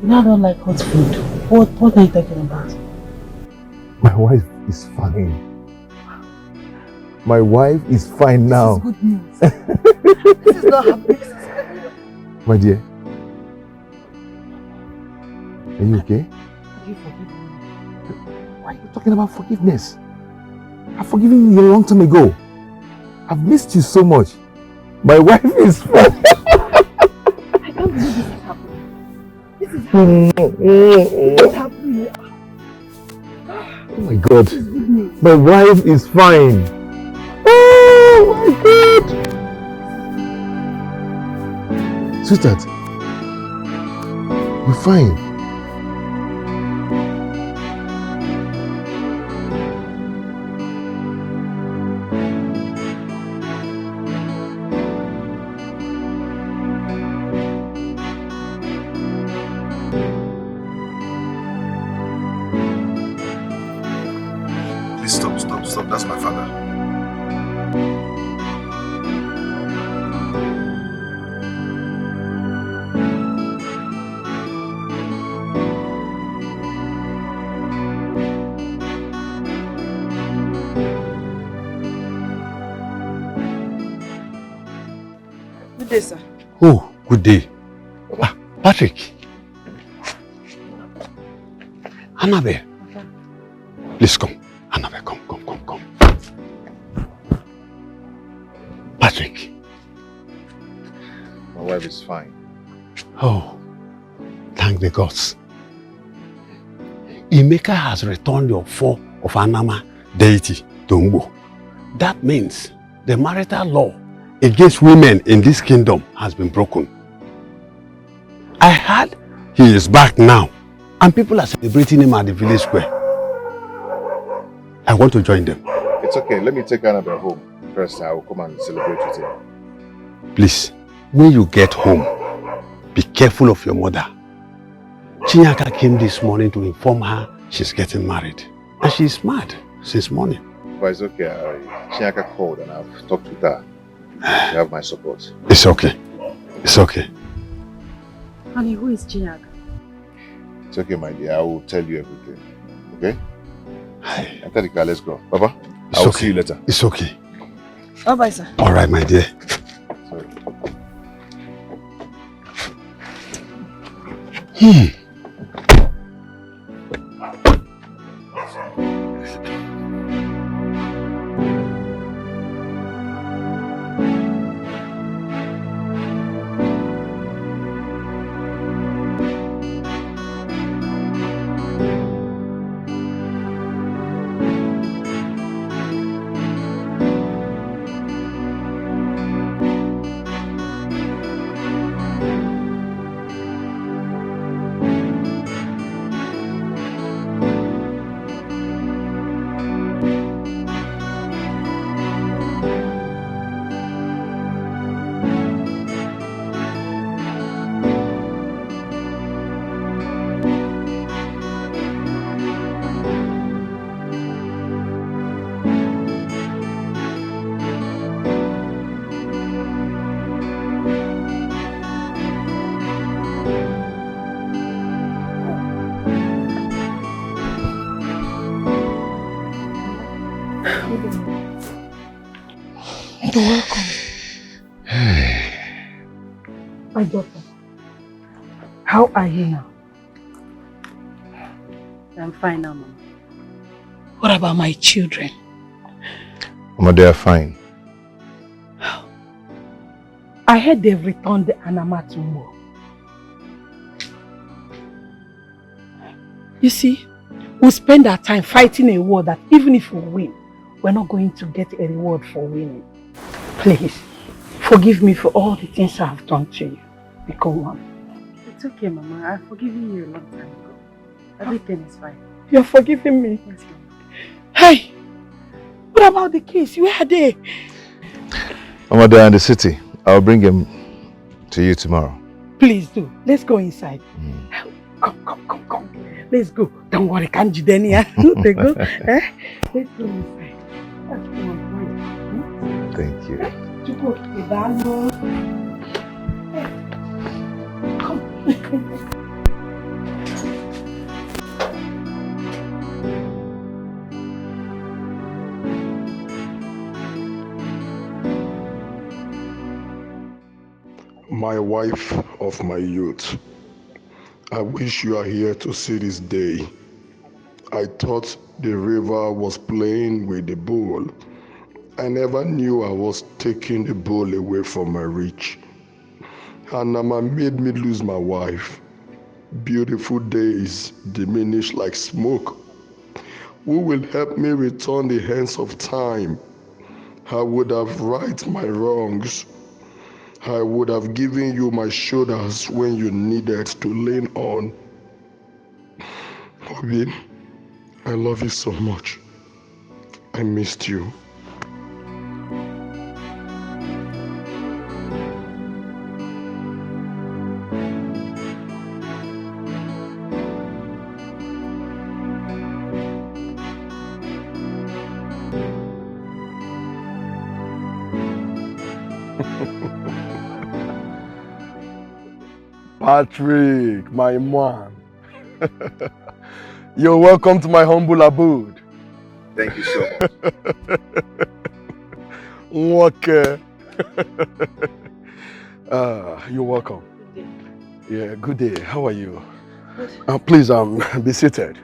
You know I don't like hot food. What are you talking about? My wife is fine. My wife is fine now. This is good news. This is not happening. My dear. Are you okay? Have you forgiven me? Why are you talking about forgiveness? I've forgiven you a long time ago. I've missed you so much. My wife is fine. I can't believe this is happening. This is happening. This is happening. Oh my God. My wife is fine. Oh my God. Sweetheart. You're fine. Stop. That's my father. Good day, sir. Oh, good day. Patrick. Annabelle. Please come. Annabelle, come. Patrick. My wife is fine. Oh, thank the gods. Emeka has returned your four of Anama deity to Ngbo. That means the marital law against women in this kingdom has been broken. I heard he is back now and people are celebrating him at the village square. I want to join them. It's okay, let me take Annabelle home. First, I will come and celebrate with him. Please, when you get home, be careful of your mother. Chinyaka came this morning to inform her she's getting married. And she's mad since morning. But it's okay, Chinyaka called and I've talked with her. You have my support. It's okay. It's okay. Honey, who is Chinyaka? It's okay, my dear. I will tell you everything. Okay? After the car, let's go. Baba, I will see you later. It's okay. Bye-bye, sir. All right, my dear. Sorry. You're welcome. My daughter, how are you now? I'm fine now, Mama. What about my children? Mama, they are fine. I heard they've returned the Anama to Ngbo. You see, we spend our time fighting a war that even if we win, we're not going to get a reward for winning. Please, forgive me for all the things I have done to you. Become one. It's okay, Mama. I've forgiven you a long time ago. Everything is fine. You're forgiving me? Yes, Mama. Hey! What about the kids? Where are they? Mama, they are in the city. I'll bring him to you tomorrow. Please do. Let's go inside. Come. Let's go. Don't worry, can't you then? Let's go. Let's go inside. That's one. Thank you. My wife of my youth, I wish you are here to see this day. I thought the river was playing with the bull. I never knew I was taking the bull away from my reach. Anama made me lose my wife. Beautiful days diminish like smoke. Who will help me return the hands of time? I would have righted my wrongs. I would have given you my shoulders when you needed to lean on. Obi, I love you so much. I missed you. Patrick, my man. You're welcome to my humble abode. Thank you so much. Okay. You're welcome. Yeah, good day. How are you? Please, be seated.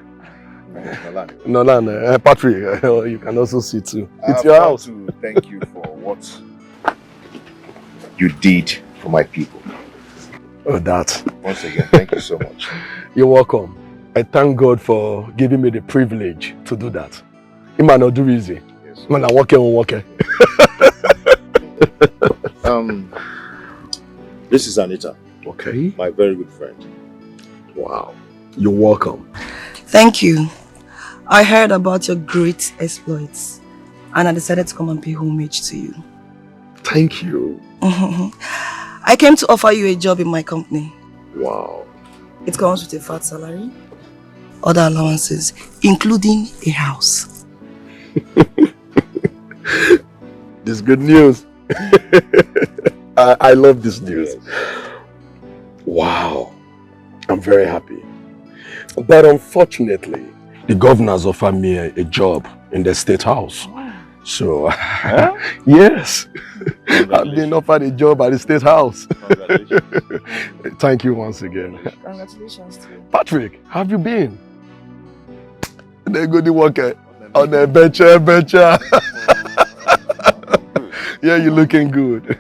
Nolan, Patrick, you can also sit too. It's your house. To thank you for what you did for my people. Oh, that. Once again, thank you so much. You're welcome. I thank God for giving me the privilege to do that. It might not do easy. Yes. When I walk in. This is Anita. Okay. My very good friend. Wow. You're welcome. Thank you. I heard about your great exploits and I decided to come and pay homage to you. Thank you. I came to offer you a job in my company. Wow. It comes with a fat salary, other allowances, including a house. This is good news. I love this news. Wow. I'm very happy. But unfortunately, the governors offered me a job in the state house. So, yes, I've been offered a job at the state house. Thank you once again. Congratulations to you. Patrick, how have you been? They go to work on the bencher. Yeah, you're looking good.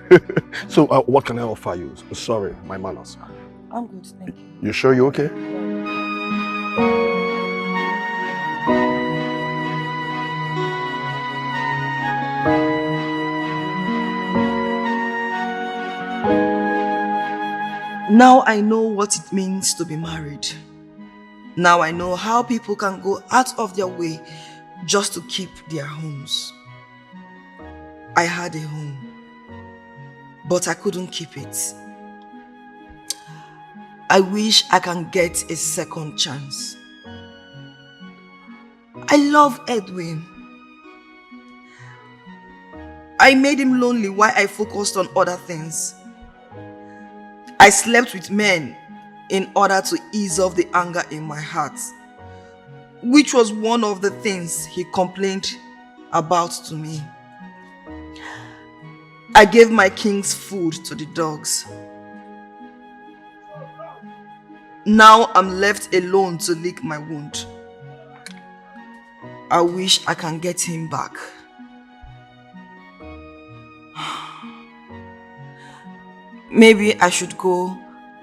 So, what can I offer you? Sorry, my manners. I'm good, thank you. You sure you're okay? Now I know what it means to be married. Now I know how people can go out of their way just to keep their homes. I had a home, but I couldn't keep it. I wish I can get a second chance. I love Edwin. I made him lonely while I focused on other things. I slept with men in order to ease off the anger in my heart, which was one of the things he complained about to me. I gave my king's food to the dogs. Now I'm left alone to lick my wound. I wish I can get him back. Maybe I should go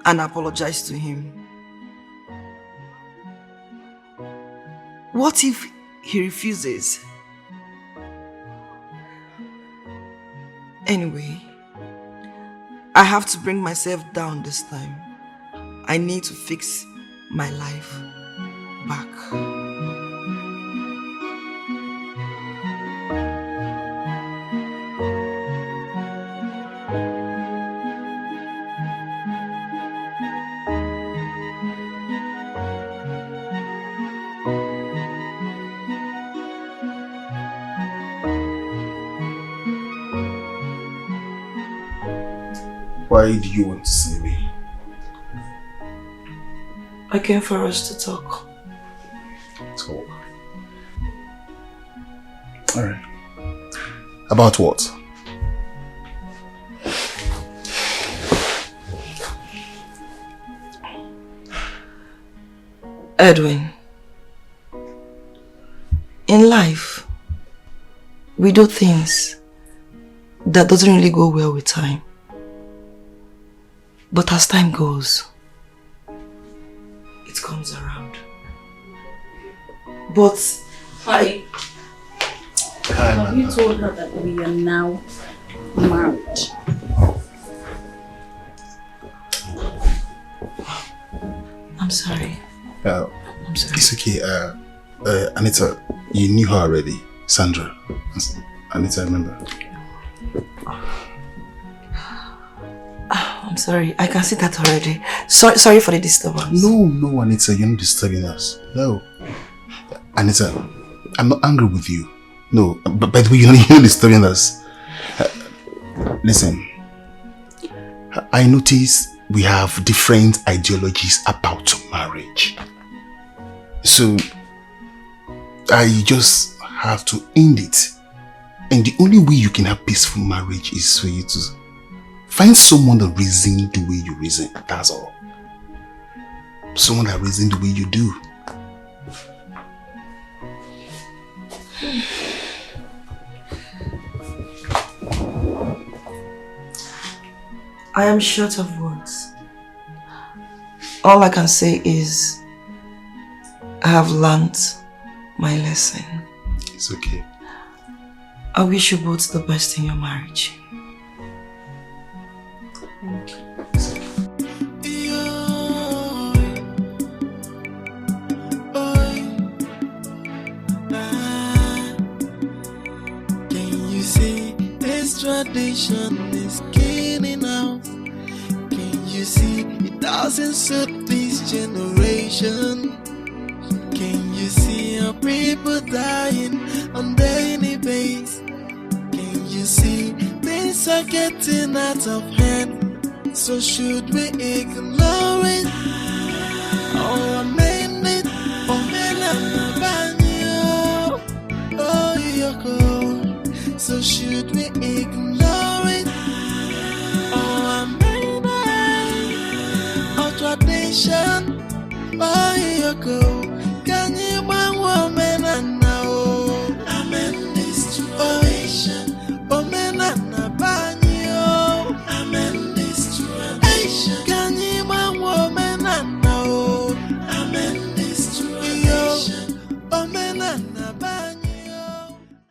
and apologize to him. What if he refuses? Anyway, I have to bring myself down this time. I need to fix my life back. Why do you want to see me? I came for us to talk. Talk? Alright. About what? Edwin, in life, we do things that doesn't really go well with time. But as time goes, it comes around. But have you told her that we are now married? I'm sorry. I'm sorry. It's okay. Anita, you knew her already. Sandra. Anita, I remember. I'm sorry. I can see that already. Sorry for the disturbance. No, Anita, you're not disturbing us. No. Anita, I'm not angry with you. No, but by the way, you're not disturbing us. Listen, I notice we have different ideologies about marriage. So, I just have to end it. And the only way you can have peaceful marriage is for you to find someone that reasons the way you reason. That's all. Someone that reasons the way you do. I am short of words. All I can say is I have learned my lesson. It's okay. I wish you both the best in your marriage. Thank you. Can you see this tradition is killing out? Can you see it doesn't suit this generation? Can you see our people dying on daily basis? Can you see things are getting out of hand? So should we ignore it or amend it or oh, Yoko. So should we ignore it or amend it or tradition? Oh, Yoko.